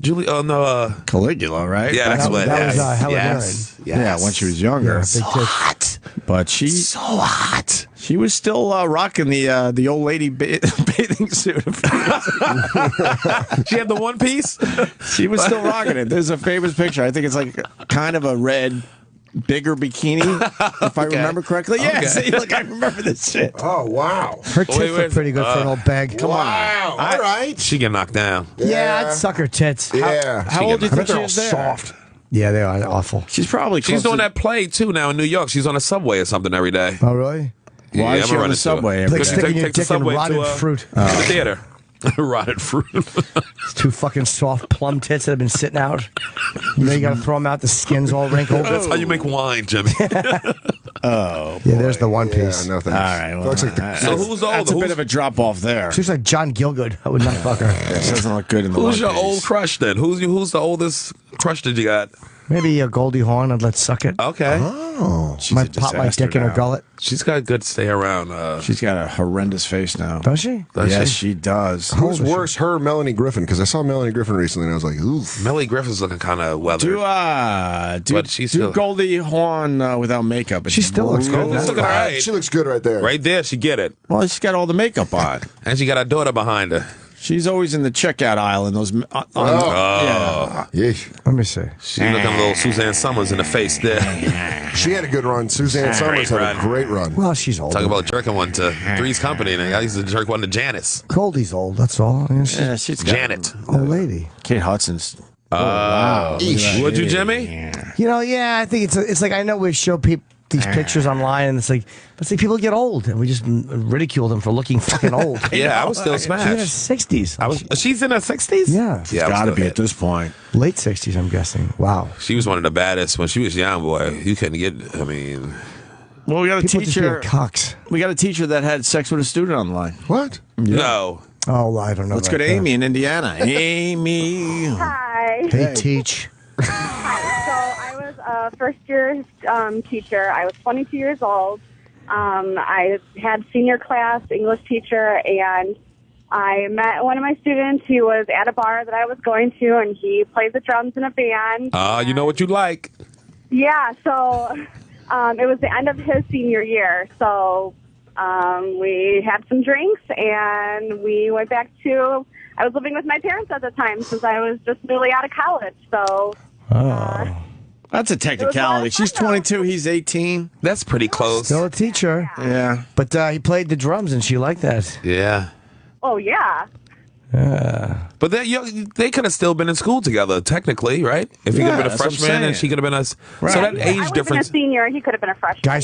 Julie? Oh no. Caligula, right? Yeah, that's what. that was yes, Helen yes, Mirren. Yeah, when she was younger. Yeah, big tits. But she so hot. She was still rocking the old lady bathing suit. She had the one piece. She was still rocking it. There's a famous picture. I think it's like kind of a red, bigger bikini, if I remember correctly. Yeah, see, look, I remember this shit. Oh, wow. Her tits look pretty good for an old bag. Come on. Wow. All right. She get knocked down. Yeah, I'd suck her tits. Yeah. How old do you think they're she all is there? soft. Yeah, they are awful. She's probably She's close doing to- that play too now in New York. She's on a subway or something every day. Oh, really? Why is she on the subway every Like day? sticking your dick in rotted fruit. To the theater. Rotted fruit. It's two fucking soft plum tits that have been sitting out. You know, you got to throw them out. The skin's all wrinkled. That's how you make wine, Jimmy. Oh, yeah. There's the one piece. Yeah, no thanks. all right. Well, Looks like the, So who's old? That's a bit of a drop off there. She looks like John Gielgud. I would not fuck her. She doesn't look good in the Who's one your piece. old crush then? Who's the oldest crush that you got? Maybe a Goldie Hawn. I'd let suck it. Okay. oh. She's Might a pop my disaster dick in her now. gullet. She's got good stay around. She's got a horrendous face now. Does she? Yes, she does. Who's worse, her or Melanie Griffin? Because I saw Melanie Griffin recently and I was like, oof. Melly Griffin's looking kind of weathered. Do she's do still- Goldie Hawn without makeup. It's She still looks good. brutal. She's looking all right. She looks good right there. Right there, she get it. Well, she's got all the makeup on. And she got a daughter behind her. She's always in the checkout aisle in those. Yeah. Yeesh. Let me see. She looking a little Suzanne Summers in the face there. She had a good run. Suzanne Summers had a great run. Well, she's old. Talk about jerking one to Three's Company. And I used to jerk one to Janice. Goldie's old. That's all. I mean, she's Yeah, she's got Janet. old lady. Kate Hudson's. Wow. Would you, Jimmy? You know, yeah. I think it's like I know we show people these pictures online, and it's like people get old, and we just ridicule them for looking fucking old. Yeah, I was still She's in her smashed. 60s. She's in her 60s? Yeah. Yeah, I was Got to still be hit. at this point. Late 60s, I'm guessing. Wow. She was one of the baddest when she was young, boy. You couldn't get, I mean. Well, we got a People just teacher. being cocks. We got a teacher that had sex with a student online. What? No. Oh, I don't know. Let's go to Amy in Indiana. Amy. Hi. Hey, teach. Hi. So I was a first-year teacher. I was 22 years old. I had senior class English teacher, and I met one of my students who was at a bar that I was going to, and he played the drums in a band. You know what you like. Yeah, so it was the end of his senior year. So we had some drinks, and we went back to... I was living with my parents at the time since I was just newly out of college. So... That's a technicality. She's 22. He's 18. That's pretty close. Still a teacher. Yeah. But he played the drums, and she liked that. Yeah. Oh, yeah. But they could have still been in school together, technically, right? If he could have been a that's what I'm freshman and saying. she could have been a... So that I age was difference... a senior, and he could have been a freshman. Guy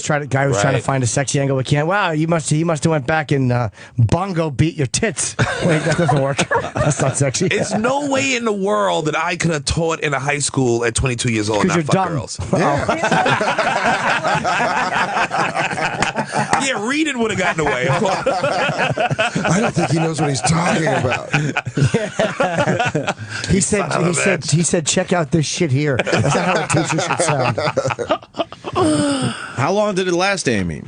was trying to find a sexy angle. We can't. Wow, he must have went back and bongo beat your tits. Wait, that doesn't work. That's not sexy. It's no way in the world that I could have taught in a high school at 22 years old and not You're fuck dumb. girls. Yeah, reading would have gotten away. I don't think he knows what he's talking about. He said, check out this shit here. That's not how a teacher should sound. How long did it last, Amy?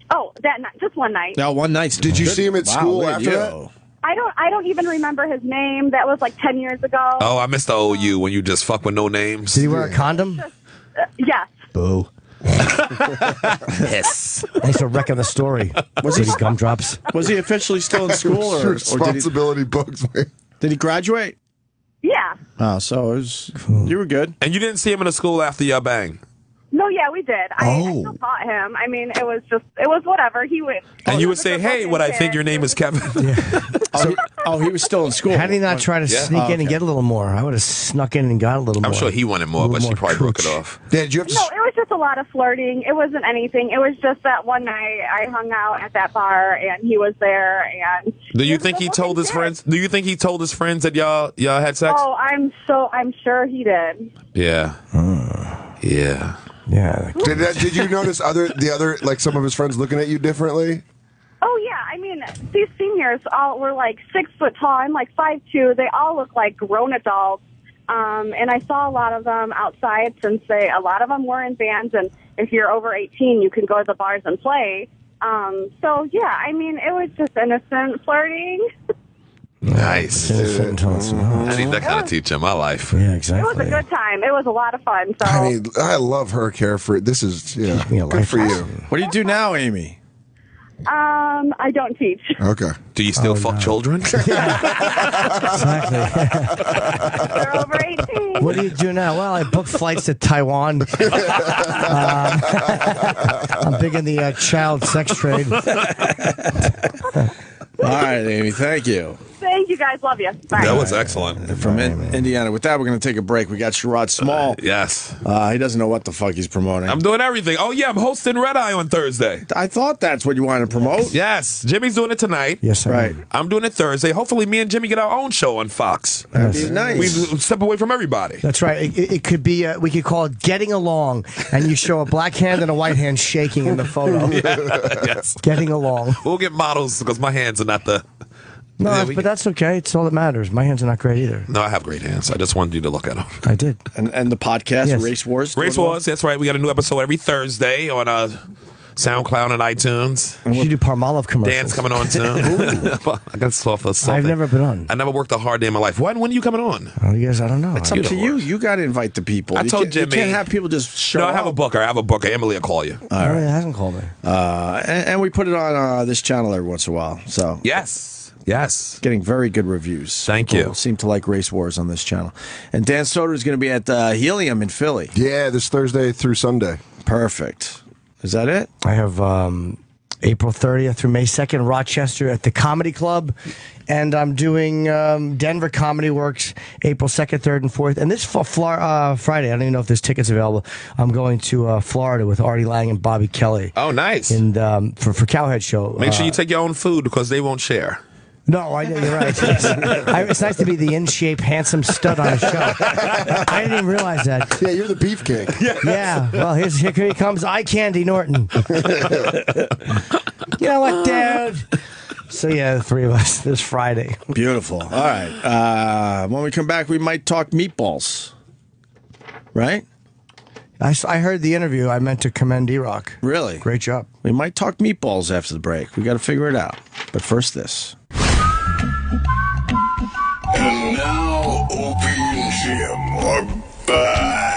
Oh, that night, just one night. No, one night. Did you see him at school look at after you. that? I don't even remember his name. That was like 10 years ago. Oh, I missed the old you when you just fuck with no names. Did he wear a condom? Yes. Boo. Yes. Thanks for wrecking the story. Was he gumdrops? Was he officially still in school, or Responsibility books, man. did he graduate? Yeah. Oh, so it was, you were good. And you didn't see him in the school after your bang? No, yeah, we did. I still taught him. I mean, it was whatever. He would. And you would say, hey, what I think your name is Kevin. He was still in school. How did he not try to sneak in and get a little more? I would have snuck in and got a little more. I'm sure he wanted more, but she probably broke it off. Yeah, did you have to... No, it was just a lot of flirting. It wasn't anything. It was just that one night I hung out at that bar and he was there. And Do you think he told his friends? Do you think he told his friends that y'all had sex? Oh, I'm sure he did. Yeah. Yeah. Yeah. Did you notice the other like some of his friends looking at you differently? Oh yeah, I mean these seniors all were like 6 foot tall. I'm like 5'2". They all look like grown adults. And I saw a lot of them outside since a lot of them were in bands. And if you're over 18, you can go to the bars and play. So yeah, I mean it was just innocent flirting. Nice. I need that kind of teacher in my life. Yeah, It exactly. was a good time. It was a lot of fun. So I mean, I love her carefree. This is good for you. What do you do now, Amy? I don't teach. Okay. Do you still fuck children? Exactly. They're over 18. What do you do now? Well, I book flights to Taiwan. I'm big in the child sex trade. All right, Amy, thank you. Thank you, guys. Love you. Bye. That was excellent. From Indiana. With that, we're going to take a break. We got Sherrod Small. Yes. He doesn't know what the fuck he's promoting. I'm doing everything. Oh, yeah, I'm hosting Red Eye on Thursday. I thought that's what you wanted to promote. Yes. Jimmy's doing it tonight. Yes, sir. Right. I'm doing it Thursday. Hopefully, me and Jimmy get our own show on Fox. That'd be nice. We step away from everybody. That's right. It could be, we could call it Getting Along, and you show a black hand and a white hand shaking in the photo. Yes. Getting Along. We'll get models because my hands are not the... No, Yeah, but that's okay. It's all that matters. My hands are not great either. No, I have great hands. I just wanted you to look at them. I did. And the podcast, Yes. Race Wars? Race Wars, that's right. We got a new episode every Thursday on SoundCloud and iTunes. You should do Parmalive commercials. Dan's coming on soon. I got something. I've never been on. I never worked a hard day in my life. When are you coming on? Oh, you guys, I don't know. It's up to you. You got to invite the people. I told Jimmy. You can't have people just show No, up. I have a booker. Emily will call you. All right. It hasn't called me. And we put it on this channel every once in a while. So Yes. Yes. Getting very good reviews. Thank People you. seem to like Race Wars on this channel. And Dan Soder is going to be at Helium in Philly. Yeah, this Thursday through Sunday. Perfect. Is that it? I have April 30th through May 2nd, Rochester at the Comedy Club. And I'm doing Denver Comedy Works April 2nd, 3rd, and 4th. And this Friday, I don't even know if there's tickets available. I'm going to Florida with Artie Lang and Bobby Kelly. Oh, nice. And for Cowhead Show. Make sure you take your own food because they won't share. No, I know you're right. It's nice to be the in-shape, handsome stud on a show. I didn't even realize that. Yeah, you're the beefcake. Yeah. Well, here he comes, Eye Candy Norton. You know what, dude? So yeah, the three of us this Friday. Beautiful. All right. When we come back, we might talk meatballs. Right? I heard the interview. I meant to commend D-Rock. Really? Great job. We might talk meatballs after the break. We got to figure it out. But first, this. And now, Opie and Jim are back.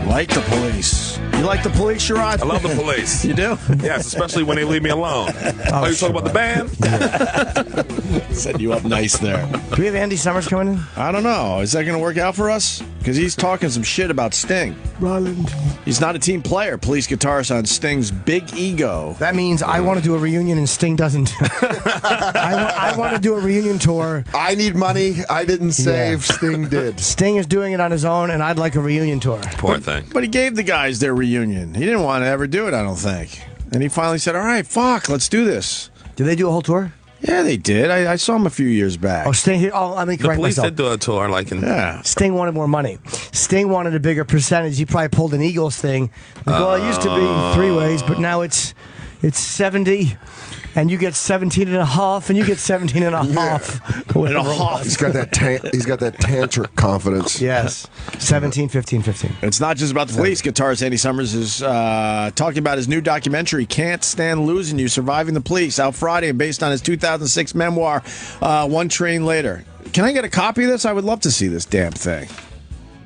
Like the police. You like the police, Sherrod? I love the police. You do? Yes, especially when they leave me alone. Oh, you talking about the band? Set you up nice there. Do we have Andy Summers coming in? I don't know. Is that going to work out for us? Because he's talking some shit about Sting. Roland. He's not a team player. Police guitarist on Sting's Big Ego. That means I want to do a reunion and Sting doesn't. I want to do a reunion tour. I need money. I didn't save. Yeah. Sting did. Sting is doing it on his own, and I'd like a reunion tour. Poor thing. But he gave the guys their reunion. He didn't want to ever do it, I don't think. And he finally said, all right, fuck, let's do this. Did they do a whole tour? Yeah, they did. I saw him a few years back. Oh, Sting. Oh, let me The correct police myself. did do a tour, Yeah. Sting wanted more money. Sting wanted a bigger percentage. He probably pulled an Eagles thing. Like, well, it used to be 3 ways, but now it's 70, and you get 17 and a half, and you get 17 and a half. And a half. He's got that tantric confidence. Yes. 17, 15, 15. It's not just about the police. Guitarist Andy Summers is talking about his new documentary, Can't Stand Losing You, Surviving the Police, out Friday and based on his 2006 memoir, One Train Later. Can I get a copy of this? I would love to see this damn thing.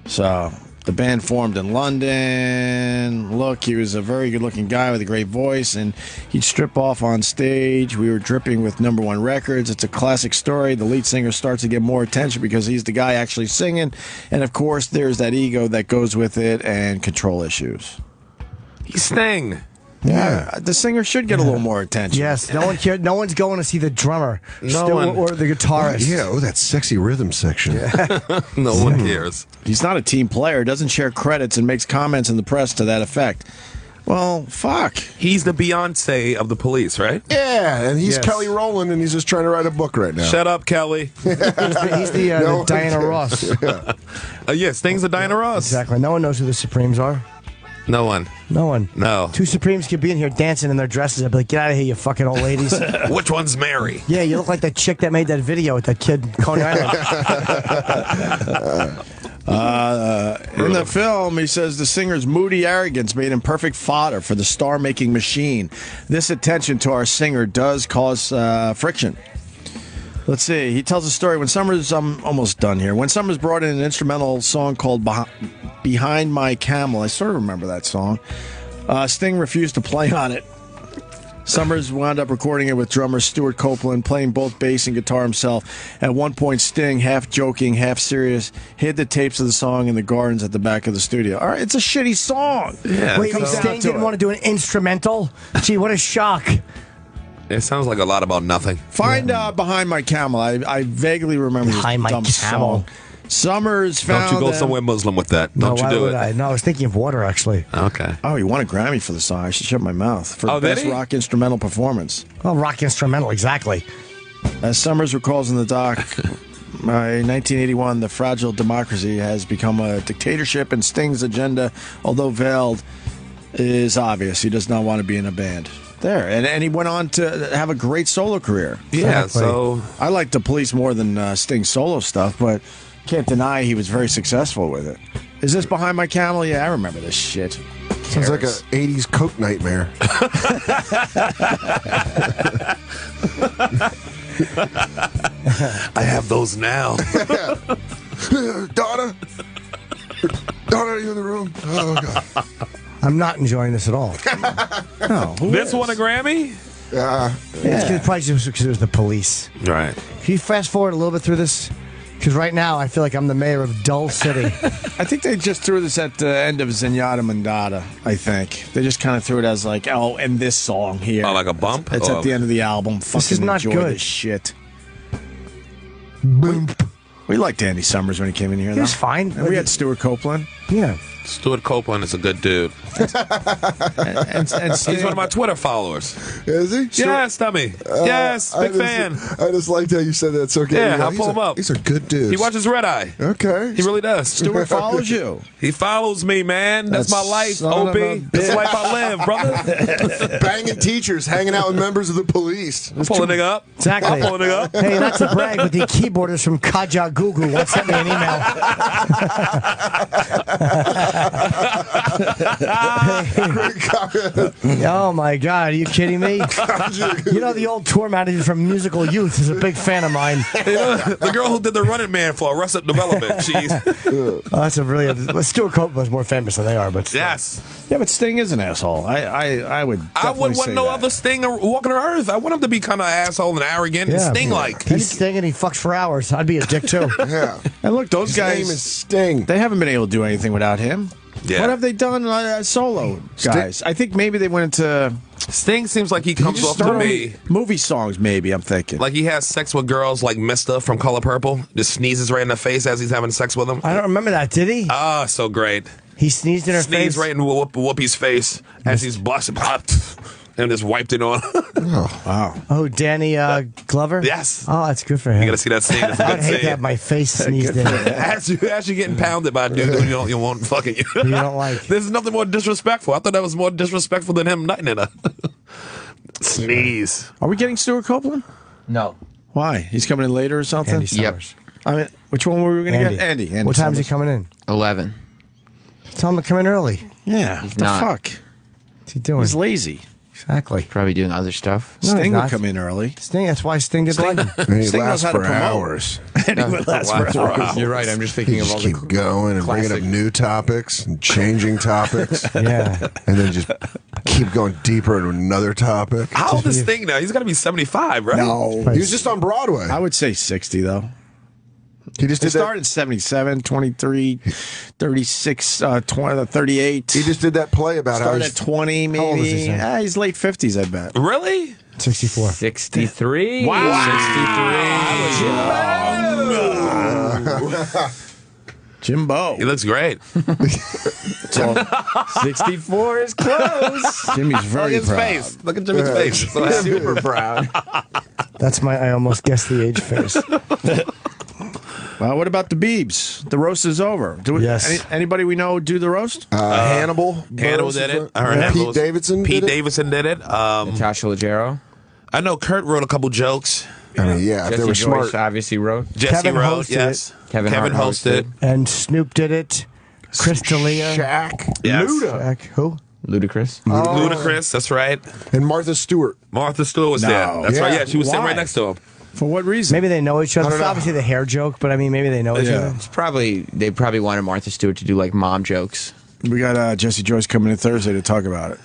So, the band formed in London. Look, he was a very good-looking guy with a great voice, and he'd strip off on stage. We were dripping with #1 records. It's a classic story. The lead singer starts to get more attention because he's the guy actually singing. And, of course, there's that ego that goes with it and control issues. He's Sting. Yeah, the singer should get a little more attention. Yes, no one cared. No one's going to see the drummer or the guitarist. Yeah, that sexy rhythm section. No one cares. He's not a team player, doesn't share credits, and makes comments in the press to that effect. Well, fuck. He's the Beyonce of the police, right? Yeah, and he's Yes. Kelly Rowland, and he's just trying to write a book right now. Shut up, Kelly. He's the No one Diana cares. Ross. Yeah, Sting's a Diana Ross. Exactly. No one knows who the Supremes are. No one. No one. No. Two Supremes could be in here dancing in their dresses. I'd be like, get out of here, you fucking old ladies. Which one's Mary? Yeah, you look like that chick that made that video with that kid, Coney Island. In the film, he says the singer's moody arrogance made him perfect fodder for the star-making machine. This attention to our singer does cause friction. Let's see. He tells a story. When Summers, I'm almost done here. When Summers brought in an instrumental song called Behind My Camel, I sort of remember that song. Sting refused to play on it. Summers wound up recording it with drummer Stuart Copeland, playing both bass and guitar himself. At one point, Sting, half joking, half serious, hid the tapes of the song in the gardens at the back of the studio. All right, it's a shitty song. Yeah, Wait, Sting didn't want to do an instrumental? Gee, what a shock. It sounds like a lot about nothing. Find Behind My Camel. I vaguely remember Behind this My dumb Camel. song. Summers found... Don't you go somewhere Muslim with that. Don't you do it. No, I was thinking of water, actually. Okay. Oh, he won a Grammy for the song. I should shut my mouth. For did Best he? Rock Instrumental Performance. Oh, rock instrumental, exactly. As Summers recalls in the doc, by 1981, the fragile democracy has become a dictatorship, and Sting's agenda, although veiled, is obvious. He does not want to be in a band. There, and he went on to have a great solo career. Yeah, so... I like the Police more than Sting's solo stuff, but can't deny he was very successful with it. Is this Behind My Camel? Yeah, I remember this shit. Sounds like a 80s Coke nightmare. I have those now. Donna, are you in the room? Oh, God. I'm not enjoying this at all. No, This won a Grammy? Yeah. It's probably just because it was the Police. Right. Can you fast forward a little bit through this? Because right now I feel like I'm the mayor of Dull City. I think they just threw this at the end of Zenyatta Mandata, I think. They just kind of threw it as like, oh, and this song here. Oh, like a bump? It's at the end of the album. This is not enjoy good. This shit. Boom. We liked Andy Summers when he came in here, He was fine. And we had Stuart Copeland. Yeah. Stuart Copeland is a good dude. And He's one of my Twitter followers. Is he? Yes, dummy. Yes, big fan. I just liked how you said that so good. Yeah, I'll pull him up. He's a good dude. He watches Red Eye. Okay. He really does. Stuart follows you. He follows me, man. That's my life, son of a Opie. That's the life I live, brother. Banging teachers, hanging out with members of the police. I'm pulling nigga up. Exactly. I'm pulling nigga up. Hey, not to brag, but the keyboarders from Kajagoogoo once sent me an email. Oh my God, are you kidding me? You know the old tour manager from Musical Youth is a big fan of mine. You know, the girl who did the Running Man for Arrested Development. She's That's a really. Stuart Copeland's more famous than they are, but yes. Yeah, but Sting is an asshole. I would. I Definitely wouldn't want say no that. other Sting walking the earth. I want him to be kind of asshole and arrogant and Sting like. He's Sting and he fucks for hours. I'd be a dick too. Yeah. And look, those His guys. name is Sting. They haven't been able to do anything without him. Yeah. What have they done solo, guys? I think maybe they went into Sting seems like he comes off to me movie songs. Maybe I'm thinking like he has sex with girls like Mista from Color Purple. Just sneezes right in the face as he's having sex with them. I don't remember that. Did he? Ah, so great. He sneezed in her face. Sneezed right in Whoopi's face as he's busting. And just wiped it on. Oh, wow. Oh, Danny Glover? Yes. Oh, that's good for him. You gotta see that scene. It's a I'd good hate scene. to have my face sneezed in. As you're getting pounded by a dude who you won't fucking you. You don't like. There's nothing more disrespectful. I thought that was more disrespectful than him nutting in a sneeze. Are we getting Stuart Copeland? No. Why? He's coming in later or something? Andy Summers. I mean, which one were we going to get? Andy. What time is he coming in? 11. Tell him to come in early. Yeah. He's what the not. fuck? What's he doing? He's lazy. Exactly. Probably doing other stuff. No, Sting he's would not. come in early. Sting. That's why Sting didn't like him. And he Sting knows lasts how to for promote. hours. And he would last for hours. You're right. I'm just thinking You of just all keep the going and bringing classic- up new topics and changing topics. Yeah. And then just keep going deeper into another topic. How old is Sting now? He's got to be 75, right? No. He was just on Broadway. I would say 60, though. He just They did that. started 77, 23, 36, 20, 38. He just did that play about how Started he's at 20, maybe. How old is he, Sam? He's late 50s, I bet. Really? 64. 63. Jimbo. He looks great. 64 is close. Jimmy's very Look at his proud. face. Look at Jimmy's face. So happy. Super proud. That's I almost guessed the age face. Well, what about the Biebs? The roast is over. Yes. Anybody we know do the roast? Hannibal. Hannibal did it. I heard Hannibal Pete Davidson Pete did it? Davidson did it. Natasha Leggero. I know Kurt wrote a couple jokes. I mean, yeah, if Jesse they were Joyce smart. obviously wrote. Jesse Kevin wrote, hosted yes. Kevin Hart hosted. And Snoop did it. Chris D'Elia. Shaq. Yes. Luda. Shaq. Who? Ludacris. Ludacris, that's right. And Martha Stewart. Martha Stewart was there. That's right. Yeah, she was sitting Why? right next to him. For what reason? Maybe they know each other. I don't It's know. obviously the hair joke, but I mean, maybe they know each other. They probably wanted Martha Stewart to do like mom jokes. We got Jesse Joyce coming in Thursday to talk about it.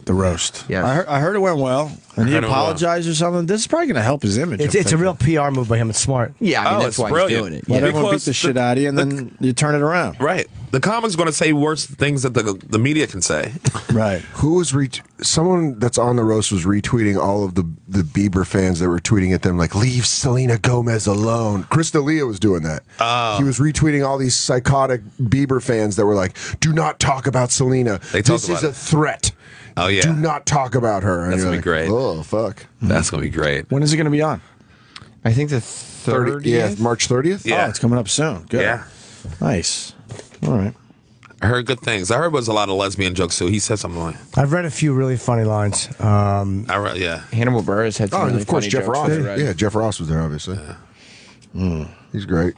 The roast. Yes. I heard it went well. And he heard it went well. apologized or something. This is probably going to help his image. It's a real PR move by him. It's smart. Yeah, I mean that's it's why brilliant. he's doing it. Let Yeah. everyone beat Because the shit out of you, and then you turn it around. Right. The comic's going to say worse things that the media can say. Right. Who was someone that's on the roast was retweeting all of the Bieber fans that were tweeting at them like, leave Selena Gomez alone. Chris D'Elia was doing that. He was retweeting all these psychotic Bieber fans that were like, do not talk about Selena. They talk This about is it. a threat. Oh, yeah. Do not talk about her. And That's you're going to be like, great. Oh, fuck. That's going to be great. When is it going to be on? I think the 30th. Yeah, March 30th? Yeah. Oh, it's coming up soon. Good. Yeah. Nice. All right. I heard good things. I heard it was a lot of lesbian jokes, too. He said something like, I've read a few really funny lines. yeah. Hannibal Buress had some Oh, and really of course, funny Jeff jokes Ross. that I read. Yeah, Jeff Ross was there, obviously. He's great.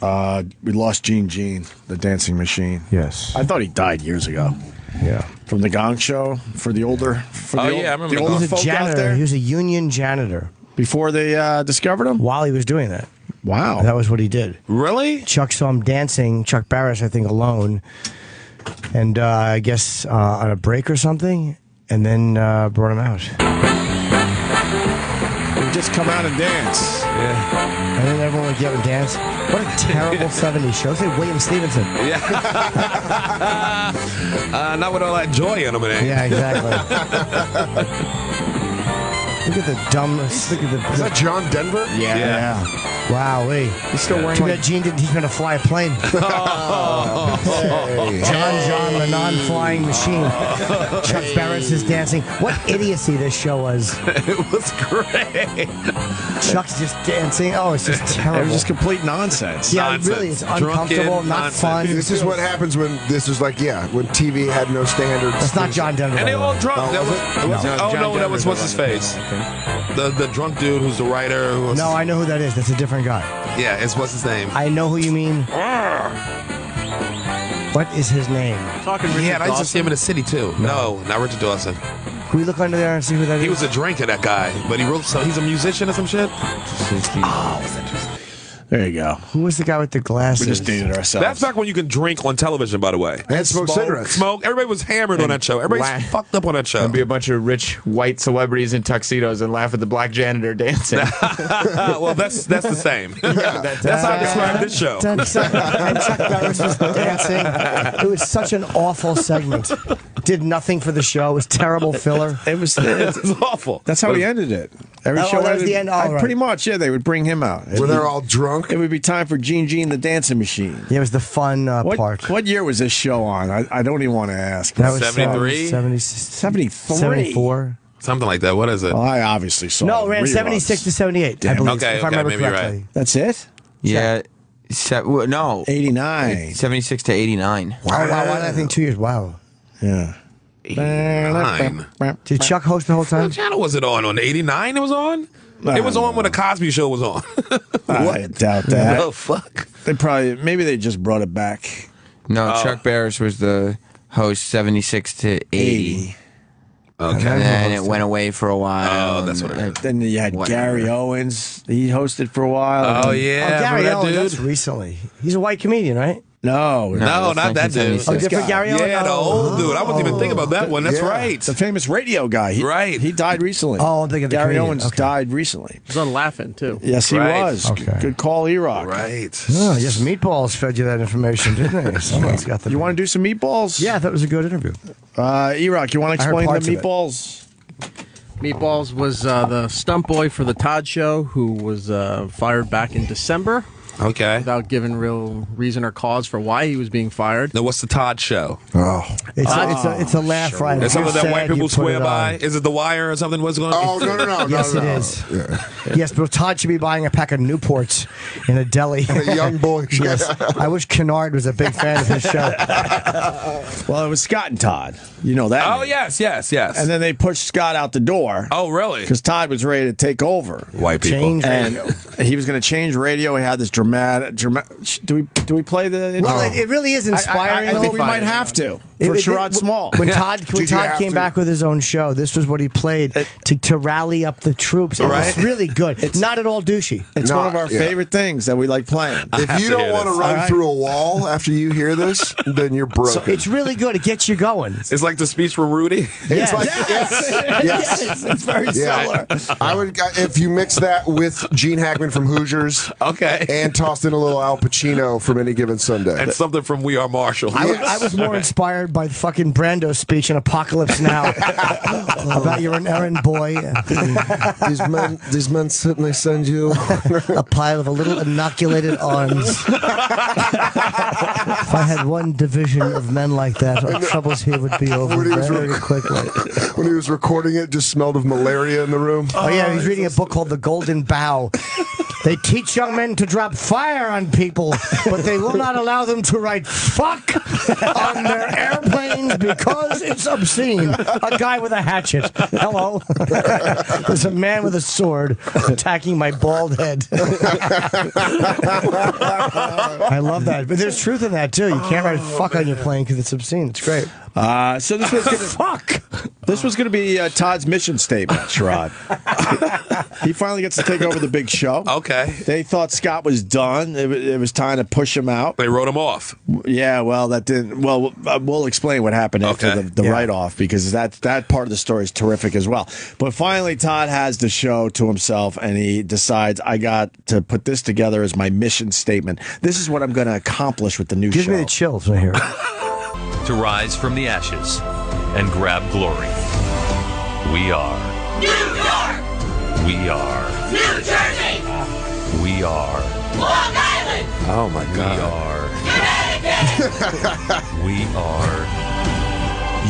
We lost Gene, the dancing machine. Yes. I thought he died years ago. Yeah. From the Gong Show for the older. For Oh, the yeah, I remember the the older Gong. He was a folk out janitor. there He was a union janitor. before they discovered him. While he was doing that. Wow. That was what he did. Really? Chuck saw him dancing, Chuck Barris, I think, alone. And I guess on a break or something. And then brought him out. We just come out and dance. Yeah. And then everyone would get up and dance. What a terrible 70s show. Say William Stevenson. Yeah. Not with all that joy in them. Yeah, exactly. Look at the dumbness. Look at the. Is that John Denver? Yeah. Wow, he's still wearing Too bad Gene didn't teach me to fly a plane. John, the non-flying machine. Chuck Barris is dancing. What idiocy this show was. It was great. Chuck's just dancing. Oh, it's just It terrible. was just complete nonsense. Yeah, Nonsense. really, it's Drunken uncomfortable, not nonsense. fun. This is what happens when when TV had no standards. That's not John Denver. And they by the all way. drunk. Oh, That was was, it? it wasn't- No, oh, John no, that Denver's was what's his the one. face? The drunk dude who's the writer. Who was, No, I know who that is. That's a different guy. Yeah, it's what's his name? I know who you mean. What is his name? Talking Richard Yeah, I used to see him in Dawson. the city too. No, not Richard Dawson. Can we look under there and see who that is? He was a drinker, that guy, but he wrote. So he's a musician or some shit. There you go. Who was the guy with the glasses? We just dated ourselves. That's back when you could drink on television, by the way. And smoke cigarettes. Smoke. Everybody was hammered on that show. Everybody's Laugh. fucked up on that show. There'd be a bunch of rich white celebrities in tuxedos and laugh at the black janitor dancing. Well, that's the same. That's how I describe this show. And Chuck Barris was dancing. It was such an awful segment. Did nothing for the show. It was terrible filler. It was awful. That's how he ended it. Every Oh, show that was ended, the end? All right. Pretty much, yeah. They would bring him out. When they're all drunk. It would be time for Gene the Dancing Machine. Yeah, it was the fun What, part. what year was this show on? I don't even want to ask. That was 73? 73? 74. Something like that. What is it? Well, I obviously saw No, the it ran reruns. 76 to 78, I believe, Okay, if I okay, remember maybe you're correctly. right. That's it? Yeah. No. 89. 76 to 89. Oh, wow, why did I think 2 years? Wow. Yeah. 89. Did Chuck host the whole time? What channel was it on? 89 it was on? It was on when the Cosby Show was on. I doubt that. Oh, fuck. Maybe they just brought it back. No, Chuck Barris was the host 76 to 80. Okay. And then it went away for a while. Oh, that's what it is. Then you had Gary Owens. He hosted for a while. Oh, yeah. Oh, Gary remember that Owens, dude? that's recently. He's a white comedian, right? No, No, not that dude. Oh, different Gary Owens? Yeah, the old dude. I wasn't even thinking about that one. That's Yeah. right. The famous radio guy. Right. He died recently. Oh, I'm thinking the Gary comedian. Owens Okay. died recently. He was on Laughing, too. Yes, he Right. was. Okay. Good call, E-Rock. Right. Oh, yes, Meatballs fed you that information, didn't they? Someone's got the. You want to do some meatballs? Yeah, that was a good interview. E-Rock, you want to I heard explain parts the of it. meatballs? Meatballs was the stunt boy for the Todd Show who was fired back in December. Okay. Without giving real reason or cause for why he was being fired. Now, what's the Todd Show? Oh. It's a laugh right. Is something that white people swear by? On. Is it The Wire or something? What's going on? Oh, no. Yes, it is. Yeah. Yes, but Todd should be buying a pack of Newports in a deli. A young boy. Yes. I wish Kennard was a big fan of his show. Well, it was Scott and Todd. You know that. Oh, yes. And then they pushed Scott out the door. Oh, really? Because Todd was ready to take over. White people. Change and radio. He was going to change radio. He had this dramatic. Do we play the? Well, it really is inspiring. I think we might have to for Sherrod Small. When Todd came back with his own show, this was what he played to rally up the troops. It was really good. It's not at all douchey. It's one of our favorite things that we like playing. If you don't want to run through a wall after you hear this, then you're broken. So it's really good. It gets you going. It's like the speech from Rudy. Yes. Yes. It's very similar. I would if you mix that with Gene Hackman from Hoosiers, okay, and tossed in a little Al Pacino from Any Given Sunday, and something from We Are Marshall. I was more inspired by the fucking Brando speech in Apocalypse Now about you're an errand boy. These men certainly send you a pile of a little inoculated arms. If I had one division of men like that, our troubles here would be over very quickly. When he was recording it, just smelled of malaria in the room. Oh yeah, he's reading a book called The Golden Bough. They teach young men to drop fire on people, but they will not allow them to write fuck on their airplanes because it's obscene. A guy with a hatchet. Hello. There's a man with a sword attacking my bald head. I love that. But there's truth in that, too. You can't write fuck on your plane because it's obscene. It's great. So this was fuck. This was going to be Todd's mission statement, Sherrod. He finally gets to take over the big show. Okay. They thought Scott was done. It was time to push him out. They wrote him off. Yeah, well, that didn't. Well, we'll explain what happened after the write-off because that part of the story is terrific as well. But finally, Todd has the show to himself, and he decides, I got to put this together as my mission statement. This is what I'm going to accomplish with the new show. Give me the chills right here. To rise from the ashes and grab glory. We are New York! We are New Jersey! We are Long Island! Oh my God. We are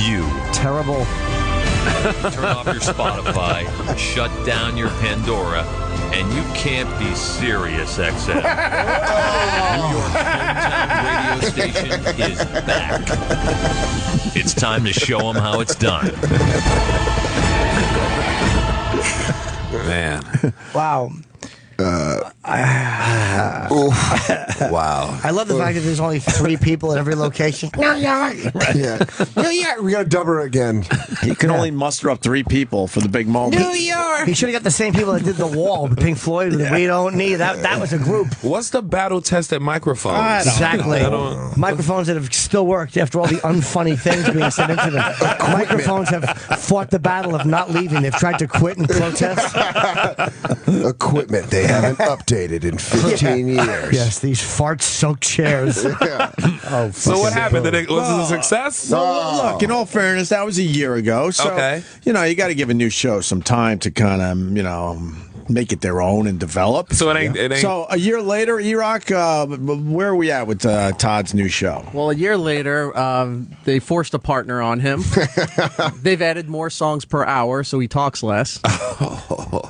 you. Terrible. Turn off your Spotify, shut down your Pandora, and you can't be serious, XM. New York's hometown radio station is back. It's time to show them how it's done. Man. Wow. Wow. I love the fact that there's only 3 people at every location. New York. Yeah. New York. We got to dub her again. He can only muster up 3 people for the big moment. New York. He should have got the same people that did The Wall, with Pink Floyd, with We Don't Need. That was a group. What's the battle tested microphones? Exactly. Microphones that have still worked after all the unfunny things being said into them. Microphones have fought the battle of not leaving. They've tried to quit and protest. Equipment they haven't updated in 15 years. Yes, these fart-soaked chairs. Oh, so what happened? Was it a success? Well, look, in all fairness, that was a year ago. So, you got to give a new show some time to kind of, make it their own and develop. So it ain't. So a year later, E-Rock, where are we at with Todd's new show? Well, a year later, they forced a partner on him. They've added more songs per hour, so he talks less.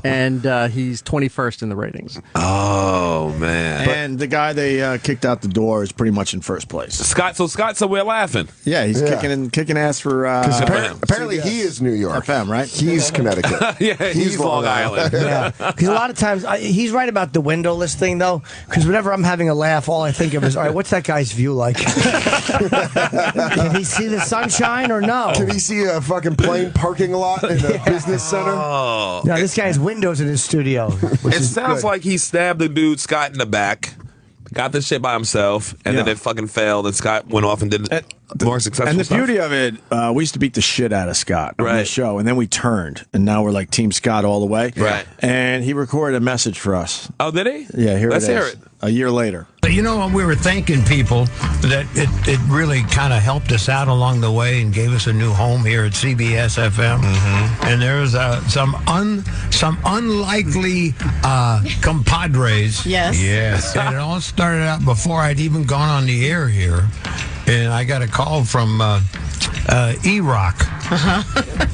And he's 21st in the ratings. Oh, man. And the guy they kicked out the door is pretty much in first place. Scott said we're laughing. Yeah, he's kicking ass for... apparently he is New York. FM, right? He's Connecticut. Yeah, he's Long Island. Yeah. Because a lot of times, he's right about the windowless thing, though. Because whenever I'm having a laugh, all I think of is, all right, what's that guy's view like? Can he see the sunshine or no? Can he see a fucking plane parking lot in a business center? Oh. No, this guy has windows in his studio. It sounds like he stabbed the dude Scott in the back, got this shit by himself, and then it fucking failed, and Scott went off and did it. more successful And the stuff. beauty of it, we used to beat the shit out of Scott on the Right. show, and then we turned, and now we're like Team Scott all the way. Right. And he recorded a message for us. Oh, did he? Yeah, here Let's it is. hear it. A year later. You know, when we were thanking people that it really kind of helped us out along the way and gave us a new home here at CBS FM. And there's some unlikely compadres. Yes. And it all started out before I'd even gone on the air here. And I got a call from E-Rock,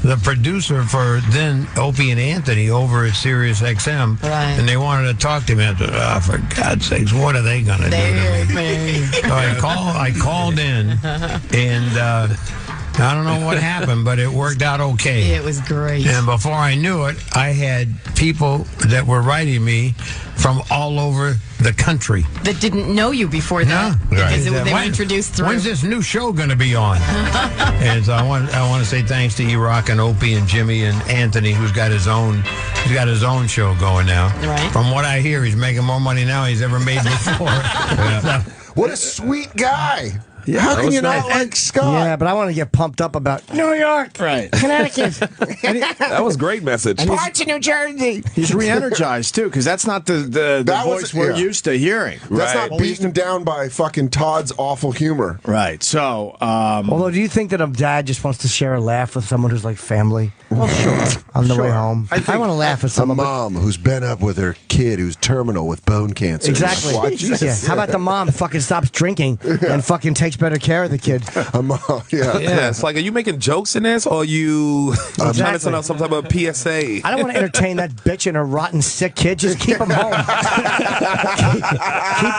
the producer for then Opie and Anthony over at Sirius XM. Right. And they wanted to talk to me. I said, oh, for God's sakes, what are they going to do to me? So I called in, and I don't know what happened, but it worked out okay. It was great. And before I knew it, I had people that were writing me from all over the country. That didn't know you before that. Because they were introduced through. When's this new show going to be on? And so I want to say thanks to E-Rock and Opie and Jimmy and Anthony, who's got his own show going now. Right. From what I hear, he's making more money now than he's ever made before. Yeah. What a sweet guy. Yeah, How can you not like Scott? Yeah, but I want to get pumped up about New York, right? Connecticut. That was a great message. Parts of New Jersey. He's re-energized too, because that's not the That voice was- we're yeah. used to hearing. That's not beaten down by fucking Todd's awful humor. Right. So, Although, do you think that a dad just wants to share a laugh with someone who's like family? Well, sure. On the way home, I want to laugh with A someone. but- mom who's been up with her kid who's terminal with bone cancer. Exactly. Why, Jesus. Yeah. How about the mom fucking stops drinking and fucking takes better care of the kid? A mom, yeah. Yeah, it's like, are you making jokes in this, or are you trying to send out some type of PSA? I don't want to entertain that bitch and her rotten sick kid. Just keep him home. keep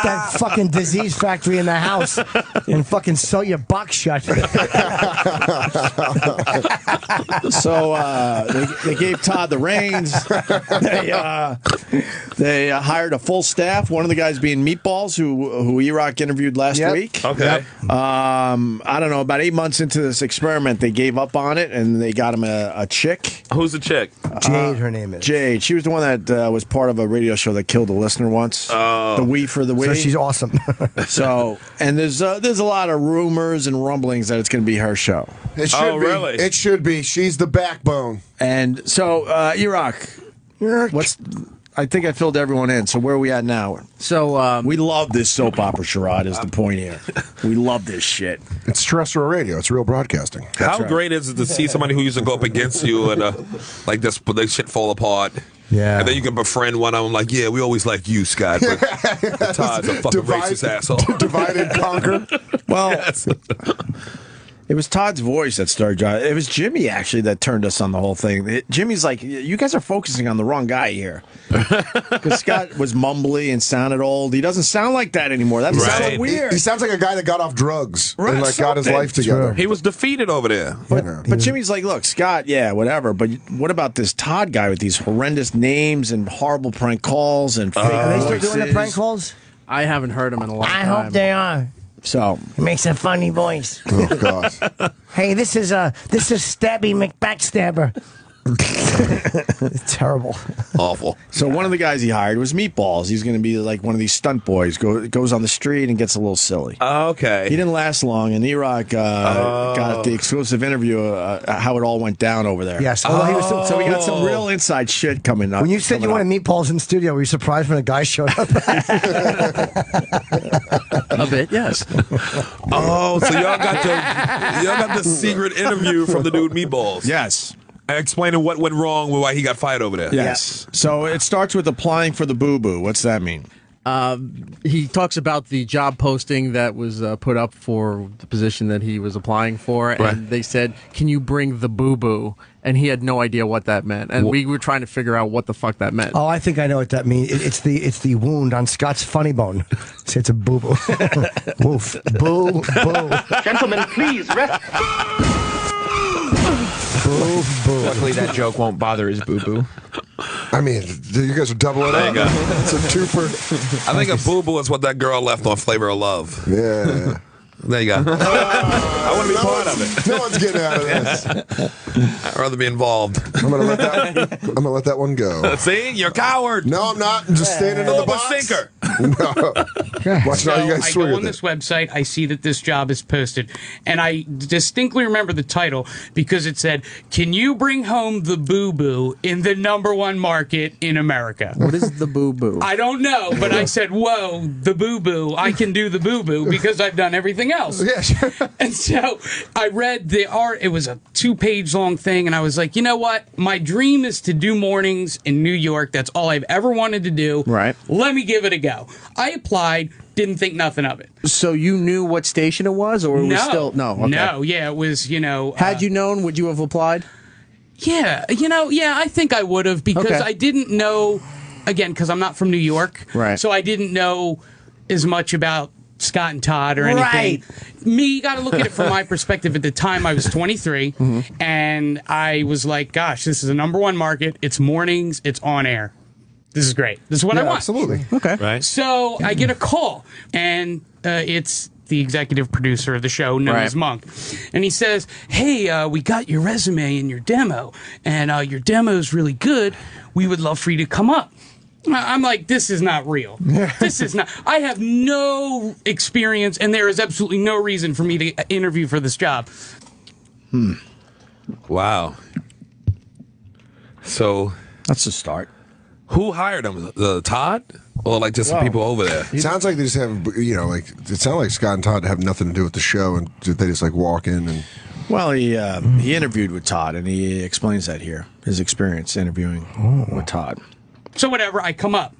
that fucking disease factory in the house and fucking sew your box shut. So they gave Todd the reins. They hired a full staff. One of the guys being Meatballs, who E-Rock interviewed last week. Okay. I don't know. About 8 months into this experiment, they gave up on it, and they got him a chick. Who's the chick? Jade, her name is. Jade. She was the one that was part of a radio show that killed a listener once. The Wee for the Wee. So she's awesome. So, and there's a lot of rumors and rumblings that it's going to be her show. It should be. Really? It should be. She's the backbone. And so, E-Rock, I think I filled everyone in. So where are we at now? So we love this soap opera charade. Is the point here? We love this shit. It's terrestrial radio. It's real broadcasting. How great is it to see somebody who used to go up against you and like this, but they shit fall apart. Yeah. And then you can befriend one of them, like, yeah, we always like you, Scott, but Todd's a fucking racist asshole. Divide and conquer. Well, it was Todd's voice that started driving. It was Jimmy, actually, that turned us on the whole thing. Jimmy's like, you guys are focusing on the wrong guy here. Because Scott was mumbly and sounded old. He doesn't sound like that anymore. That sounds so weird. He sounds like a guy that got off drugs Right, and like got his life together. He was defeated over there. But Jimmy's like, look, Scott, yeah, whatever. But what about this Todd guy with these horrendous names and horrible prank calls and fake Are they still voices? doing the prank calls? I haven't heard him in a long I time. hope they are. So It makes a funny voice. Oh God! Hey, this is Stabby McBackstabber. It's terrible. Awful. So one of the guys he hired was Meatballs. He's going to be like one of these stunt boys. Goes on the street and gets a little silly. Okay. He didn't last long, and E-Rock got the exclusive interview how it all went down over there. Yes. Although he was still, So we got some real inside shit coming up. When you said you wanted meatballs in the studio, were you surprised when a guy showed up? A bit, yes. Oh, so y'all got the secret interview from the dude Meatballs. Yes. Explaining what went wrong with why he got fired over there. Yes. So it starts with applying for the boo-boo. What's that mean? He talks about the job posting that was put up for the position that he was applying for, and they said, "Can you bring the boo-boo?" And he had no idea what that meant, and we were trying to figure out what the fuck that meant. Oh, I think I know what that means. It's the wound on Scott's funny bone. It's a boo boo. Woof. Boo boo. Gentlemen, please rest. Boo boo. Luckily, that joke won't bother his boo boo. I mean, you guys are doubling it There up. you go. It's a twofer. I think a boo-boo is what that girl left on Flavor of Love. Yeah. There you go. I want to be part of it. No one's getting out of this. I'd rather be involved. I'm gonna let that one go. See, you're a coward. No, I'm not. I'm just staying into the Open box. sinker. Watching all you guys I swing go with on it. this website, I see that this job is posted, and I distinctly remember the title because it said, "Can you bring home the boo-boo in the #1 market in America?" What is the boo-boo? I don't know, but I said, "Whoa, the boo-boo! I can do the boo-boo because I've done everything else." Yeah, sure. And so I read the art. It was a 2-page long thing, and I was like, you know what? My dream is to do mornings in New York. That's all I've ever wanted to do. Right. Let me give it a go. I applied. Didn't think nothing of it. So you knew what station it was, or it was still no? Okay. No, yeah, it was. Had you known, would you have applied? Yeah, I think I would have because Okay. I didn't know. Again, because I'm not from New York, Right. So I didn't know as much about Scott and Todd or anything. Right. Me, you got to look at it from my perspective. At the time, I was 23, and I was like, "Gosh, this is a #1 market. It's mornings. It's on air. This is great. This is what I want." Absolutely. Okay. Right. So I get a call, and it's the executive producer of the show, known Right. as Monk. And he says, "Hey, we got your resume and your demo, and your demo is really good. We would love for you to come up." I'm like, this is not real. This is not. I have no experience, and there is absolutely no reason for me to interview for this job. Wow. So That's a start. who hired him? Todd? Or like just some people over there? Sounds like they just have, like it sounds like Scott and Todd have nothing to do with the show, and they just like walk in and. Well, he interviewed with Todd, and he explains that here, his experience interviewing with Todd. So whatever, I come up,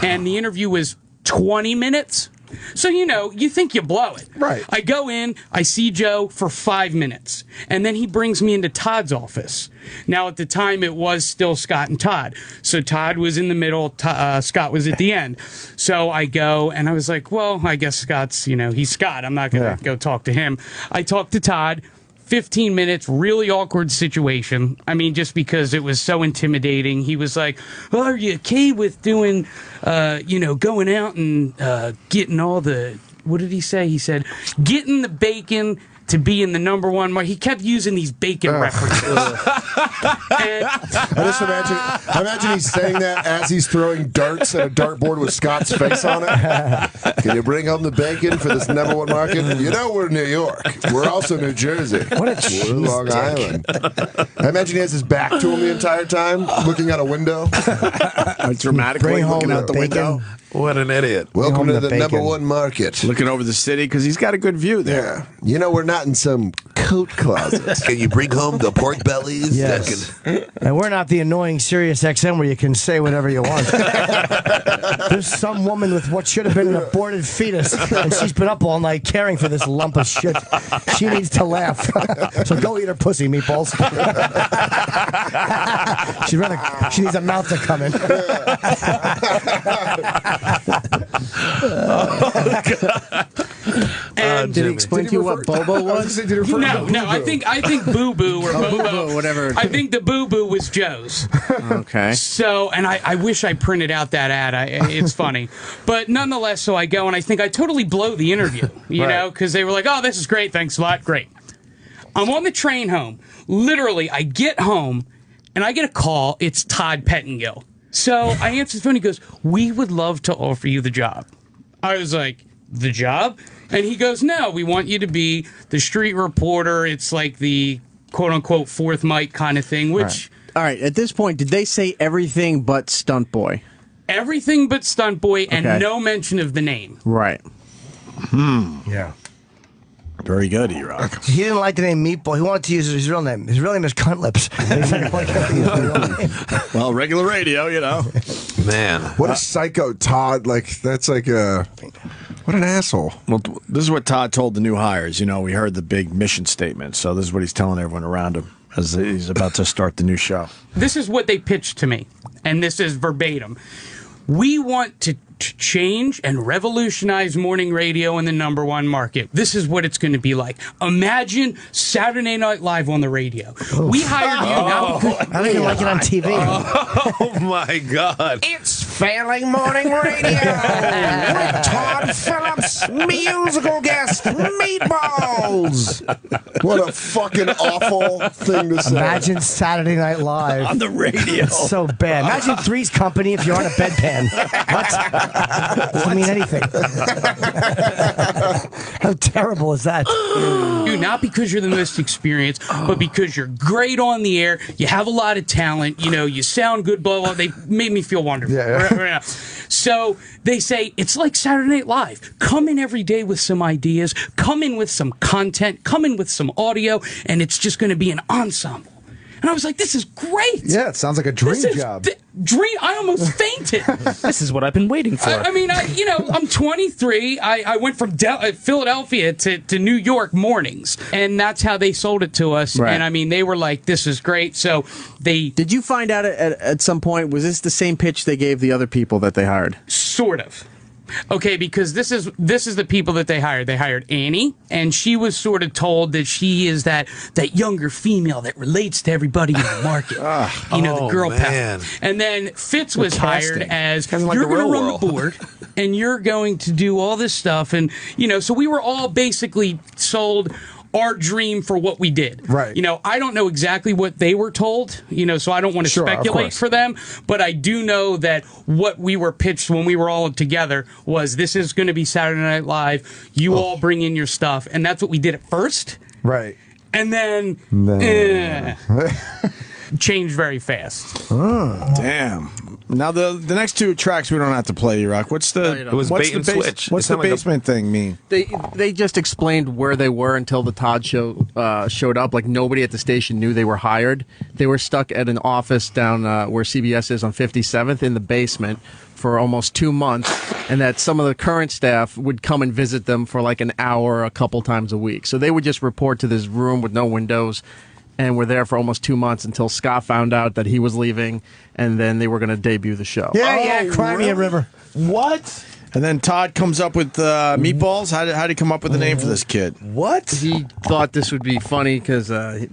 and the interview was 20 minutes. So, you think you blow it. Right. I go in, I see Joe for 5 minutes, and then he brings me into Todd's office. Now, at the time, it was still Scott and Todd. So Todd was in the middle, Scott was at the end. So I go, and I was like, well, I guess Scott's, he's Scott. I'm not going to go talk to him. I talked to Todd. 15 minutes, really awkward situation. I mean, just because it was so intimidating. He was like, "Oh, are you okay with doing, going out and getting all the," what did he say? He said, "getting the bacon to be in the #1 market." He kept using these bacon references. I just imagine he's saying that as he's throwing darts at a dartboard with Scott's face on it. Can you bring home the bacon for this #1 market? We're New York. We're also New Jersey. What a We're cheese Long Island. I imagine he has his back to him the entire time, looking out a window. Dramatically Bring home looking out the bacon. window. What an idiot. Welcome to home the the bacon. #1 market. Looking over the city, because he's got a good view there. Yeah. We're not in some coat closet. Can you bring home the pork bellies? Yes. And we're not the annoying Sirius XM where you can say whatever you want. There's some woman with what should have been an aborted fetus, and she's been up all night caring for this lump of shit. She needs to laugh. So go eat her pussy, meatballs. She needs a mouth to come in. And Did he explain to you what Bobo was? No, I think Boo Boo or Bobo, Boo-boo, whatever. I think the Boo Boo was Joe's. Okay. So, and I wish I printed out that ad. It's funny, but nonetheless, so I go and I think I totally blow the interview, because they were like, "Oh, this is great, thanks a lot, great." I'm on the train home. Literally, I get home and I get a call. It's Todd Pettengill. So I answer the phone. He goes, "We would love to offer you the job." I was like, "The job?" And he goes, "No, we want you to be the street reporter. It's like the quote unquote fourth mic kind of thing," which. All right. At this point, did they say everything but Stunt Boy? Everything but Stunt Boy, and Okay. no mention of the name. Right. Yeah. Very good, E-Rock. He didn't like the name Meatball. He wanted to use his real name. His real name is Cunt Lips. He's like, "Why can't we use my real name?" Well, regular radio, Man. What a psycho, Todd. That's like a. What an asshole. Well, this is what Todd told the new hires. We heard the big mission statement, so this is what he's telling everyone around him as he's about to start the new show. This is what they pitched to me, and this is verbatim. "We want to change and revolutionize morning radio in the #1 market. This is what it's going to be like. Imagine Saturday Night Live on the radio. We hired you now because..." I don't even like it on TV. Oh, my God. It's Failing Morning Radio with Todd Phillips, musical guest, Meatballs. What a fucking awful thing to say. Imagine Saturday Night Live on the radio. It's so bad. Imagine Three's Company if you're on a bedpan. What? Doesn't mean anything. How terrible is that? Dude, not because you're the most experienced, but because you're great on the air. You have a lot of talent. You know, you sound good. Blah blah. They made me feel wonderful. Right now. So they say it's like Saturday Night Live. Come in every day with some ideas. Come in with some content. Come in with some audio, and it's just going to be an ensemble. And I was like, this is great. Yeah, it sounds like a dream job. Dream. I almost fainted. This is what I've been waiting for. I mean, I'm 23. I went from Philadelphia to New York mornings, and that's how they sold it to us. Right. And I mean, they were like, this is great. So they... Did you find out at some point, was this the same pitch they gave the other people that they hired? Sort of. Okay, because this is the people that they hired. They hired Annie, and she was sort of told that she is that younger female that relates to everybody in the market. The girl man. power. And then Fitz was hired as Kinda like you're the going to real run world. the board, and you're going to do all this stuff, and so we were all basically sold our dream for what we did. Right. I don't know exactly what they were told, so I don't want to Sure, of speculate course. for them, but I do know that what we were pitched when we were all together was this is going to be Saturday Night Live. You all bring in your stuff, and that's what we did at first. Right. And then changed very fast. Damn. Now the next two tracks we don't have to play, Rock. What's the It was what's bait the and switch. What's It the sounded like a- basement thing mean? They just explained where they were until the Todd show showed up. Like nobody at the station knew they were hired. They were stuck at an office down where CBS is on 57th in the basement for almost 2 months, and that some of the current staff would come and visit them for like an hour a couple times a week. So they would just report to this room with no windows. And were there for almost 2 months until Scott found out that he was leaving, and then they were going to debut the show. Yeah, Crimea River. What? And then Todd comes up with meatballs. How did he come up with the name for this kid? What? He thought this would be funny because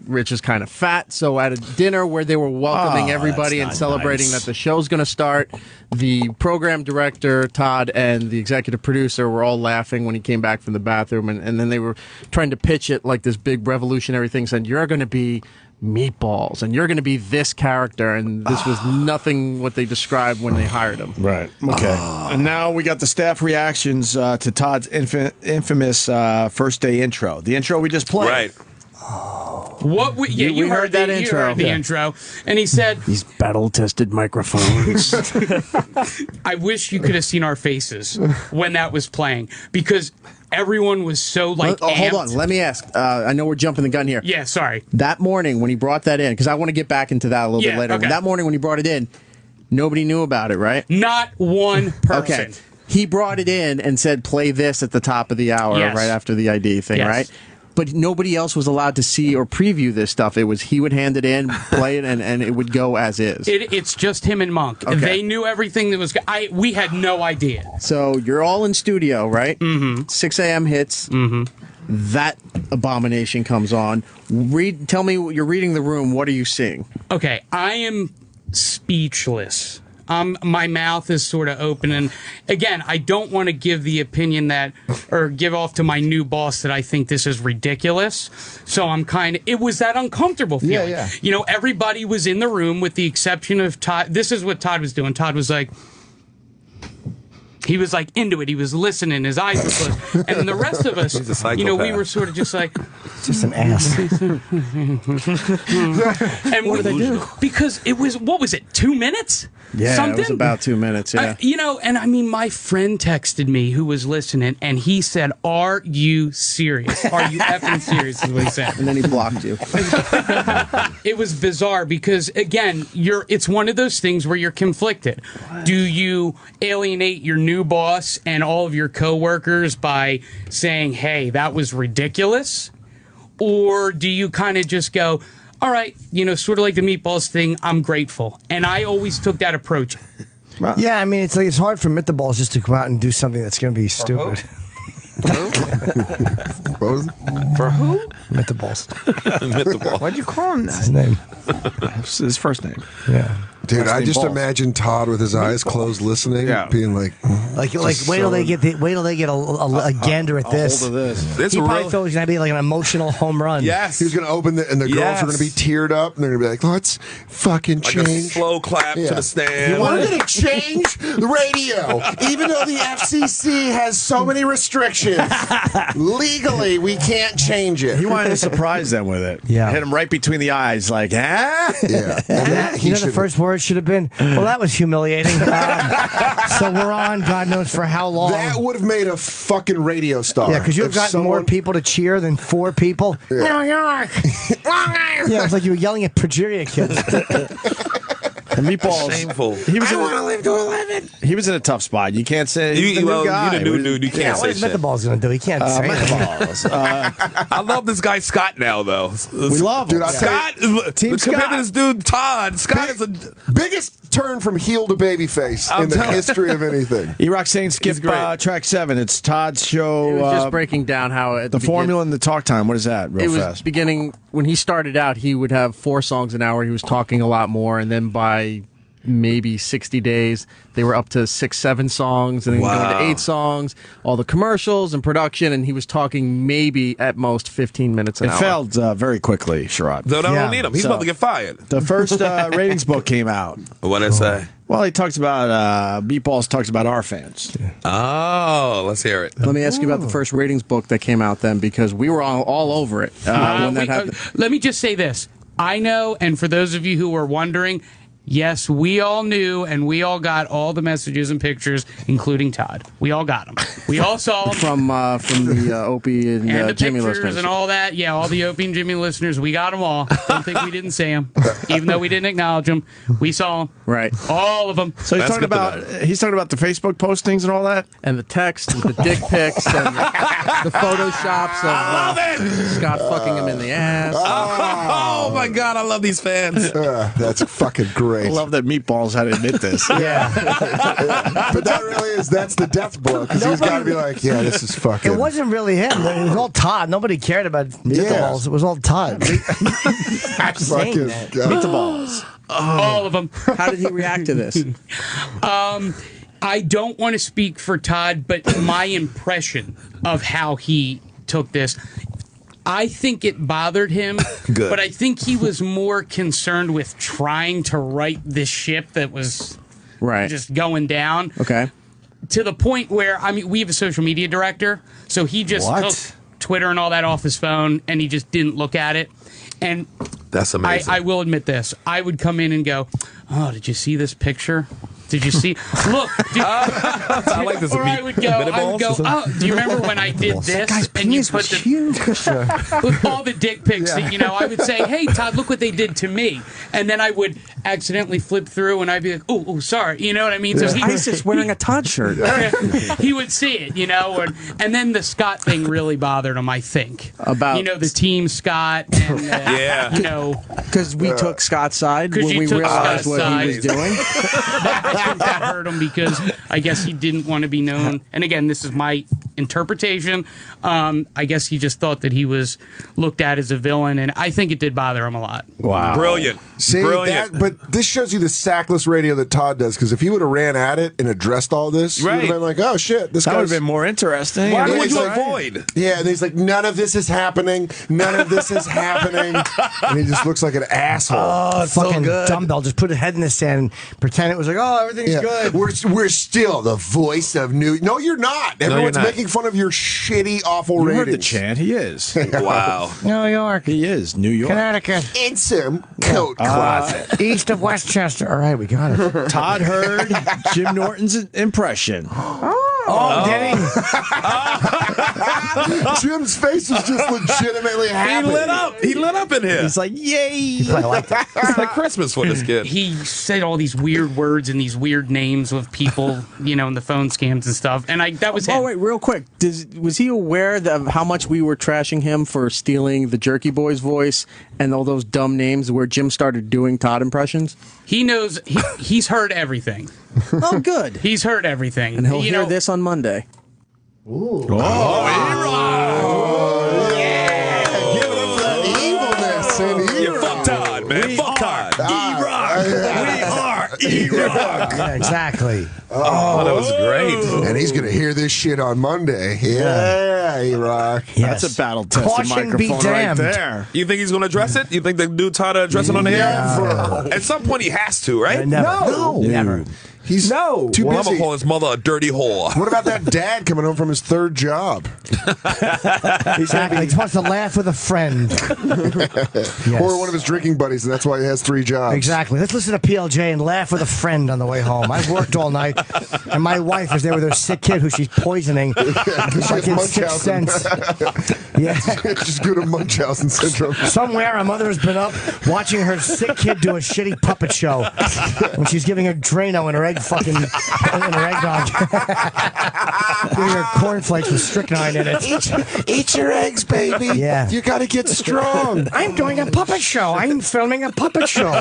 Rich is kind of fat. So at a dinner where they were welcoming everybody and celebrating that the show's going to start, the program director, Todd, and the executive producer were all laughing when he came back from the bathroom. And then they were trying to pitch it like this big revolutionary thing, saying, you're going to be meatballs and you're going to be this character, and this was nothing what they described when they hired him. Right. Okay. And now we got the staff reactions to Todd's infamous first day intro. The intro we just played. Right. What? You heard that intro. You heard the intro, and he said, "These battle-tested microphones." I wish you could have seen our faces when that was playing, because everyone was so like. Hold on. Let me ask. I know we're jumping the gun here. Yeah, sorry. That morning when he brought that in, because I want to get back into that a little bit later. Okay. That morning when he brought it in, nobody knew about it, right? Not one person. Okay. He brought it in and said, "Play this at the top of the hour, Yes. right after the ID thing, Yes. right?" But nobody else was allowed to see or preview this stuff. It was he would hand it in, play it, and it would go as is. It's just him and Monk. Okay. They knew everything that was. We had no idea. So you're all in studio, right? Mm-hmm. 6 a.m. hits. Mm-hmm. That abomination comes on. Tell me, you're reading the room. What are you seeing? Okay, I am speechless. My mouth is sort of open, and again, I don't want to give the opinion or give off to my new boss that I think this is ridiculous. So I'm it was that uncomfortable feeling. Yeah. Everybody was in the room with the exception of Todd. This is what Todd was doing. Todd was like, he was like into it. He was listening. His eyes were closed. And the rest of us, He's a psychopath. we were sort of just like, just an ass. And what did they do? Because it was, what was it, 2 minutes? Yeah, Something? it was about 2 minutes, yeah. And I mean, my friend texted me who was listening, and he said, "Are you serious? Are you effing serious?" is what he said. And then he blocked you. It was bizarre because, again, it's one of those things where you're conflicted. Do you alienate your new boss and all of your coworkers by saying, "Hey, that was ridiculous"? Or do you kind of just go, all right, sort of like the meatballs thing, I'm grateful. And I always took that approach. Yeah, I mean, it's hard for Mythaballs just to come out and do something that's going to be stupid. For who? Mythaballs. Why'd you call him that? That's his name. It's his first name. Yeah. Dude, I just balls. imagine Todd with his eyes closed, listening, being like, Like wait till they get a gander at this. hold of this. He probably thought it was gonna be like an emotional home run. Yes. He was going to open and the girls are going to be teared up, and they're going to be like, let's fucking Like change. a slow clap to the stand. We're going to change the radio, even though the FCC has so many restrictions. Legally, we can't change it. He wanted to surprise them with it. Yeah. Hit him right between the eyes, like, ah? Yeah. The first word should have been, well, that was humiliating. So we're on, God knows for how long. That would have made a fucking radio star. Yeah, because you've If gotten more people to cheer than 4 people. Yeah. New York! Yeah, it's like you were yelling at Progeria kids. And Meatballs. Shameful. He was I want to live to 11. He was in a tough spot. You can't say he's the new guy. You the new dude. You Yeah, can't what say is shit. Metaball's going to do? He can't say anything. Meatballs. I love this guy Scott now, though. We love him. Dude, I'll tell Scott, Team compared Scott. to this dude Todd, Scott is a Biggest turn from heel to babyface in the history of anything. E-Rock saying skip track 7. It's Todd's show. It was just breaking down how at the formula and the talk time. What is that? Real it was fast. beginning when he started out. He would have 4 songs an hour. He was talking a lot more, and then by maybe 60 days, they were up to 6, 7 songs, and then going to 8 songs. All the commercials and production, and he was talking maybe at most 15 minutes an hour. It failed very quickly, Sherrod. So I don't need him. He's about to get fired. The first ratings book came out. What'd it say? Well, he talks about Meatballs talks about our fans. Oh, let's hear it. Let me ask you about the first ratings book that came out then, because we were all over it when that happened. Let me just say this. I know, and for those of you who were wondering, yes, we all knew, and we all got all the messages and pictures, including Todd. We all got them. We all saw them. From the Opie and the Jimmy pictures listeners. and all that. Yeah, all the Opie and Jimmy listeners. We got them all. Don't think we didn't see them. Even though we didn't acknowledge them, we saw them. Right. All of them. So he's talking about the Facebook postings and all that, and the text, with the dick pics, and the photoshops of Scott fucking him in the ass. Oh my God, I love these fans. That's fucking great. I love that Meatballs had to admit this. Yeah. But that really that's the death blow, because he's got to be like, yeah, this is fucking. It wasn't really him. It was all Todd. Nobody cared about Meatballs. It was all Todd. I'm saying that. Meatballs. All of them. How did he react to this? I don't want to speak for Todd, but my impression of how he took this, I think it bothered him. Good. But I think he was more concerned with trying to right this ship that was just going down. Okay. To the point where, I mean, we have a social media director, so he just took Twitter and all that off his phone, and he just didn't look at it. And that's amazing. I will admit this. I would come in and go, oh, did you see this picture? Did you see? Look, I like this. Or I would go, oh, do you remember when I did this? And you put with all the dick pics that, I would say, hey, Todd, look what they did to me. And then I would accidentally flip through and I'd be like, oh, sorry. You know what I mean? So ISIS wearing a Todd shirt. He would see it, and then the Scott thing really bothered him, I think. About the team Scott and, because we took Scott's side when we realized what he was doing. That hurt him because I guess he didn't want to be known. And again, this is my interpretation. I guess he just thought that he was looked at as a villain, and I think it did bother him a lot. Wow. Brilliant. See, Brilliant. but this shows you the sackless radio that Todd does, because if he would have ran at it and addressed all this, he would have been like, oh, shit, this That would guy's... have been more interesting. Why Yeah, would he's you like- avoid? Yeah, and he's like, none of this is happening. None of this is happening. And he just looks like an asshole. Oh, fucking dumbbell. Just put his head in the sand and pretend it was like, oh, everything's good. We're still the voice of New... No, you're not. Everyone's not. making fun of your shitty, awful You ratings. heard the chant. He is. Wow. New York. He is. New York. Connecticut. In some coat closet. East of Westchester. All right, we got it. Todd heard Jim Norton's impression. Oh, did he? Jim's face was just legitimately happy. He lit up. He lit up in here. He's like, yay. It's like Christmas for this kid. He said all these weird words and these weird names of people, in the phone scams and stuff. And that was him. Oh, wait, real quick. Was he aware of how much we were trashing him for stealing the Jerky Boys voice and all those dumb names where Jim started doing Todd impressions? He knows. He's heard everything. Oh, good. He's heard everything. And he'll hear this on Monday. Oh, Yeah, give it up for that evilness. And Yeah, fuck Todd, man. Fuck Todd. E-Rock. We are E-Rock. Yeah, exactly. Oh, that was great. And he's going to hear this shit on Monday. Yeah, E-Rock. Yes. That's a battle tested Caution be microphone right damned. there. You think he's going to address it? You think the dude Todd to address it on the air? Never. At some point, he has to, right? Never. No. Never. He's too Well, I'm busy. going to call his mother a dirty whore. What about that dad coming home from his third job? Exactly. He wants to laugh with a friend. Yes. Or one of his drinking buddies, and that's why he has 3 jobs. Exactly. Let's listen to PLJ and laugh with a friend on the way home. I've worked all night, and my wife is there with her sick kid who she's poisoning. It's like in Sixth Sense. Yeah. She's good at Munchausen syndrome. Somewhere a mother has been up watching her sick kid do a shitty puppet show when she's giving her Drano in her egg fucking in her eggnog. Giving her cornflakes with strychnine in it. Eat your eggs, baby. Yeah. You got to get strong. I'm doing a puppet show. I'm filming a puppet show.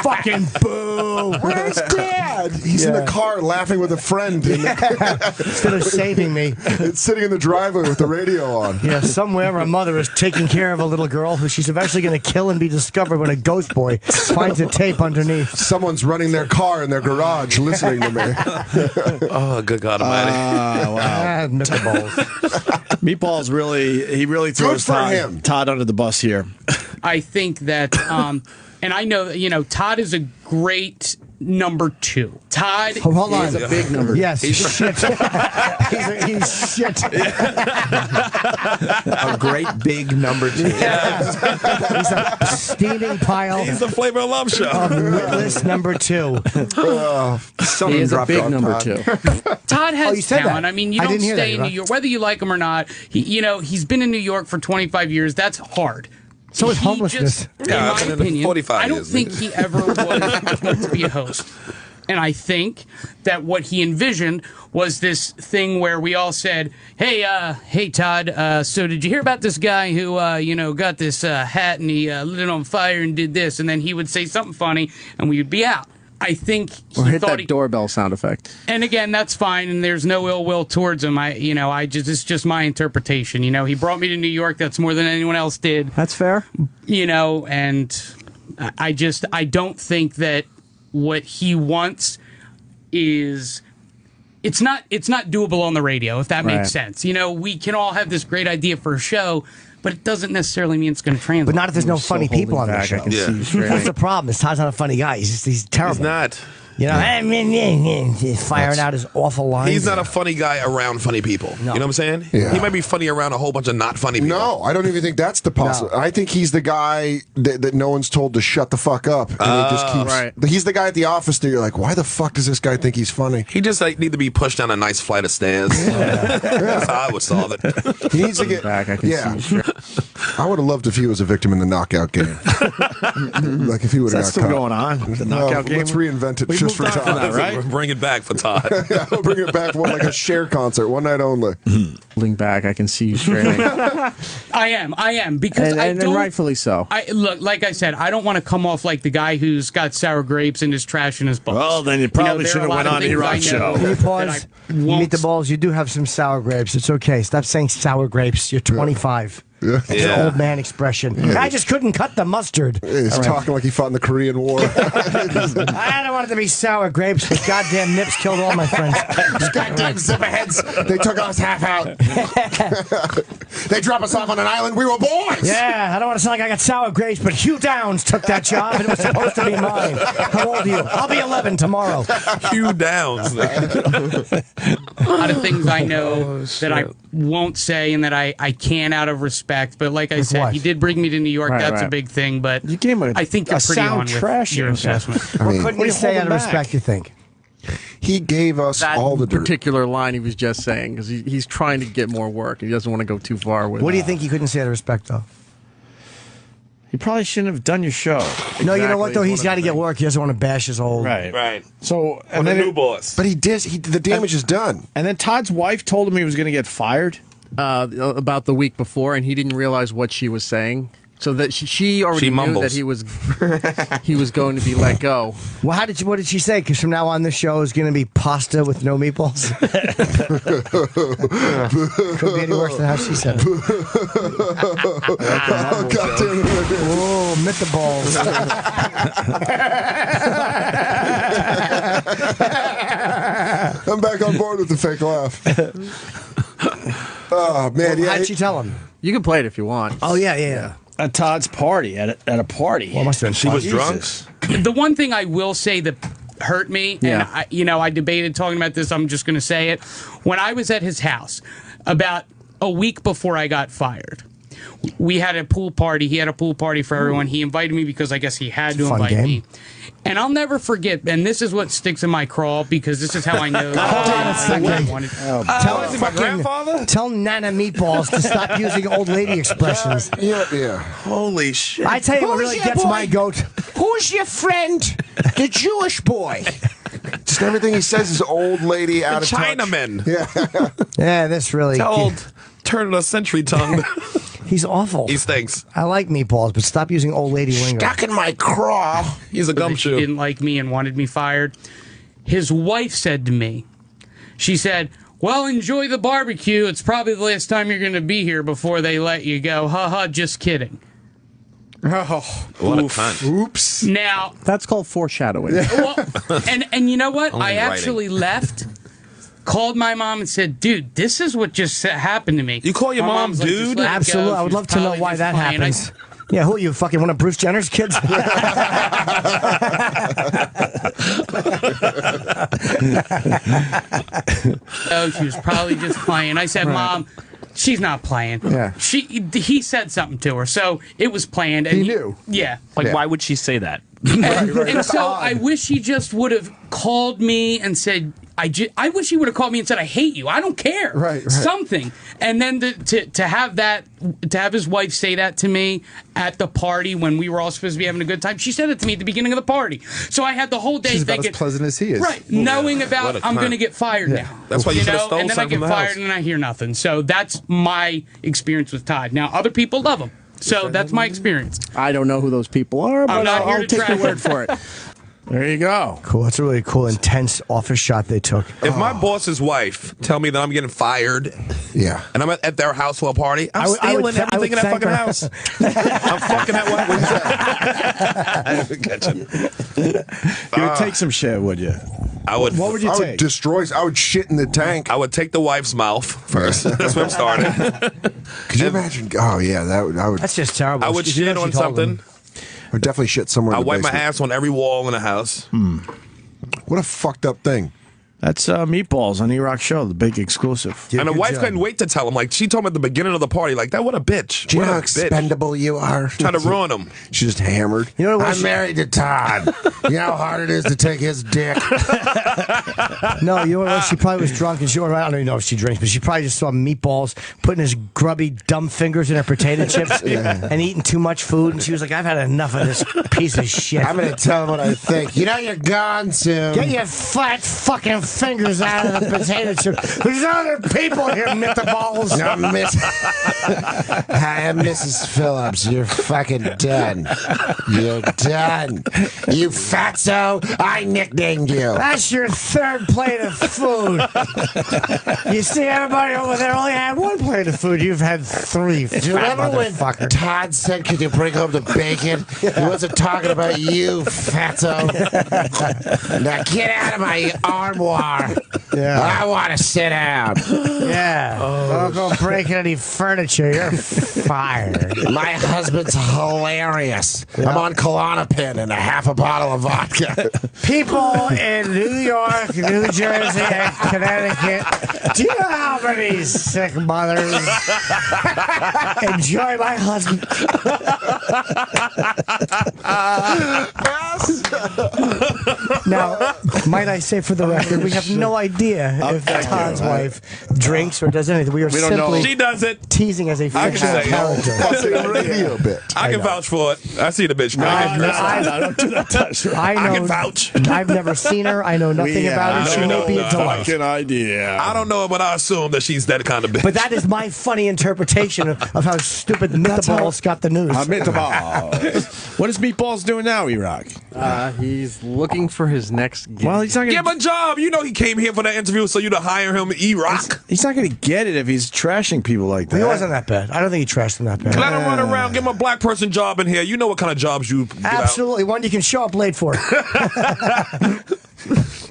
Fucking boo. Where's Dad? He's in the car laughing with a friend. Instead of saving me. It's sitting in the driveway with the radio on. Yeah, somewhere a mother is taking care of a little girl who she's eventually going to kill and be discovered when a ghost boy finds a tape underneath. Someone's running their car in their garage listening to me. Oh, good God Almighty. Wow. Meatballs really throws Good for him. Todd under the bus here. I think that, and I know that, Todd is a great number 2. Todd Hold on. He's a big number. Yes, he's shit. he's shit. A great big number 2. He's a steaming pile He's the Flavor of Love show. of witless number 2. He is a big number 2. Todd has you said talent. that. I mean, you I don't didn't hear that, stay in New Rock. York, whether you like him or not. He's been in New York for 25 years. That's hard. So is He homelessness. just, Yeah, in I've been my in opinion, 45 I don't years, think nigga. he ever was meant to be a host. And I think that what he envisioned was this thing where we all said, hey, Todd, so did you hear about this guy who, got this hat and he lit it on fire and did this? And then he would say something funny and we would be out. I think he Or hit thought that doorbell sound effect. and again, that's fine, and there's no ill will towards him. It's just my interpretation. He brought me to New York. That's more than anyone else did. That's fair. And I don't think that what he wants is it's not doable on the radio, if that makes sense. We can all have this great idea for a show, but it doesn't necessarily mean it's going to translate. But not if there's no funny people on the show. I can see you straight. That's the problem. Is Todd's not a funny guy. He's terrible. He's not. He's firing out his awful lines. He's not a funny guy around funny people. No. You know what I'm saying? Yeah. He might be funny around a whole bunch of not funny people. No, I don't even think that's the possible. I think he's the guy that no one's told to shut the fuck up. And he just keeps. Right. He's the guy at the office that you're like, why the fuck does this guy think he's funny? He just need to be pushed down a nice flight of stairs. That's how I would solve it. He needs to get back. I can yeah. see you straight. I would have loved if he was a victim in the knockout game. Like if he would have got That's still caught. going on. The knockout game. Let's reinvent it We just moved for on from Todd. that, right? Bring it back for Todd. Yeah, we'll bring it back for like a share concert, one night only. Holding back. I can see you straight. I am because and don't. rightfully so. Look, like I said, I don't want to come off like the guy who's got sour grapes and his trash in his balls. Well, then you probably there should are have a lot went of on things E-Rock I know show. Can you that pause? I You won't meet the balls. You do have some sour grapes. It's okay. Stop saying sour grapes. You're 25. Yeah. It's an old man expression. I just couldn't cut the mustard. He's All right. talking like he fought in the Korean War. I don't want it to be sour grapes. The goddamn nips killed all my friends. Goddamn zipperheads. They took us half out. They dropped us off on an island. We were boys. Yeah, I don't want to sound like I got sour grapes, but Hugh Downs took that job, and it was supposed to be mine. How old are you? I'll be 11 tomorrow. Hugh Downs. a lot of things I know that I won't say and that I can out of respect. But like I said, what? he did bring me to New York. Right, That's right. a big thing. But You gave him I think you're a pretty sound on trash with your assessment. I mean, Couldn't you say out of respect, you think? he gave us That all the dirt. particular line he was just saying because he's trying to get more work. He doesn't want to go too far with. What do you think you couldn't say out of respect, though? You probably shouldn't have done your show. No, you know what, though? Exactly, He's got to get work. He doesn't want to bash his old... Right. So, And and the then new boss. But he did. The damage is done. and then Todd's wife told him he was going to get fired. About the week before, and he didn't realize what she was saying. So that she already knew mumbles. that he was going to be let go. Well, what did she say? Because from now on, this show is going to be pasta with no meatballs. Could be any worse than how she said it. Oh, God damn it. Oh, meatballs. I'm back on board with the fake laugh. Oh man, yeah. How'd she tell him? You can play it if you want. Oh yeah. At Todd's party, at a party. Well, must have been She was drunk. The one thing I will say that hurt me, and I debated talking about this, I'm just going to say it. When I was at his house, about a week before I got fired, we had a pool party. He had a pool party for everyone. He invited me because I guess he had to invite me. And I'll never forget, and this is what sticks in my craw because this is how I know. Tell Nana Meatballs to stop using old lady expressions. Yeah. Holy shit. I tell you what really gets my goat. Who's your friend? The Jewish boy. Just everything he says is old lady out of touch. Chinaman. Yeah. Yeah, this really. It's old turn of the century tongue. He's awful. He stinks. I like Meatballs, but stop using old lady lingo. Stuck in my craw. He's a gumshoe. He didn't like me and wanted me fired. His wife said to me, she said, well, enjoy the barbecue. It's probably the last time you're going to be here before they let you go. Ha ha, just kidding. Oh, what a cunt. Oops. Now, that's called foreshadowing. Well, and you know what? Only I actually left, called my mom and said, dude, this is what just happened to me. You call your My mom mom's like, dude? "Just let it go. Absolutely. I would She's love to know probably why just that playing." happens. Yeah, who are you, fucking one of Bruce Jenner's kids? Oh, she was probably just playing. I said, Mom, she's not playing. Yeah. He said something to her, so it was planned. And He knew. Yeah. Like, why would she say that? And so I wish he just would have called me and said, I wish he would have called me and said, I hate you. I don't care. Right. Something. And then to have his wife say that to me at the party when we were all supposed to be having a good time, she said it to me at the beginning of the party. So I had the whole day She's about thinking, as pleasant as he is. right, knowing What about a I'm cunt. going to get fired now. That's why you should have stole And then I something get from the fired house. and I hear nothing. So that's my experience with Todd. Now, other people love him. So that's my experience. I don't know who those people are, but not here I'll to take your track word for it. There you go. Cool. That's a really cool, intense office shot they took. If my boss's wife tell me that I'm getting fired, Yeah. and I'm at their house for a party, I'm I would stealing thank- I would everything in that thank fucking her. house. I'm fucking that one. What is that? You would take some shit, would you? I would. What would you I take? would destroy. I would shit in the tank. I would take the wife's mouth first. That's where I'm starting. Could you imagine? Oh yeah, that would. I would. That's just terrible. I would If you shit actually on told them. something. I would definitely shit somewhere. I in the wipe my basement. ass on every wall in the house. What a fucked up thing. That's Meatballs on E-Rock Show, the big exclusive. And the wife couldn't wait to tell him. Like, she told him at the beginning of the party, like, that, what a bitch. Do you What know a how bitch. expendable you are? Trying to ruin him. She's just hammered. You know what? I'm married to Todd. You know how hard it is to take his dick? No, you know what? She probably was drunk, and I don't even know if she drinks, but she probably just saw Meatballs putting his grubby, dumb fingers in her potato chips and eating too much food, and she was like, I've had enough of this piece of shit. I'm going to tell him what I think. You know you're gone soon. Get your fat fucking fingers out of the potato chip. There's other people here, Meatballs. I'm Hi, I'm Mrs. Phillips. You're fucking done. You're done. You fatso. I nicknamed you. That's your third plate of food. You see, everybody over there only had one plate of food. You've had three. Do you remember when motherfucker. Todd said, could you bring home the bacon? He wasn't talking about you, fatso. Now get out of my armoire. Yeah. I want to sit down. Yeah. Don't go breaking any furniture. You're fired. My husband's hilarious. I'm on Klonopin and a half a bottle of vodka. People in New York, New Jersey, and Connecticut, do you know how many sick mothers enjoy my husband? Now, might I say for the record, we have no idea if Todd's wife drinks or does anything. We are don't know. simply She does it. teasing as a I can fictional say character. That's a radio bit. I can vouch for it. I see the bitch. Don't do that. That's right. I know. can vouch. I've never seen her. I know nothing about her. She may be a delight. Fucking idea. I don't know, but I assume that she's that kind of bitch. But that is my funny interpretation of how stupid Meatballs got the news. Meatballs. What is Meatballs doing now, E-Rock? He's looking for his next gig. Well, he's not Give him gonna. a job. You know he came here for that interview, so you to hire him, E-Rock. He's not gonna get it if he's trashing people like that. He wasn't that bad. I don't think he trashed him that bad. Let him run around. Give him a black person job in here. You know what kind of jobs you get out. Absolutely, one you can show up late for.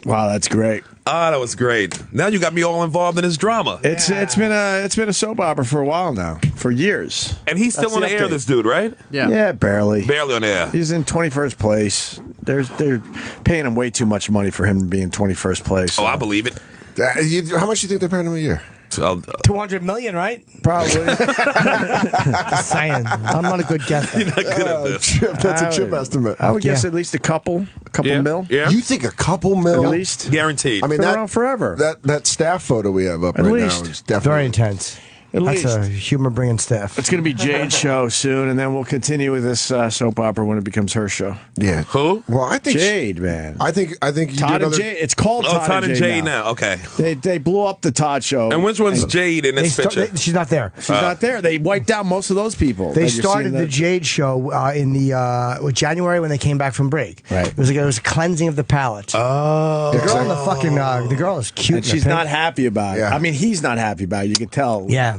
Wow, that's great. Ah, that was great. Now you got me all involved in his drama. It's been a soap opera for a while now, for years. And he's still That's on the the air, update. this dude, right? Yeah, barely. Barely on the air. He's in 21st place. They're paying him way too much money for him to be in 21st place. Oh, I believe it. How much do you think they're paying him a year? 200 million, right? Probably. Just saying. I'm not a good guesser. You're not good at this. Chip, that's a Chip estimate. I would guess at least a couple mil. Yeah. You think a couple mil? At least. Guaranteed. I mean, Been that around forever. That staff photo we have up At right least. now is definitely Very intense. At That's least. a humor bringing staff. It's going to be Jade's show soon, and then we'll continue with this soap opera when it becomes her show. Yeah. Who? Well, I think Jade, man. I think you do Todd and another. Jade. It's called Todd and Jade now. Okay. They blew up the Todd show. And which one's Jade in this picture? She's not there. She's not there. They wiped out most of those people. They that you're started seeing the that- Jade show in the January when they came back from break. Right. It was a cleansing of the palate. Oh. The girl in the fucking the girl is cute. And in the she's pink. not happy about it. Yeah. I mean, he's not happy about it. You can tell. Yeah.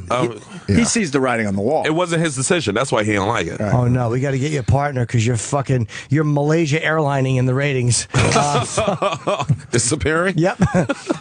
He sees the writing on the wall. It wasn't his decision. That's why he didn't like it. Oh no, we got to get you a partner because you're Malaysia airlining in the ratings. Disappearing? Yep,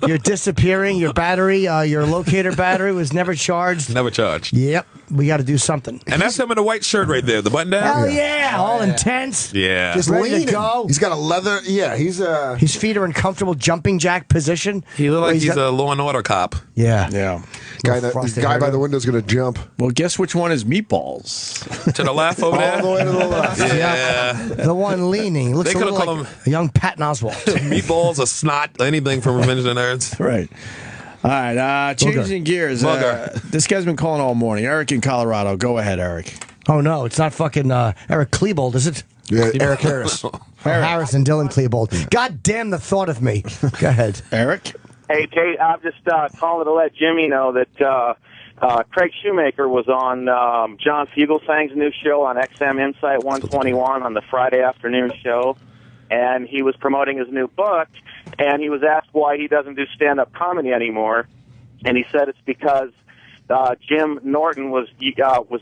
you're disappearing. Your battery, your locator battery was never charged. Never charged. Yep, we got to do something. And that's him in the white shirt right there, the button down. Hell yeah, all intense. Yeah. Just Ready to leaning. go. He's got a leather. Yeah, he's His feet are in comfortable jumping jack position. He looked like He's he's got- a Law and Order cop. Yeah. guy. Little The frosted guy hair. by the window is going to jump. Well, guess which one is Meatballs? To the left over there? All the way to the left. Yeah. The one leaning looks They a could've little called like a young Patton Oswalt. Meatballs, a snot, anything from Revenge of the Nerds. Right. All right, changing gears. Mugger. This guy's been calling all morning. Eric in Colorado. Go ahead, Eric. Oh no, it's not fucking Eric Klebold, is it? Yeah, Eric Harris. Harris and Dylan Klebold. God damn the thought of me. Go ahead, Eric. Hey, Jay, I'm just calling to let Jimmy know that Craig Shoemaker was on John Fugelsang's new show on XM Insight 121 on the Friday afternoon show, and he was promoting his new book, and he was asked why he doesn't do stand-up comedy anymore, and he said it's because Jim Norton was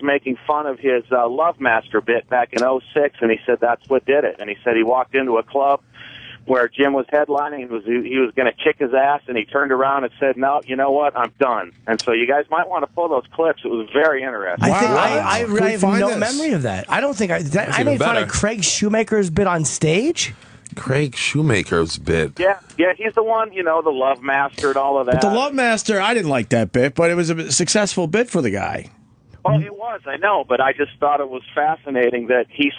making fun of his Love Master bit back in '06, and he said that's what did it. And he said he walked into a club where Jim was headlining, he was going to kick his ass, and he turned around and said, "No, you know what? I'm done." And so you guys might want to pull those clips. It was very interesting. I think I Can we have find no this? memory of that. I don't think I even made fun better. of Craig Shoemaker's bit on stage. Craig Shoemaker's bit. Yeah, he's the one, the Love Master and all of that. But the Love Master, I didn't like that bit, but it was a successful bit for the guy. Oh, it was, I know, but I just thought it was fascinating that he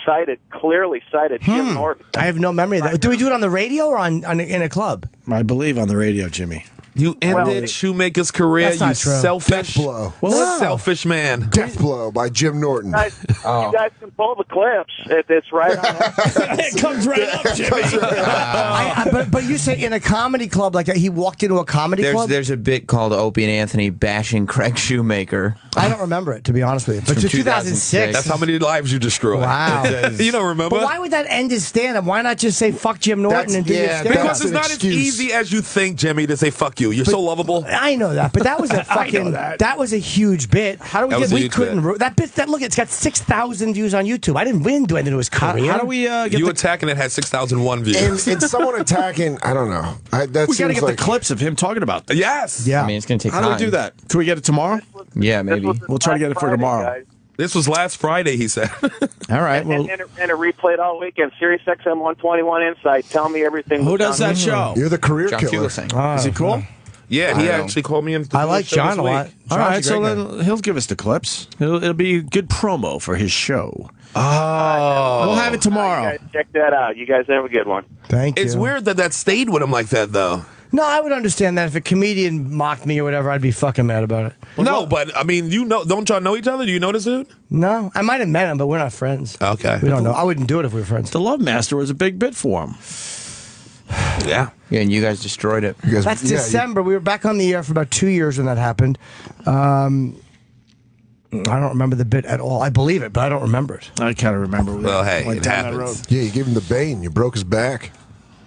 clearly cited Jim Norton. I have no memory of that. Do we do it on the radio or in a club? I believe on the radio, Jimmy. You ended Shoemaker's career, That's not you true. selfish, Death Blow. selfish man. Death Blow by Jim Norton. You guys can pull the clips. It's right on It comes right up, Jimmy. But you say in a comedy club like that, he walked into a comedy club? There's a bit called Opie and Anthony bashing Craig Shoemaker. I don't remember it, to be honest with you. But From it's 2006. That's how many lives you destroyed. Wow. You don't remember? But why would that end his stand-up? Why not just say fuck Jim Norton and do your stand-up? Because it's not as easy as you think, Jimmy, to say fuck you. You're so lovable. I know that, but that was a fucking that was a huge bit. How do we That was get? a We huge couldn't. bit. That bit. Look, it's got 6,000 views on YouTube. We didn't do anything to his career. How do we get You the... attacking it had 6,001 views. And someone attacking, I don't know. That We got to seems get like, the clips of him talking about that. Yes. Yeah. I mean, it's going to take How time. do we do that? Can we get it tomorrow? Yeah, maybe. We'll try to get it for tomorrow. This was last Friday, he said. All right. Well, and it replayed all weekend. Sirius XM 121 Insight. Tell me everything. who does that show? you're the career John killer. Fugelsang. Is he cool? Yeah, he actually called me in. I like John a lot. All John's right, so great guy. then he'll give us the clips. It'll be good promo for his show. Oh. We'll have it tomorrow. You guys check that out. You guys have a good one. Thank you. It's weird that stayed with him like that, though. No, I would understand that if a comedian mocked me or whatever, I'd be fucking mad about it. No, but I mean, don't y'all know each other? Do you know this dude? No, I might have met him, but we're not friends. Okay. We don't know. I wouldn't do it if we were friends. The Love Master was a big bit for him. Yeah. Yeah, and you guys destroyed it. You guys- That's yeah, December. We were back on the air for about 2 years when that happened. I don't remember the bit at all. I believe it, but I don't remember it. I kind of remember. Well, hey, went it down that happens. road. Yeah, you gave him the bane. You broke his back.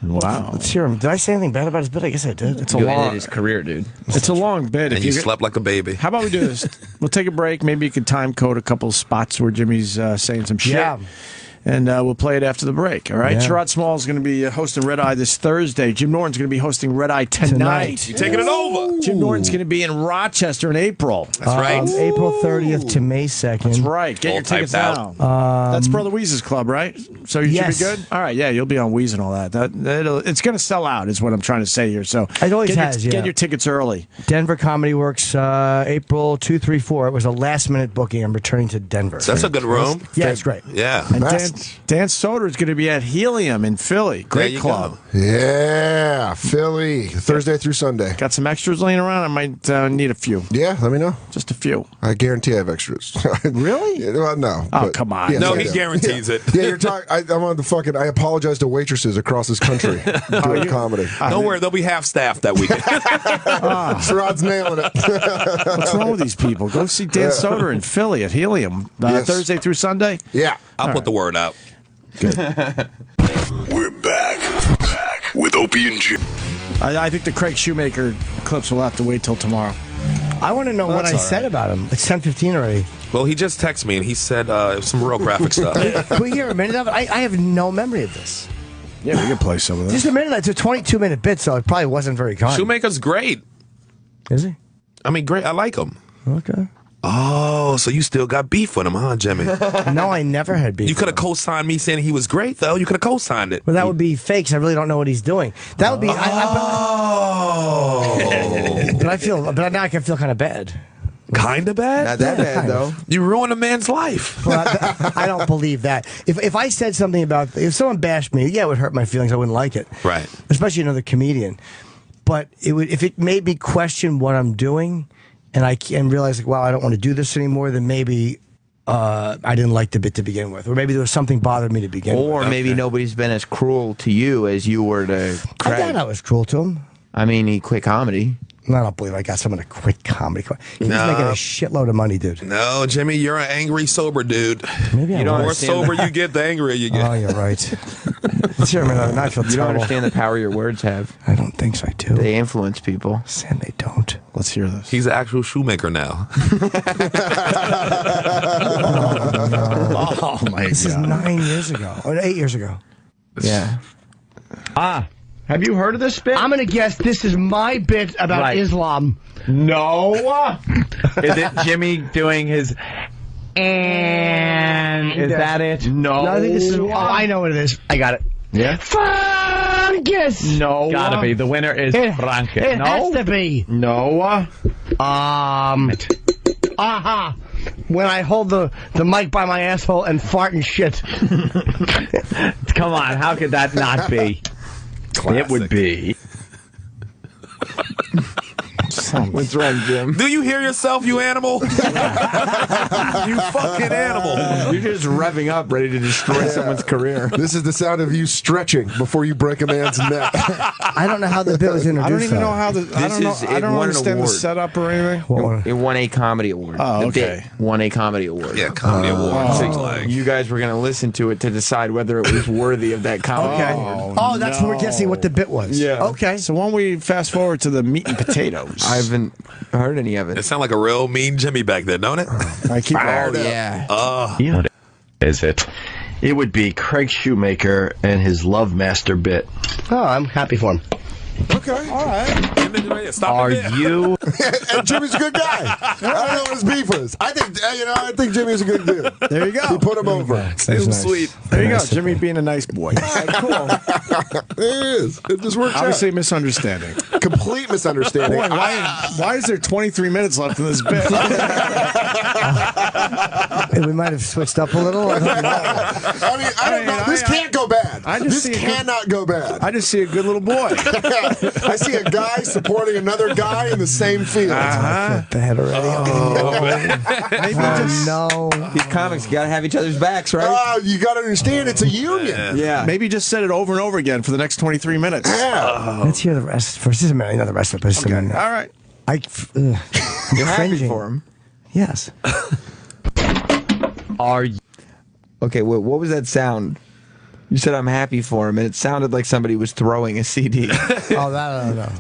Wow. Let's hear him. Did I say anything bad about his bit? I guess I did. It's a You long. ended his career, dude. It's a long bit. And If you get- slept like a baby. How about we do this? We'll take a break. Maybe you could time code a couple spots where Jimmy's saying some shit. Yeah. And we'll play it after the break, all right? Yeah. Sherrod Small is going to be hosting Red Eye this Thursday. Jim Norton's going to be hosting Red Eye tonight. You taking it over? Jim Norton's going to be in Rochester in April. That's right. April 30th to May 2nd. That's right. Get All your tickets typed now. That's Brother Weeze's club, right? So you Yes. should be good? All right, yeah, you'll be on Weeze and all that. It's going to sell out is what I'm trying to say here. So It always get has, Get yeah. your tickets early. Denver Comedy Works, April 2, 3, 4. It was a last-minute booking. I'm returning to Denver. That's a good room. Yeah, it's great. Yeah. And Dan Soder is going to be at Helium in Philly. Great you club. go. Yeah, Philly, Thursday through Sunday. Got some extras laying around? I might need a few. Yeah, let me know. Just a few. I guarantee I have extras. Really? Yeah, well, no. Oh, but- come on. Yes, No, I he do. guarantees it. Yeah, you're talking. I'm on the fucking. I apologize to waitresses across this country doing comedy. Don't worry, they'll be half staffed that weekend. Sherrod's nailing it. What's wrong with these people? Go see Dan Soder in Philly at Helium Yes. Thursday through Sunday. Yeah. I'll put the word out. We're back with Opie and Jim. I think the Craig Shoemaker clips will have to wait till tomorrow. I want to know what That's I all said right. about him. It's 10:15 already. Well, he just texted me and he said some real graphic stuff. Can we hear a minute of it? I have no memory of this. Yeah, we can play some of Just this. a minute. It's a 22-minute bit, so it probably wasn't very kind. Shoemaker's great. Is he? I mean, great. I like him. Okay. Oh, so you still got beef with him, huh, Jimmy? No, I never had beef. You could have co-signed me saying he was great, though. You could have co-signed it. Well, that would be fake. 'Cause I really don't know what he's doing. That would be. Oh. But I feel. But now I can feel kind of bad. Kind of bad? Not that bad, though. You ruined a man's life. Well, I don't believe that. If I said something about, if someone bashed me, yeah, it would hurt my feelings. I wouldn't like it. Right. Especially another comedian. But it would, if it made me question what I'm doing, and I can realize, like, wow, I don't want to do this anymore, then maybe I didn't like the bit to begin with, or maybe there was something bothering me to begin with. Or maybe nobody's been as cruel to you as you were to I Craig. thought I was cruel to him. I mean, he quit comedy. I don't believe I got someone to quit comedy. He's No. making a shitload of money, dude. No, Jimmy, you're an angry, sober dude. Maybe The I'm more right. sober you get, the angrier you get. Oh, you're right. Let's hear him another. I feel You don't terrible. understand the power your words have. I don't think so. I do. They influence people. And they don't. Let's hear this. He's an actual shoemaker now. Oh, my This is God. 9 years ago, or 8 years ago. Yeah. Have you heard of this bit? I'm gonna guess this is my bit about Right. Islam. No. Is it Jimmy doing his and is that it? No. No, I think this is. Oh, I know what it is. I got it. Yeah. Fungus. No. Gotta be. The winner is Franke. It No. has to be. No. Aha. When I hold the mic by my asshole and fart and shit. Come on. How could that not be? It would be. What's wrong, Jim? Do you hear yourself, you animal? You fucking animal. You're just revving up, ready to destroy someone's career. This is the sound of you stretching before you break a man's neck. I don't know how the bit was introduced. I don't even know though. how the. I don't know. This is- I it don't won an understand the award. setup or anything. It won a comedy award. Oh, The okay. bit won a comedy award. Yeah, comedy award. Seems like. You guys were going to listen to it to decide whether it was worthy of that comedy Okay. award. Oh, that's what we're guessing what the bit was. Yeah. Okay. So why don't we fast forward to the meat and potatoes? I haven't heard any of It it. sounded like a real mean Jimmy back then, don't it? I keep Oh, yeah. You know what is it? It would be Craig Shoemaker and his Love Master bit. Oh, I'm happy for him. Okay, all right. Stop Are it there. you? And Jimmy's a good guy. I don't know what his beef is. I think Jimmy's a good dude. There you go. He put him over. Seems sweet. There you go, Jimmy being a nice boy. Cool. It is. It just works Obviously, a misunderstanding. out. Complete misunderstanding. Boy, why is there 23 minutes left in this bit? We might have switched up a little. I don't know. I don't know. This can't go bad. I just This see cannot go bad. I just see a good little boy. I see a guy supporting another guy in the same field. Bad already. Maybe just No. These comics got to have each other's backs, right? Oh, you got to understand, it's a union. Yeah. maybe just said it over and over again for the next 23 minutes. Yeah. Let's hear the rest first. Just a minute. Not the rest of it. But just a minute. All right. I'm You're happy cringing. for him. Yes. Are you? Okay, what was that sound? You said I'm happy for him, and it sounded like somebody was throwing a CD. Oh, that I don't know.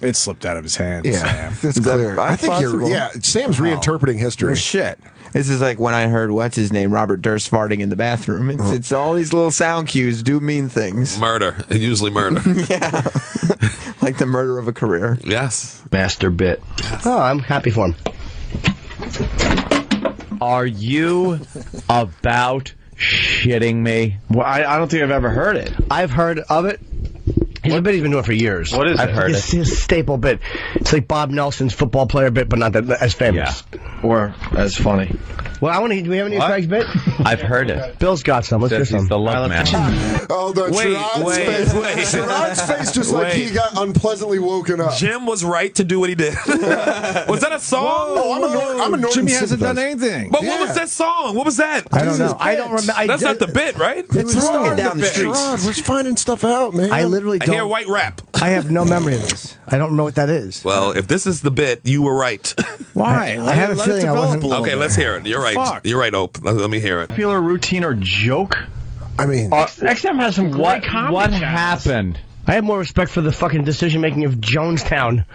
It slipped out of his hands. Yeah, Sam. that's clear. I think possible? Sam's reinterpreting history. Well, shit. This is like when I heard what's his name, Robert Durst farting in the bathroom. It's all these little sound cues do mean things. Murder, usually murder. Yeah, like the murder of a career. Yes, master bit. Oh, I'm happy for him. Are you about shitting me? Well, I don't think I've ever heard it. I've heard of it. He's a bit he's been doing it for years. What is it? I've heard it's his staple bit. It's like Bob Nelson's football player bit, but not that as famous. Yeah. Or as funny. Well, do we have any Craig's bit? I've heard it. Bill's got some. Let's hear some. The love man. Oh, the Sherrod's face. Sherrod's face just like he got unpleasantly woken up. Jim was right to do what he did. Was that a song? Oh, I'm a Norton Jimmy hasn't done sympathizer. anything. But what was that song? What was that? I don't know. I don't remember. That's not the bit, right? It's wrong. Down the streets. Sherrod, we're finding stuff out, man. I literally I don't. hear white rap. I have no memory of this. I don't know what that is. Well, if this is the bit, you were right. Why? I have a Let it feeling I develop wasn't. a little Okay, bit. let's hear it. You're right. Fuck. You're right, Ope. Let me hear it. Popular routine or joke? I mean, XM has some great comedy What channels. happened? I have more respect for the fucking decision making of Jonestown.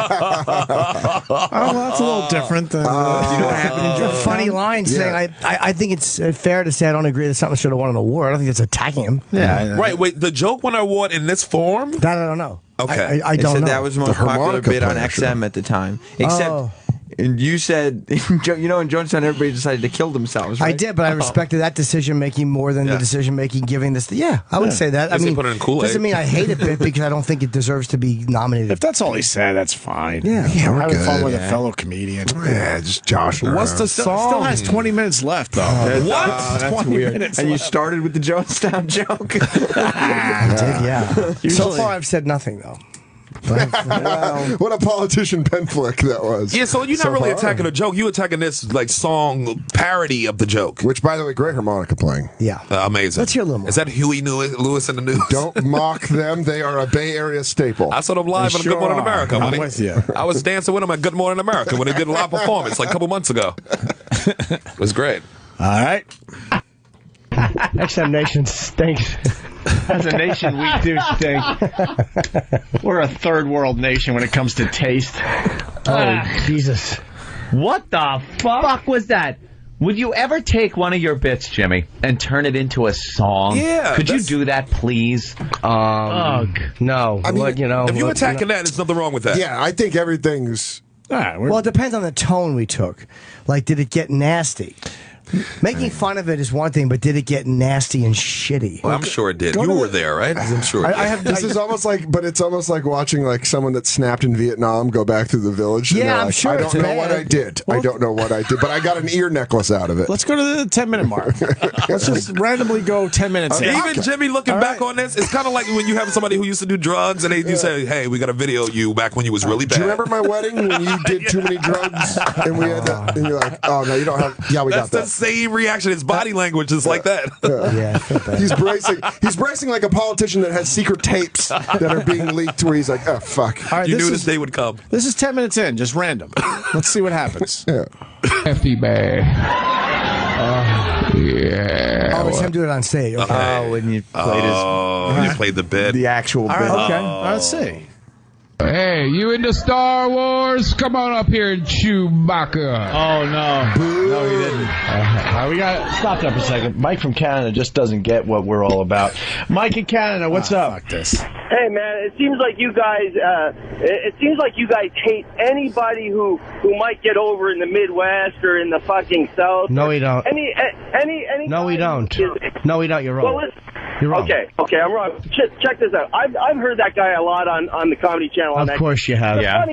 Oh, well, that's a little different than. You know what happened in Funny line saying I think it's fair to say I don't agree that something should have won an award. I don't think it's attacking him. Yeah. Right, wait, the joke won an award in this form? That I don't know. Okay. I They don't said know. that was the most popular harmonica bit on player, XM at the time. Except, and you said, in Jonestown, everybody decided to kill themselves, right? I did, but I respected that decision making more than the decision making giving this. Yeah, I would say that. Guess they put it in Kool-Aid. Doesn't mean I hate it bit because I don't think it deserves to be nominated. If that's all he said, that's fine. Yeah. We're we're having fun good, with a yeah. fellow comedian. yeah, just joshing What's around. the Still song? has 20 minutes left, though. What? That's 20 minutes And you left. started with the Jonestown joke. I did, yeah. So far, I've said nothing though. What a politician pen flick that was. Yeah, so you're not really far. attacking a joke. You're attacking this like song parody of the joke. Which, by the way, great harmonica playing. Yeah. Amazing. Let's hear a little more. Is that Huey Lewis in the news? Don't mock them. They are a Bay Area staple. I saw them live They on Good Morning sure are. America. I'm when they- with you. I was dancing with them at Good Morning America when they did a live performance like a couple months ago. It was great. All right. XM Nation stinks. As a nation, we do stink. We're a third world nation when it comes to taste. Oh, Jesus. What the fuck was that? Would you ever take one of your bits, Jimmy, and turn it into a song? Yeah, Could you that's- do that, please? No. I mean, What, you know, If you're what- attacking that, there's nothing wrong with that. Yeah, I think everything's. All right. Well, it depends on the tone we took. Like, did it get nasty? Making fun of it is one thing, but did it get nasty and shitty? Well, I'm sure it did. Go You to were the- there, right? I'm sure. I have. This is almost like, but it's almost like watching like someone that snapped in Vietnam go back through the village. and Yeah, they're I'm like, sure I it's don't know bad. what I did. I don't know what I did, but I got an ear necklace out of it. Let's go to the 10-minute mark. Let's just randomly go 10 minutes in. Even Jimmy looking back on this, it's kind of like when you have somebody who used to do drugs and you say, "Hey, we got to video you back when you was really bad." Do you remember my wedding when you did too many drugs and we had to, and you're like, oh no, you don't have. Yeah, we That's got the that. same reaction. His body language is like that. Yeah, I feel bad. He's bracing. He's bracing like a politician that has secret tapes that are being leaked. Where he's like, oh fuck. All right, You this knew is, this day would come. This is 10 minutes in, just random. Let's see what happens. Yeah. Hefty bag. Oh, it's him doing it on stage. Okay. Oh, when you played You played the bit. the actual All bit. right, okay. All right, let's see. Hey, you into Star Wars? Come on up here and Chewbacca. Oh, no. No, he didn't. We got to stop that for a second. Mike from Canada just doesn't get what we're all about. Mike in Canada, what's up? Fuck this. Hey man, it seems like you guys. It seems like you guys hate anybody who might get over in the Midwest or in the fucking South. No, we don't. Any. No, we don't. No, we don't. You're Well, wrong. listen. You're wrong. Okay, I'm wrong. Check this out. I've heard that guy a lot on the Comedy Channel. Of course you have. Yeah.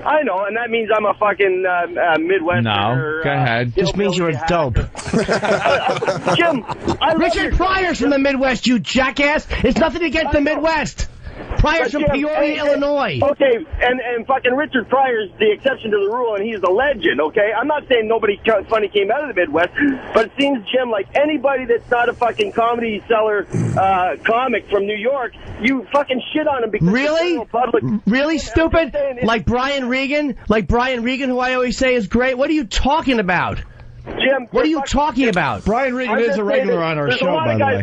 I know, and that means I'm a fucking Midwesterner. No, go ahead. Just means you're a dope. Jim, I love Richard Pryor's from the Midwest, you jackass. It's nothing against the Midwest. Pryor's from Jim, Peoria, Illinois. Okay, and fucking Richard Pryor's the exception to the rule, and he's the legend, okay? I'm not saying nobody funny came out of the Midwest, but it seems, Jim, like anybody that's not a fucking comedy seller comic from New York, you fucking shit on him because Really? the public... Really stupid? Like Brian Regan? Like Brian Regan, who I always say is great? What are you talking about? Jim, What are you talking about? Brian Regan is a regular on our show, by the way.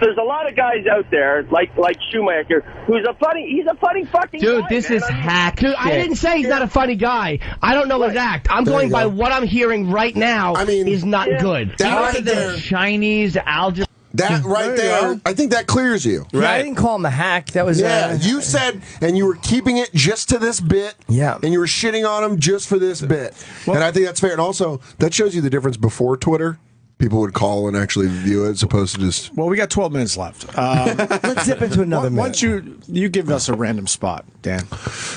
There's a lot of guys out there, like Schumacher, he's a funny fucking Dude, guy, this man. is hack. Dude, I shit. didn't say he's not a funny guy. I don't know his act. I'm going by what I'm hearing right now. Is not good. That right Chinese algebra. That right there, I think that clears you. Yeah, I didn't call him a hack. That was you said, and you were keeping it just to this bit. Yeah, and you were shitting on him just for this bit. And I think that's fair. And also, that shows you the difference before Twitter. People would call and actually view it as opposed to just. Well, we got 12 minutes left. Let's zip into another minute. Once you give us a random spot, Dan.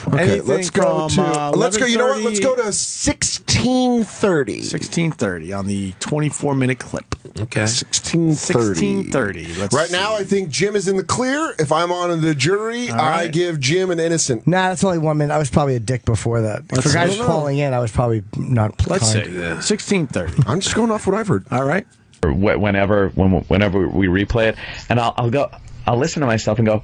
Okay, let's go from, to. Let's go. You know what? 11:30 Let's go to 16:30. 16:30 on the 24-minute clip. Okay. 16:30. 16:30. Right now, I think Jim is in the clear. If I'm on the jury, I give Jim an innocent. Nah, that's only 1 minute. I was probably a dick before that. For guys calling in, I was probably not. Let's kind. say 16:30. I'm just going off what I've heard. All right. Whenever we replay it, and I'll listen to myself and go,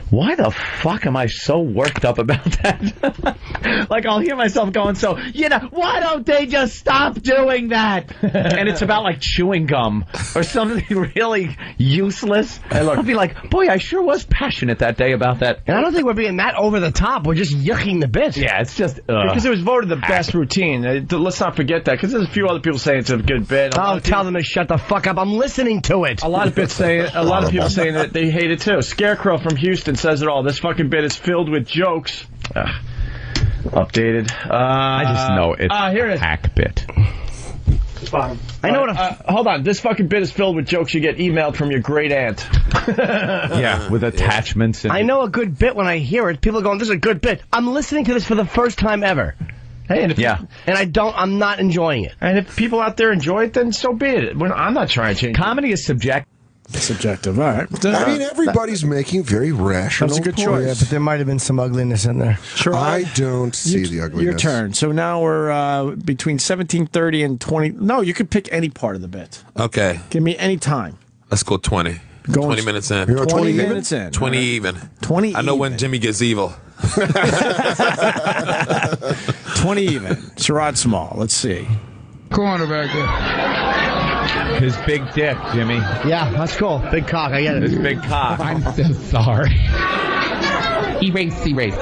why the fuck am I so worked up about that? Like, I'll hear myself going, why don't they just stop doing that? And it's about, like, chewing gum or something really useless. I'll be like, boy, I sure was passionate that day about that. And I don't think we're being that over the top. We're just yucking the bit. Yeah, it's just... because it was voted the best routine. Let's not forget that, because there's a few other people saying it's a good bit. I'll tell them to shut the fuck up. I'm listening to it. A lot of people saying that they hate it too. Scarecrow from Houston says it all. This fucking bit is filled with jokes. Updated. I just know it's here it is. hack bit. I know what. Hold on. This fucking bit is filled with jokes you get emailed from your great aunt. Yeah, with attachments. And I know a good bit when I hear it. People are going, "This is a good bit." I'm listening to this for the first time ever. Hey, and I'm not enjoying it. And if people out there enjoy it, then so be it. I'm not trying to change. Comedy is subjective. Subjective, all right. I mean, everybody's making very rational. That's a good points. choice. Yeah, but there might have been some ugliness in there. Sure. I don't see the ugliness. Your turn. So now we're between 17:30 and 20. No, you could pick any part of the bit. Okay. Give me any time. Let's go 20. 20 minutes in. 20 minutes in. 20 right. even. 20 I know even. when Jimmy gets evil. 20 even. Sherrod Small. Let's see. Cornerback there. His big dick, Jimmy. Yeah, that's cool. Big cock, I get it. His big cock. I'm so sorry. Erase.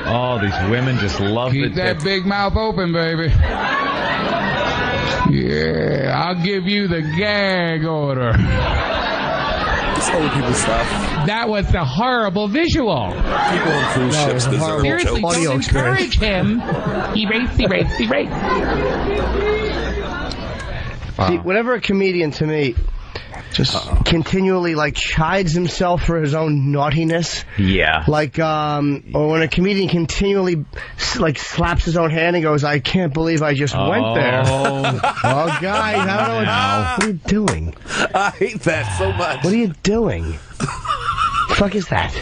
Oh, these women just love Keep that big mouth open, baby. Yeah, I'll give you the gag order. It's old people stuff. That was a horrible visual. People on cruise ships deserve Seriously, jokes. don't encourage him. Erase. See, whenever a comedian to me just continually chides himself for his own naughtiness. Yeah. Or when a comedian continually slaps his own hand and goes, "I can't believe I just went there." Oh, guys, I don't know what are you doing? I hate that so much. What are you doing? The fuck is that?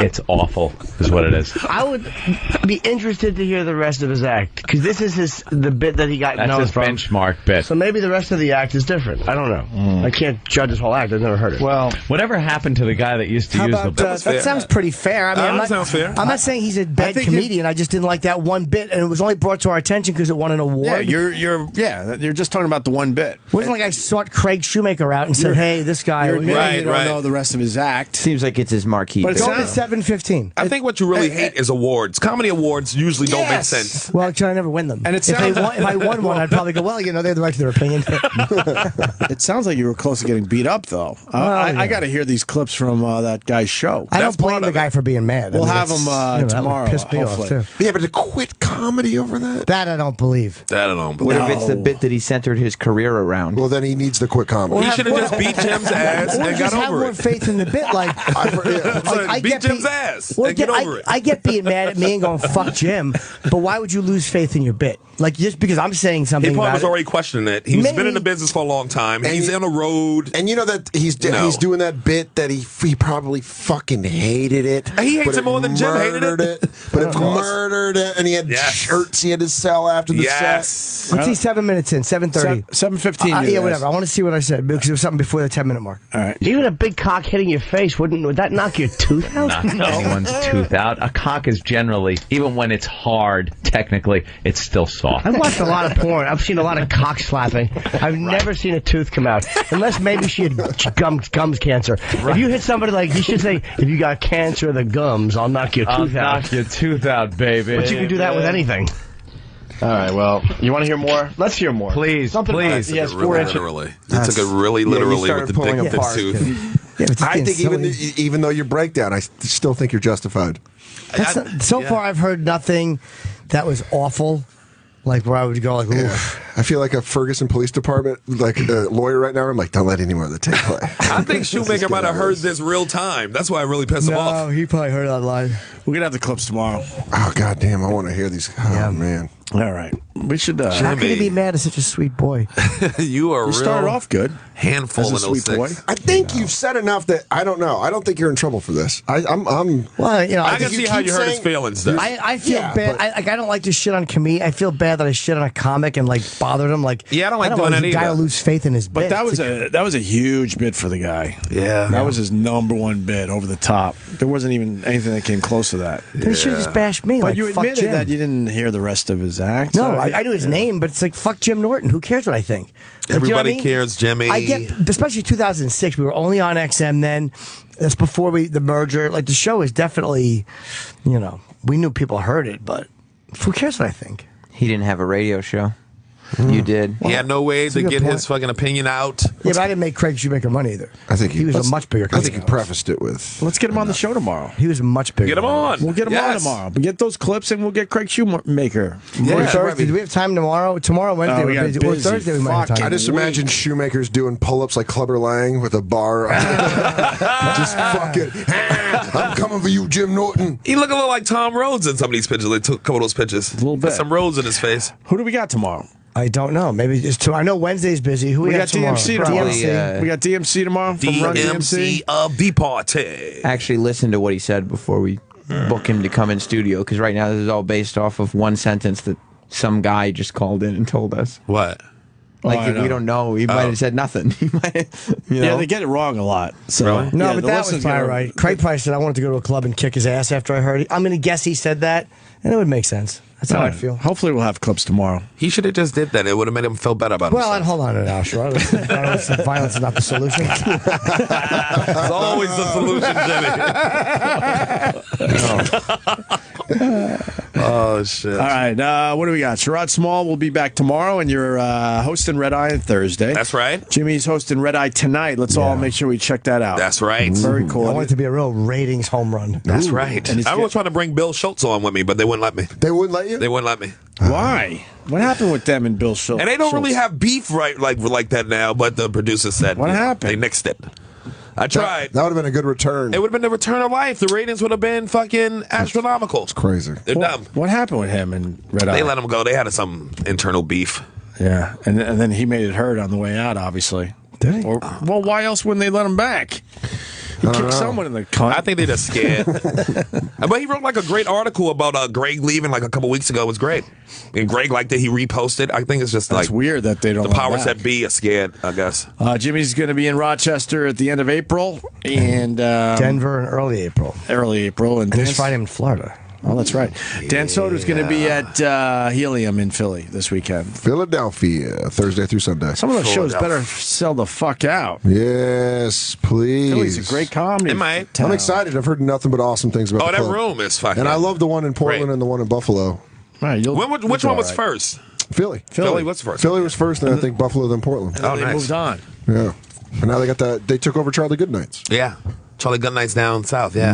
It's awful, is what it is. I would be interested to hear the rest of his act, because this is the bit that he got That's known his from. benchmark bit. So maybe the rest of the act is different. I don't know. I can't judge his whole act. I've never heard it. Well, whatever happened to the guy that used to use the... that sounds pretty fair. I mean, that sounds fair. I'm not saying he's a bad comedian. I just didn't like that one bit, and it was only brought to our attention because it won an award. Yeah, you're just talking about the one bit. It wasn't like I sought Craig Shoemaker out and said, "Hey, this guy." You're admitting you don't know the rest of his act. Seems like it's his marquee. But it Go to sounds 7:15. I think what you really hate is awards. Comedy awards usually don't make sense. Well, I never win them. And it if sounds- I won one, I'd probably go, "Well, they have the right to their opinion." It sounds like you were close to getting beat up, though. I got to hear these clips from that guy's show. I don't blame the guy for being mad. We'll I mean, have him that would tomorrow, piss me off, hopefully. too. Yeah, but to quit comedy over that? That I don't believe. That I don't What believe. if it's the bit that he centered his career around? Well, then he needs to quit comedy. He should have just beat Jim's ass Or and just got have over more it. faith in the bit. I Beat get Jim's beat- ass Well, and get over it. I get being mad at me and going, "Fuck Jim," but why would you lose faith in your bit? Like, just because I'm saying something He probably about was it- already questioning it. He's been Maybe. in the business for a long time. He's on the road. And you know that he's doing that bit that he probably fucking hated it. He hates it more than Jim hated it. But it murdered it, and he had shirts he had to sell after the set. Let's see, 7 minutes in, 7:30. 7:15. Yeah, whatever. I want to see what I said because it was something before the 10-minute mark. All right. Even a big cock hitting your face would that knock your tooth out? Knock anyone's tooth out. A cock is generally, even when it's hard, technically, it's still soft. I've watched a lot of porn. I've seen a lot of cock slapping. I've never seen a tooth come out, unless maybe she had gums cancer. If you hit somebody like, you should say, if you got cancer of the gums, I'll knock your tooth out. Knock your tooth out, baby. But you can do that with anything. All right, well, you want to hear more? Let's hear more. Please, please. He has Really 4 inches. literally. He took it really literally with the dick of tooth. I think even though your breakdown, I still think you're justified. So far, I've heard nothing that was awful. Like where I would go, like, oof. I feel like a Ferguson Police Department, like a lawyer right now. I'm like, don't let any more of the tape play. I think Shoemaker might have heard this real time. That's why it really pissed him off. No, he probably heard it online. We're going to have the clips tomorrow. Oh, goddamn. I want to hear these. Oh, man. All right. We should. How could he be mad at such a sweet boy? You are You started off good. Handful As a in those sweet boy. six. I think you've said enough that I don't know. I don't think you're in trouble for this. I'm Well, you know, I can think see how you hurt his feelings, though. I feel Yeah, bad. but- I don't like to shit on comedian. I feel bad that I shit on a comic and like bothered him. Like, Yeah, I don't like doing want that the guy to either. lose faith in his But bit. that was a huge bit for the guy. Yeah. That was his number one bit, over the top. There wasn't even anything that came close to that. Then he should have just bashed me. But like, you fuck admitted Jim. that you didn't hear the rest of his act. No, so I knew his name, but it's like fuck Jim Norton. Who cares what I think? Like, Everybody you know what I mean? cares, Jimmy. I get, especially 2006. We were only on XM then. That's before the merger. Like the show is definitely, you know, we knew people heard it, but who cares what I think? He didn't have a radio show. You did. He had no way That's a to good get point. his fucking opinion out. Yeah, but I didn't make Craig Shoemaker money either. I think he was a much bigger. I think he comedian. prefaced it with. Let's get him on the show tomorrow. He was much bigger. Get him on. We'll get him on Yes. tomorrow. But get those clips and we'll get Craig Shoemaker. Or Yeah. Thursday. Do we have time tomorrow? Tomorrow, Wednesday, we we're got busy. Or busy. Thursday, we might have Fuck, time. I just imagine Shoemaker's doing pull-ups like Clubber Lang with a bar. Just fucking. I'm coming for you, Jim Norton. He look a little like Tom Rhodes in some of these pictures. They took a couple of those pictures. A little bit. Got some Rhodes in his face. Who do we got tomorrow? I don't know. Maybe it's two. I know Wednesday's busy. Who We got got tomorrow? DMC tomorrow. DMC. We got DMC tomorrow from Run DMC of the party. Actually, listen to what he said before we book him to come in studio, because right now this is all based off of one sentence that some guy just called in and told us. What? Like, I know. we don't know. He might have said nothing. He might, you know? Yeah, they get it wrong a lot. So Really? No, yeah, but the that listeners was probably get it- right. Craig probably said, I wanted to go to a club and kick his ass after I heard it. I'm going to guess he said that, and it would make sense. That's how All I right. feel. Hopefully we'll have clips tomorrow. He should have just did that. It would have made him feel better about Well, himself. hold on now, Sherrod. Violence is not the solution. It's always the solution, Jimmy. Oh, shit. All right, what do we got? Sherrod Small will be back tomorrow, and you're hosting Red Eye on Thursday. That's right. Jimmy's hosting Red Eye tonight. Let's all make sure we check that out. That's right. Very cool. I want it to be a real ratings home run. That's right. And it's I was trying to bring Bill Schultz on with me, but they wouldn't let me. They wouldn't let you? They wouldn't let me. Why? What happened with them and Bill Schultz? And they don't really have beef like that now, but the producer said What happened? They nixed it. I tried. That would have been a good return. It would have been the return of life. The ratings would have been fucking astronomical. It's crazy. They're dumb. What happened with him and Red Eye? They let him go. They had some internal beef. Yeah, and then he made it hurt on the way out, obviously. Did he? Or, well, why else wouldn't they let him back? He kicked someone in the cunt. I think they're just scared. But he wrote like a great article about Greg leaving like a couple weeks ago. It was great. And Greg liked it. He reposted. I think it's just That's like weird that they don't the let him powers back. that be are scared, I guess. Jimmy's going to be in Rochester at the end of April and Denver in early April. And this Friday I'm in Florida. Oh, that's right. Dan Soder's going to be at Helium in Philly this weekend. Philadelphia, Thursday through Sunday. Some of those shows better sell the fuck out. Yes, please. Philly's a great comedy. It might. town. I'm excited. I've heard nothing but awesome things about Oh, the that club. room is fucking. And I love the one in Portland great. and the one in Buffalo. Right, Which one was first? Philly. Philly was first. Philly was first, and I think Buffalo, then Portland. And then they nice. moved on. Yeah. And now they got that. They took over Charlie Goodnight's. Yeah. Charlie Goodnight's down south, yeah.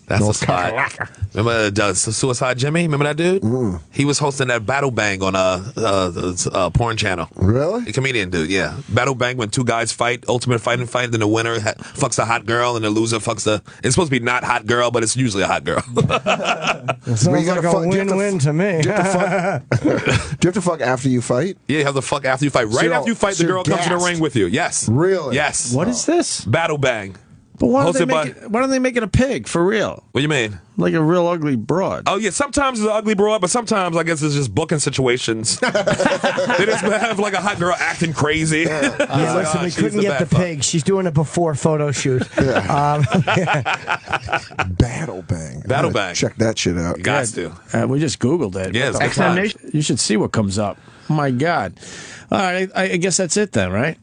That's the spot. Remember Suicide Jimmy? Remember that dude? He was hosting that Battle Bang on a porn channel. Really? A comedian dude, yeah. Battle Bang when two guys fight, ultimate fight, then the winner fucks a hot girl and the loser fucks it's supposed to be not hot girl, but it's usually a hot girl. It sounds like a win-win to me. Do you have to fuck after you fight? Yeah, you have to fuck after you fight. Right after you fight, the girl comes in the ring with you. Yes. Really? Yes. What is this? Battle Bang. But why Hosted don't they make it a pig for real? What do you mean? Like a real ugly broad. Oh yeah, sometimes it's an ugly broad, but sometimes I guess it's just booking situations. They just have like a hot girl acting crazy. Listen, we couldn't get the pig. She's doing a before photo shoot. Battle Bang. Battle Bang. Check that shit out. Got to. We just Googled it. Yeah, it's good. You should see what comes up. Oh my God. All right, I guess that's it then, right?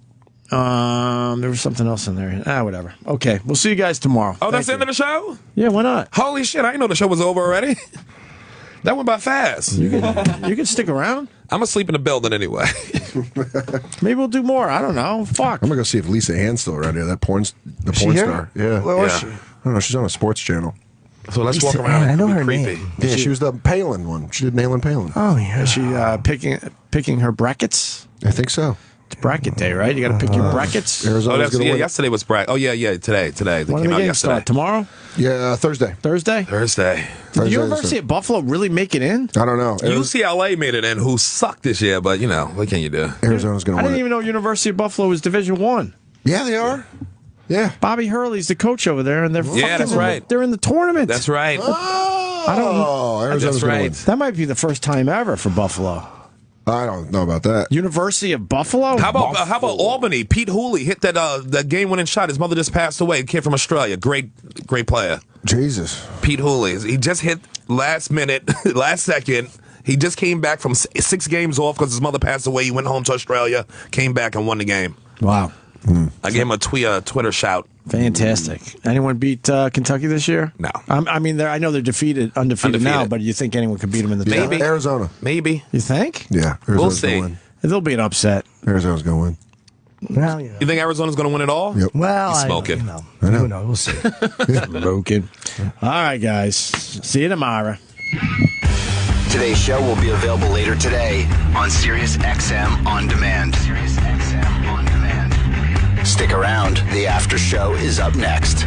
There was something else in there. Whatever. Okay, we'll see you guys tomorrow. Oh, that's the end of the show? Yeah, why not? Holy shit, I didn't know the show was over already. That went by fast. You can stick around. I'm asleep in the building anyway. Maybe we'll do more. I don't know. Fuck. I'm gonna go see if Lisa Ann's still around here. The porn star. Yeah. Where was she? I don't know. She's on a sports channel. So let's Lisa walk around. Ann, And I know be her creepy. name. Yeah, she was the Palin one. She did Nail and Palin. Oh yeah. Is she picking her brackets? I think so. It's bracket day, right? You got to pick your brackets. Arizona's gonna win. Yesterday was bracket. Oh yeah, today. They When came the out games yesterday. start? Tomorrow? Yeah, Thursday. Thursday? Thursday. Did the University of Buffalo really make it in? I don't know. UCLA made it in, who sucked this year, but what can you do? Arizona's going I to didn't win. even know University of Buffalo was Division I. Yeah, they are. Yeah. Bobby Hurley's the coach over there, and they're that's right. They're in the tournament. That's right. I don't know. Arizona's That's going to right. win. That might be the first time ever for Buffalo. I don't know about that. University of Buffalo? How about Albany? Pete Hooley hit that game-winning shot. His mother just passed away. A kid from Australia. Great player. Jesus. Pete Hooley. He just hit last minute, last second. He just came back from 6 games off because his mother passed away. He went home to Australia, came back and won the game. Wow. I gave him a Twitter shout. Fantastic. Anyone beat Kentucky this year? No. I mean, they're undefeated now, but you think anyone could beat them in the Yeah, tournament? Arizona. Maybe. You think? Yeah. We'll Arizona's see. going to win. There'll be an upset. Arizona's going to win. Well, you know. You think Arizona's going to win it all? Yep. Well, He's I smoking. don't know. Who knows? We'll see. Smoking. All right, guys. See you tomorrow. Today's show will be available later today on SiriusXM On Demand. SiriusXM On Demand. Stick around. The after show is up next.